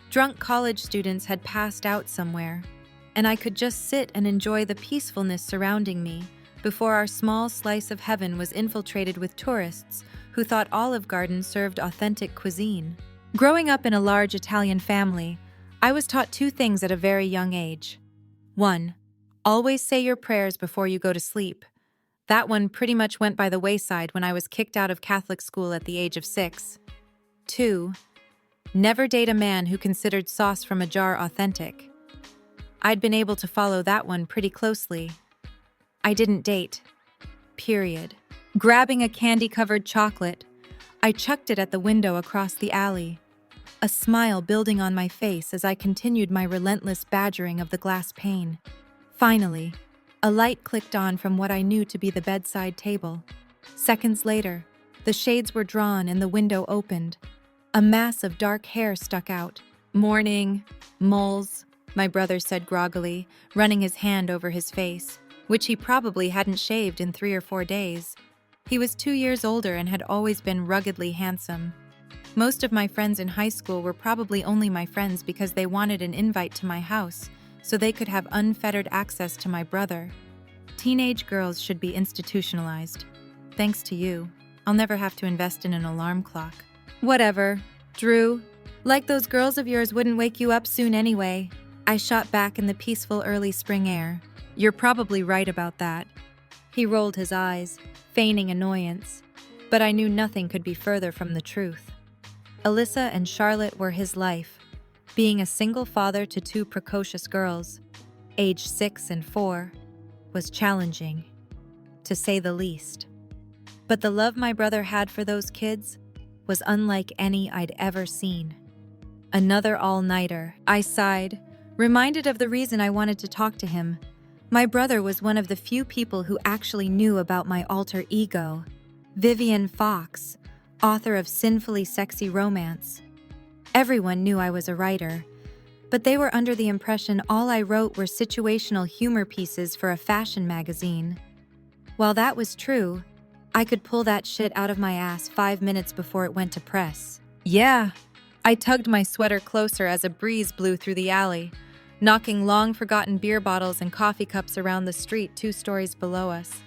Drunk college students had passed out somewhere, and I could just sit and enjoy the peacefulness surrounding me before our small slice of heaven was infiltrated with tourists who thought Olive Garden served authentic cuisine. Growing up in a large Italian family, I was taught 2 things at a very young age. 1. Always say your prayers before you go to sleep. That one pretty much went by the wayside when I was kicked out of Catholic school at the age of 6. 2. Never date a man who considered sauce from a jar authentic. I'd been able to follow that one pretty closely. I didn't date. Period. Grabbing a candy-covered chocolate, I chucked it at the window across the alley, a smile building on my face as I continued my relentless badgering of the glass pane. Finally, a light clicked on from what I knew to be the bedside table. Seconds later, the shades were drawn and the window opened. A mass of dark hair stuck out. "Morning, moles," my brother said groggily, running his hand over his face, which he probably hadn't shaved in 3 or 4 days. He was 2 years older and had always been ruggedly handsome. Most of my friends in high school were probably only my friends because they wanted an invite to my house so they could have unfettered access to my brother. Teenage girls should be institutionalized. Thanks to you, I'll never have to invest in an alarm clock. Whatever, Drew. Like those girls of yours wouldn't wake you up soon anyway. I shot back in the peaceful early spring air. You're probably right about that. He rolled his eyes, feigning annoyance, but I knew nothing could be further from the truth. Alyssa and Charlotte were his life, being a single father to 2 precocious girls. age 6 and 4, was challenging, to say the least. But the love my brother had for those kids was unlike any I'd ever seen. Another all-nighter, I sighed, reminded of the reason I wanted to talk to him. My brother was one of the few people who actually knew about my alter ego, Vivian Fox, author of Sinfully Sexy Romance. Everyone knew I was a writer, but they were under the impression all I wrote were situational humor pieces for a fashion magazine. While that was true, I could pull that shit out of my ass 5 minutes before it went to press. Yeah, I tugged my sweater closer as a breeze blew through the alley, knocking long-forgotten beer bottles and coffee cups around the street 2 stories below us.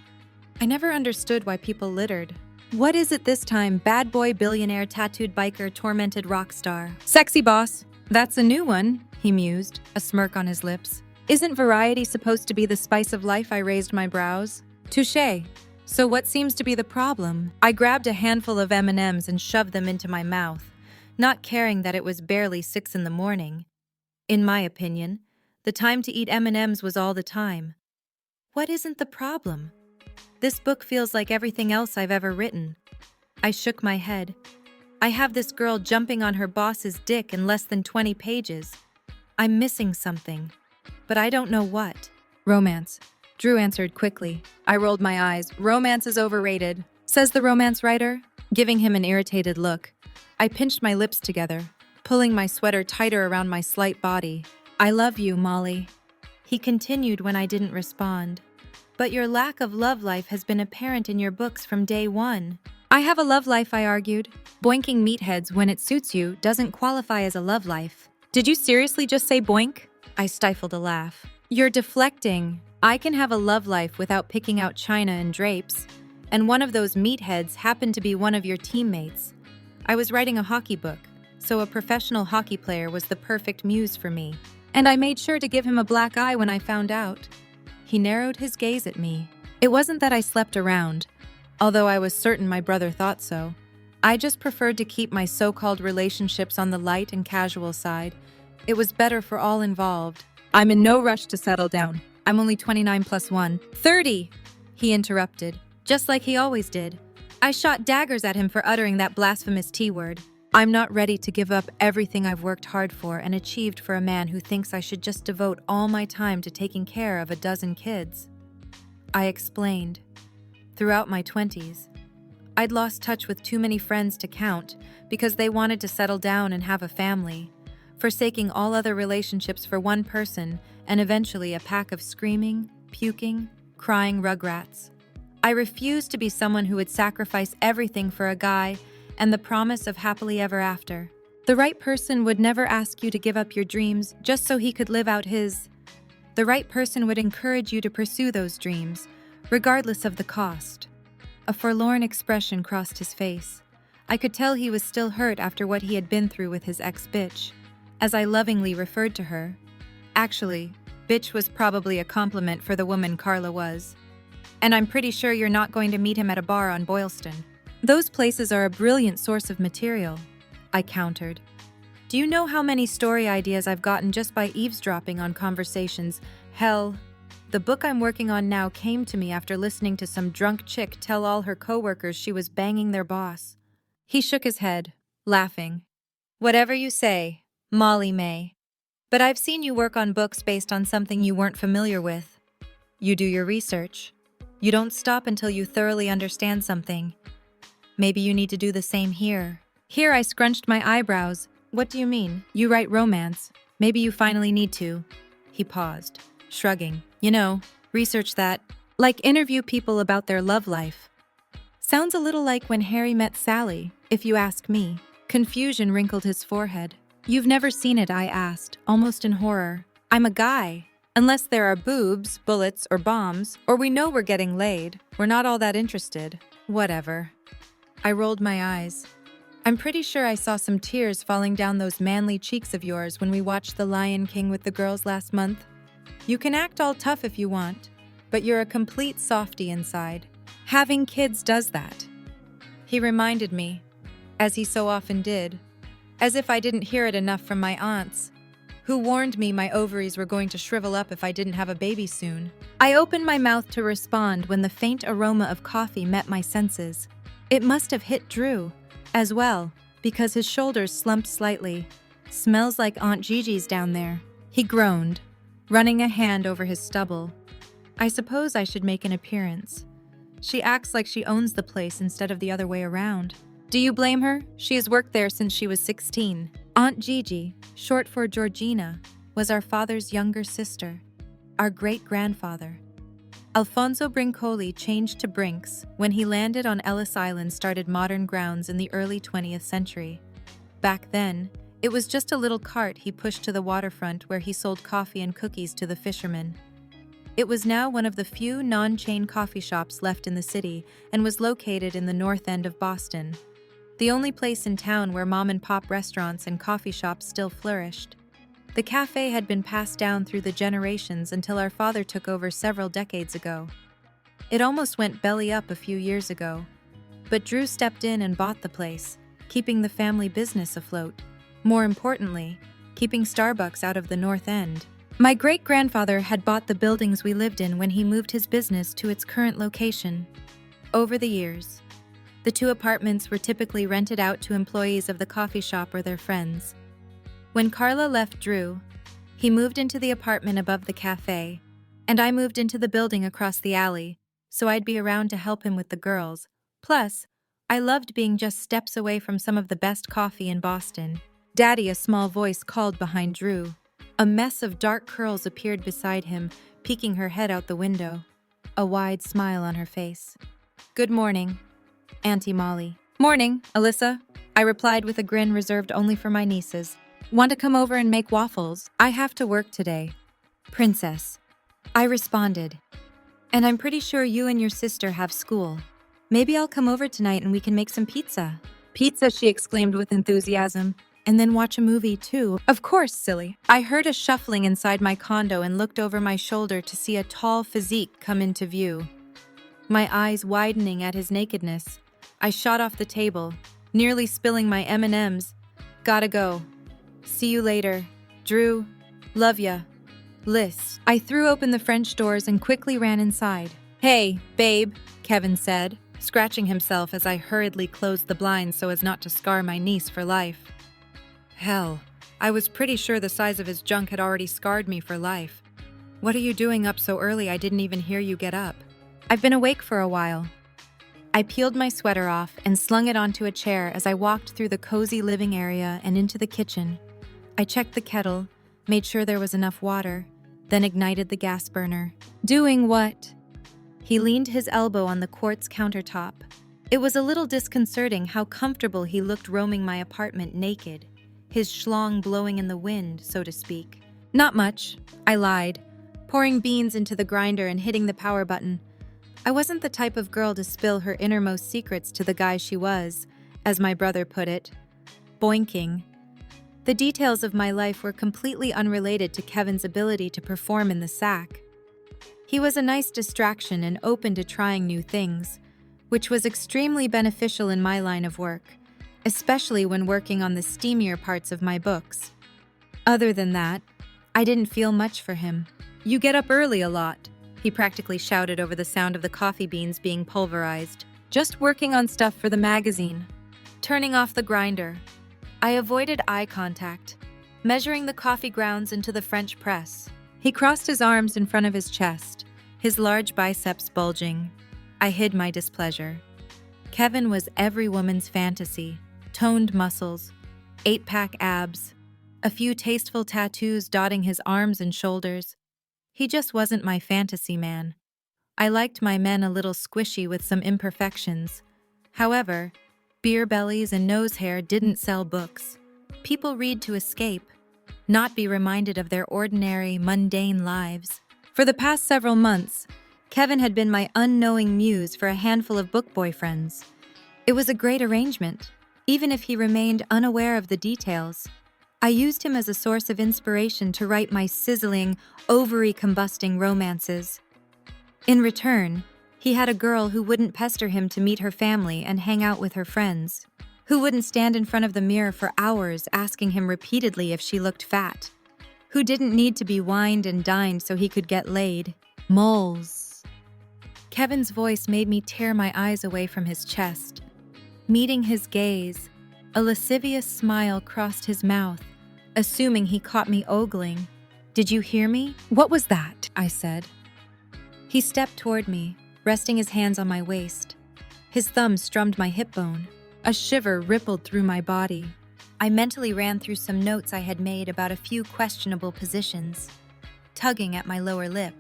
I never understood why people littered. What is it this time? Bad boy, billionaire, tattooed biker, tormented rock star. Sexy boss. That's a new one, he mused, a smirk on his lips. Isn't variety supposed to be the spice of life? I raised my brows. Touché. So what seems to be the problem? I grabbed a handful of M&Ms and shoved them into my mouth, not caring that it was barely 6 in the morning. In my opinion, the time to eat M&Ms was all the time. What isn't the problem? This book feels like everything else I've ever written. I shook my head. I have this girl jumping on her boss's dick in less than 20 pages. I'm missing something, but I don't know what. Romance. Drew answered quickly. I rolled my eyes. Romance is overrated, says the romance writer, giving him an irritated look. I pinched my lips together, pulling my sweater tighter around my slight body. I love you, Molly. He continued when I didn't respond. But your lack of love life has been apparent in your books from day one. I have a love life, I argued. Boinking meatheads when it suits you doesn't qualify as a love life. Did you seriously just say boink? I stifled a laugh. You're deflecting. I can have a love life without picking out china and drapes. And one of those meatheads happened to be one of your teammates. I was writing a hockey book, so a professional hockey player was the perfect muse for me. And I made sure to give him a black eye when I found out. He narrowed his gaze at me. It wasn't that I slept around, although I was certain my brother thought so. I just preferred to keep my so-called relationships on the light and casual side. It was better for all involved. I'm in no rush to settle down. I'm only 29 plus 1. 30! He interrupted, just like he always did. I shot daggers at him for uttering that blasphemous T-word. I'm not ready to give up everything I've worked hard for and achieved for a man who thinks I should just devote all my time to taking care of a dozen kids. I explained. Throughout my 20s, I'd lost touch with too many friends to count because they wanted to settle down and have a family, forsaking all other relationships for one person and eventually a pack of screaming, puking, crying rugrats. I refused to be someone who would sacrifice everything for a guy and the promise of happily ever after. The right person would never ask you to give up your dreams just so he could live out his. The right person would encourage you to pursue those dreams, regardless of the cost. A forlorn expression crossed his face. I could tell he was still hurt after what he had been through with his ex-bitch, as I lovingly referred to her. Actually, bitch was probably a compliment for the woman Carla was. And I'm pretty sure you're not going to meet him at a bar on Boylston. Those places are a brilliant source of material, I countered. Do you know how many story ideas I've gotten just by eavesdropping on conversations? Hell, the book I'm working on now came to me after listening to some drunk chick tell all her coworkers she was banging their boss. He shook his head, laughing. Whatever you say, Molly May. But I've seen you work on books based on something you weren't familiar with. You do your research. You don't stop until you thoroughly understand something. Maybe you need to do the same here. Here I scrunched my eyebrows. What do you mean? You write romance. Maybe you finally need to. He paused, shrugging. You know, research that. Like interview people about their love life. Sounds a little like When Harry Met Sally, if you ask me. Confusion wrinkled his forehead. You've never seen it, I asked, almost in horror. I'm a guy. Unless there are boobs, bullets, or bombs, or we know we're getting laid, we're not all that interested. Whatever. I rolled my eyes. I'm pretty sure I saw some tears falling down those manly cheeks of yours when we watched The Lion King with the girls last month. You can act all tough if you want, but you're a complete softie inside. Having kids does that. He reminded me, as he so often did, as if I didn't hear it enough from my aunts, who warned me my ovaries were going to shrivel up if I didn't have a baby soon. I opened my mouth to respond when the faint aroma of coffee met my senses. It must have hit Drew as well, because his shoulders slumped slightly. "Smells like Aunt Gigi's down there," he groaned, running a hand over his stubble. I suppose I should make an appearance. She acts like she owns the place instead of the other way around. Do you blame her? She has worked there since she was 16. Aunt Gigi, short for Georgina, was our father's younger sister, our great-grandfather. Alfonso Brincoli changed to Brinks when he landed on Ellis Island, started modern grounds in the early 20th century. Back then, it was just a little cart he pushed to the waterfront where he sold coffee and cookies to the fishermen. It was now one of the few non-chain coffee shops left in the city and was located in the north end of Boston, the only place in town where mom-and-pop restaurants and coffee shops still flourished. The cafe had been passed down through the generations until our father took over several decades ago. It almost went belly up a few years ago, but Drew stepped in and bought the place, keeping the family business afloat. More importantly, keeping Starbucks out of the North End. My great-grandfather had bought the buildings we lived in when he moved his business to its current location. Over the years, the 2 apartments were typically rented out to employees of the coffee shop or their friends. When Carla left Drew, he moved into the apartment above the cafe, and I moved into the building across the alley, so I'd be around to help him with the girls. Plus, I loved being just steps away from some of the best coffee in Boston. "Daddy," a small voice called behind Drew. A mess of dark curls appeared beside him, peeking her head out the window, a wide smile on her face. "Good morning, Auntie Molly." "Morning, Alyssa," I replied with a grin reserved only for my nieces. "Want to come over and make waffles? I have to work today." "Princess," I responded. "And I'm pretty sure you and your sister have school. Maybe I'll come over tonight and we can make some pizza." "Pizza," she exclaimed with enthusiasm. "And then watch a movie, too." "Of course, silly." I heard a shuffling inside my condo and looked over my shoulder to see a tall physique come into view. My eyes widening at his nakedness, I shot off the table, nearly spilling my M&Ms. "Gotta go. See you later. Drew. Love ya. Liz." I threw open the French doors and quickly ran inside. "Hey, babe," Kevin said, scratching himself as I hurriedly closed the blinds so as not to scar my niece for life. Hell, I was pretty sure the size of his junk had already scarred me for life. "What are you doing up so early? I didn't even hear you get up." "I've been awake for a while." I peeled my sweater off and slung it onto a chair as I walked through the cozy living area and into the kitchen. I checked the kettle, made sure there was enough water, then ignited the gas burner. "Doing what?" He leaned his elbow on the quartz countertop. It was a little disconcerting how comfortable he looked roaming my apartment naked, his schlong blowing in the wind, so to speak. "Not much," I lied, pouring beans into the grinder and hitting the power button. I wasn't the type of girl to spill her innermost secrets to the guy she was, as my brother put it. Boinking. The details of my life were completely unrelated to Kevin's ability to perform in the sack. He was a nice distraction and open to trying new things, which was extremely beneficial in my line of work, especially when working on the steamier parts of my books. Other than that, I didn't feel much for him. "You get up early a lot," he practically shouted over the sound of the coffee beans being pulverized. "Just working on stuff for the magazine." Turning off the grinder, I avoided eye contact, measuring the coffee grounds into the French press. He crossed his arms in front of his chest, his large biceps bulging. I hid my displeasure. Kevin was every woman's fantasy. Toned muscles, 8-pack abs, a few tasteful tattoos dotting his arms and shoulders. He just wasn't my fantasy man. I liked my men a little squishy with some imperfections. However, beer bellies and nose hair didn't sell books. People read to escape, not be reminded of their ordinary, mundane lives. For the past several months, Kevin had been my unknowing muse for a handful of book boyfriends. It was a great arrangement, even if he remained unaware of the details. I used him as a source of inspiration to write my sizzling, ovary-combusting romances. In return, he had a girl who wouldn't pester him to meet her family and hang out with her friends, who wouldn't stand in front of the mirror for hours asking him repeatedly if she looked fat. who didn't need to be wined and dined so he could get laid. Moles. Kevin's voice made me tear my eyes away from his chest. Meeting his gaze, a lascivious smile crossed his mouth, assuming he caught me ogling. "Did you hear me?" "What was that?" I said. He stepped toward me, resting his hands on my waist. His thumb strummed my hip bone. A shiver rippled through my body. I mentally ran through some notes I had made about a few questionable positions. Tugging at my lower lip,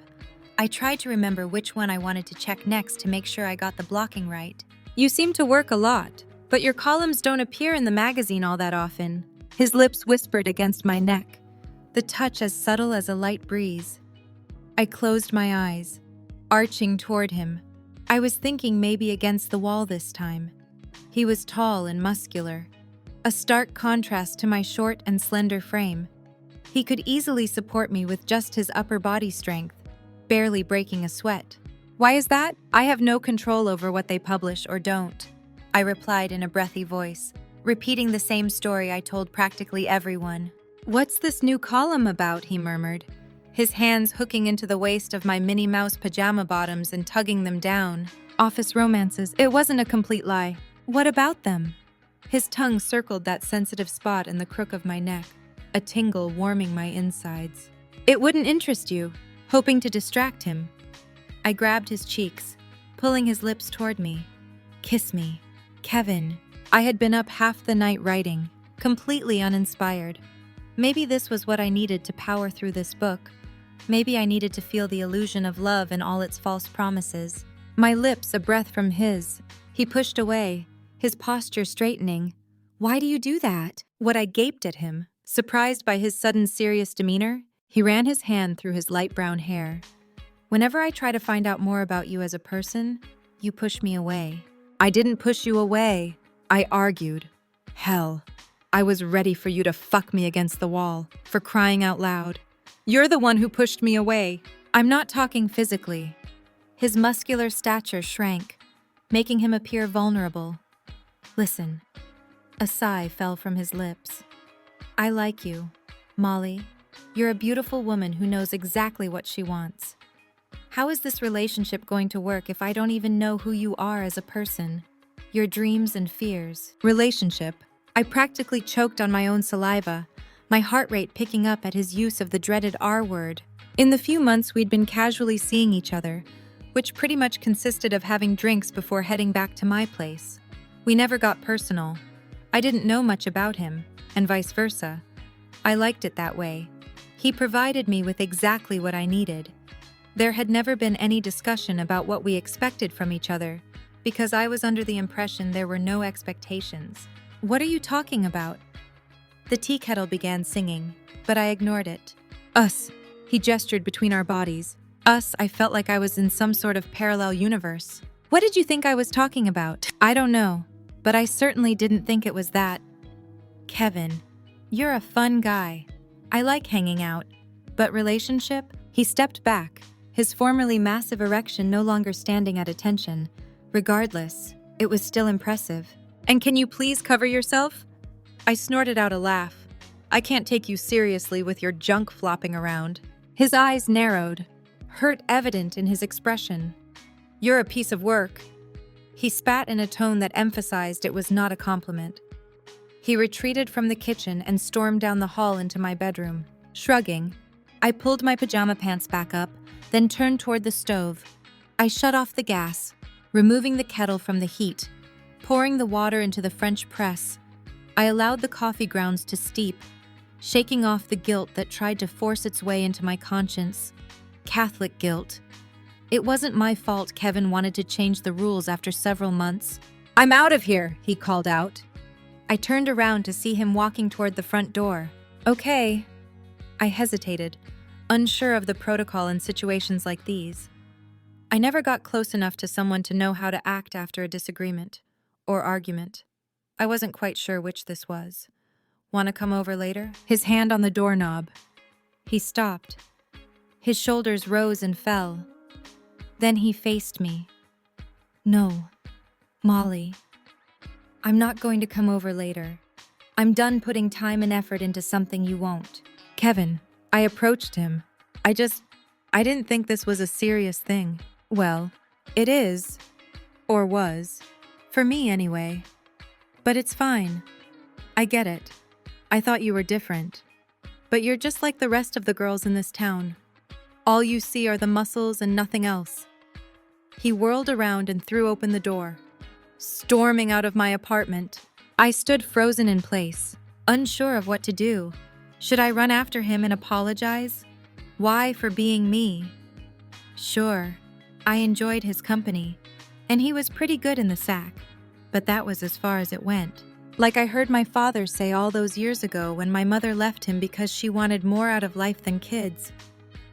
I tried to remember which one I wanted to check next to make sure I got the blocking right. "You seem to work a lot, but your columns don't appear in the magazine all that often." His lips whispered against my neck, the touch as subtle as a light breeze. I closed my eyes, arching toward him. I was thinking maybe against the wall this time. He was tall and muscular, a stark contrast to my short and slender frame. He could easily support me with just his upper body strength, barely breaking a sweat. "Why is that?" "I have no control over what they publish or don't," I replied in a breathy voice, repeating the same story I told practically everyone. "What's this new column about?" he murmured, his hands hooking into the waist of my Minnie Mouse pajama bottoms and tugging them down. "Office romances." It wasn't a complete lie. "What about them?" His tongue circled that sensitive spot in the crook of my neck, a tingle warming my insides. "It wouldn't interest you," hoping to distract him. I grabbed his cheeks, pulling his lips toward me. "Kiss me, Kevin." I had been up half the night writing, completely uninspired. Maybe this was what I needed to power through this book. Maybe I needed to feel the illusion of love and all its false promises. My lips a breath from his. He pushed away, his posture straightening. "Why do you do that?" What I gaped at him, surprised by his sudden serious demeanor. He ran his hand through his light brown hair. "Whenever I try to find out more about you as a person, you push me away." "I didn't push you away," I argued. "Hell, I was ready for you to fuck me against the wall, for crying out loud. You're the one who pushed me away." "I'm not talking physically." His muscular stature shrank, making him appear vulnerable. "Listen." A sigh fell from his lips. "I like you, Molly. You're a beautiful woman who knows exactly what she wants. How is this relationship going to work if I don't even know who you are as a person? Your dreams and fears." Relationship. I practically choked on my own saliva, my heart rate picking up at his use of the dreaded R word. In the few months we'd been casually seeing each other, which pretty much consisted of having drinks before heading back to my place. We never got personal. I didn't know much about him, and vice versa. I liked it that way. He provided me with exactly what I needed. There had never been any discussion about what we expected from each other, because I was under the impression there were no expectations. "What are you talking about?" The tea kettle began singing, but I ignored it. "Us," he gestured between our bodies. "Us," I felt like I was in some sort of parallel universe. "What did you think I was talking about?" "I don't know, but I certainly didn't think it was that." "Kevin, you're a fun guy. I like hanging out. But relationship?" He stepped back, his formerly massive erection no longer standing at attention. Regardless, it was still impressive. "And can you please cover yourself?" I snorted out a laugh. "I can't take you seriously with your junk flopping around." His eyes narrowed, hurt evident in his expression. "You're a piece of work." He spat in a tone that emphasized it was not a compliment. He retreated from the kitchen and stormed down the hall into my bedroom. Shrugging, I pulled my pajama pants back up, then turned toward the stove. I shut off the gas, removing the kettle from the heat, pouring the water into the French press. I allowed the coffee grounds to steep, shaking off the guilt that tried to force its way into my conscience. Catholic guilt. It wasn't my fault Kevin wanted to change the rules after several months. "I'm out of here," he called out. I turned around to see him walking toward the front door. "Okay." I hesitated, unsure of the protocol in situations like these. I never got close enough to someone to know how to act after a disagreement or argument. I wasn't quite sure which this was. "Want to come over later?" His hand on the doorknob. He stopped. His shoulders rose and fell. Then he faced me. "No, Molly. I'm not going to come over later. I'm done putting time and effort into something you won't." "Kevin, I approached him. I didn't think this was a serious thing. Well, it is. Or was. For me, anyway. But it's fine. I get it. I thought you were different. But you're just like the rest of the girls in this town. All you see are the muscles and nothing else. He whirled around and threw open the door, storming out of my apartment. I stood frozen in place, unsure of what to do. Should I run after him and apologize? Why for being me? Sure, I enjoyed his company, and he was pretty good in the sack, but that was as far as it went. Like I heard my father say all those years ago when my mother left him because she wanted more out of life than kids.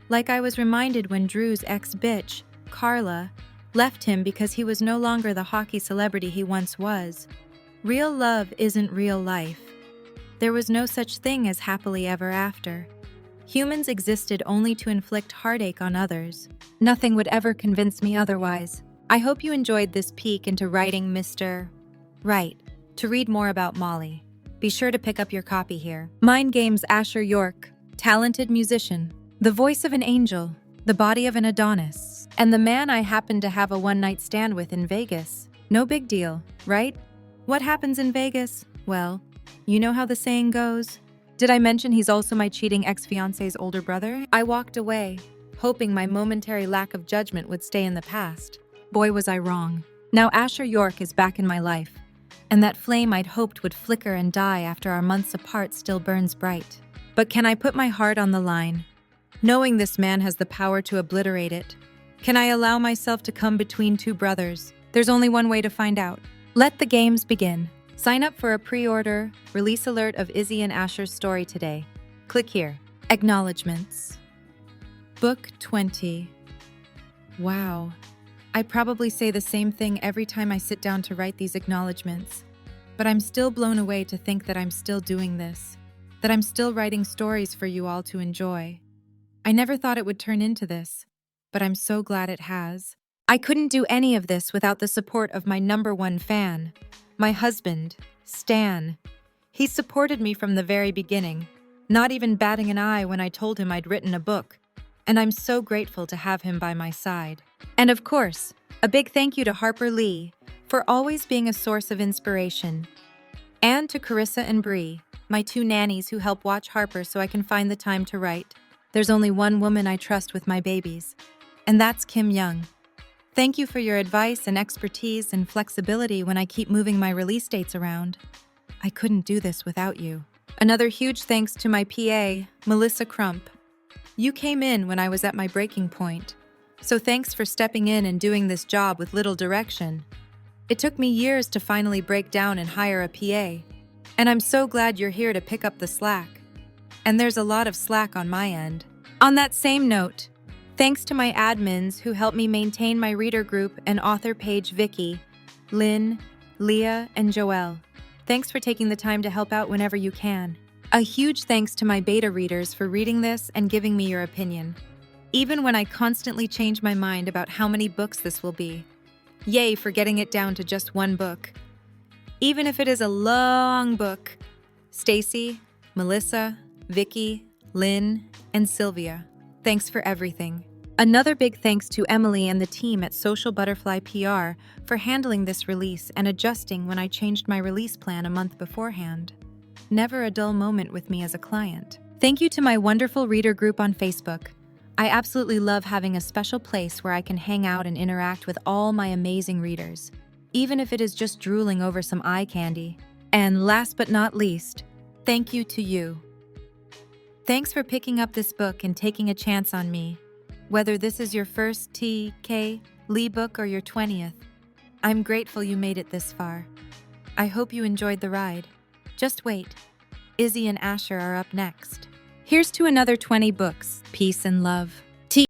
Like I was reminded when Drew's ex-bitch, Carla, left him because he was no longer the hockey celebrity he once was. Real love isn't real life. There was no such thing as happily ever after. Humans existed only to inflict heartache on others. Nothing would ever convince me otherwise. I hope you enjoyed this peek into writing, Mr. Right. To read more about Molly, be sure to pick up your copy here. Mind Games Asher York, talented musician, the voice of an angel, the body of an Adonis, and the man I happened to have a one-night stand with in Vegas. No big deal, right? What happens in Vegas? Well, you know how the saying goes. Did I mention he's also my cheating ex-fiance's older brother? I walked away, hoping my momentary lack of judgment would stay in the past. Boy, was I wrong. Now Asher York is back in my life, and that flame I'd hoped would flicker and die after our months apart still burns bright. But can I put my heart on the line? Knowing this man has the power to obliterate it, can I allow myself to come between two brothers? There's only one way to find out. Let the games begin. Sign up for a pre-order release alert of Izzy and Asher's story today. Click here. Acknowledgements. Book 20. Wow. I probably say the same thing every time I sit down to write these acknowledgements, but I'm still blown away to think that I'm still doing this, that I'm still writing stories for you all to enjoy. I never thought it would turn into this, but I'm so glad it has. I couldn't do any of this without the support of my #1 fan, my husband, Stan. He supported me from the very beginning, not even batting an eye when I told him I'd written a book, and I'm so grateful to have him by my side. And of course, a big thank you to Harper Leigh for always being a source of inspiration, and to Carissa and Bree, my 2 nannies who help watch Harper so I can find the time to write. There's only one woman I trust with my babies, and that's Kim Young. Thank you for your advice and expertise and flexibility when I keep moving my release dates around. I couldn't do this without you. Another huge thanks to my PA, Melissa Crump. You came in when I was at my breaking point, so thanks for stepping in and doing this job with little direction. It took me years to finally break down and hire a PA, and I'm so glad you're here to pick up the slack. And there's a lot of slack on my end. On that same note, thanks to my admins who helped me maintain my reader group and author page Vicky, Lynn, Leah, and Joelle. Thanks for taking the time to help out whenever you can. A huge thanks to my beta readers for reading this and giving me your opinion, even when I constantly change my mind about how many books this will be. Yay for getting it down to just 1 book. Even if it is a long book. Stacy, Melissa, Vicky, Lynn, and Sylvia, thanks for everything. Another big thanks to Emily and the team at Social Butterfly PR for handling this release and adjusting when I changed my release plan a month beforehand. Never a dull moment with me as a client. Thank you to my wonderful reader group on Facebook. I absolutely love having a special place where I can hang out and interact with all my amazing readers, even if it is just drooling over some eye candy. And last but not least, thank you to you. Thanks for picking up this book and taking a chance on me. Whether this is your first T.K. Leigh book or your 20th, I'm grateful you made it this far. I hope you enjoyed the ride. Just wait. Izzy and Asher are up next. Here's to another 20 books, peace and love.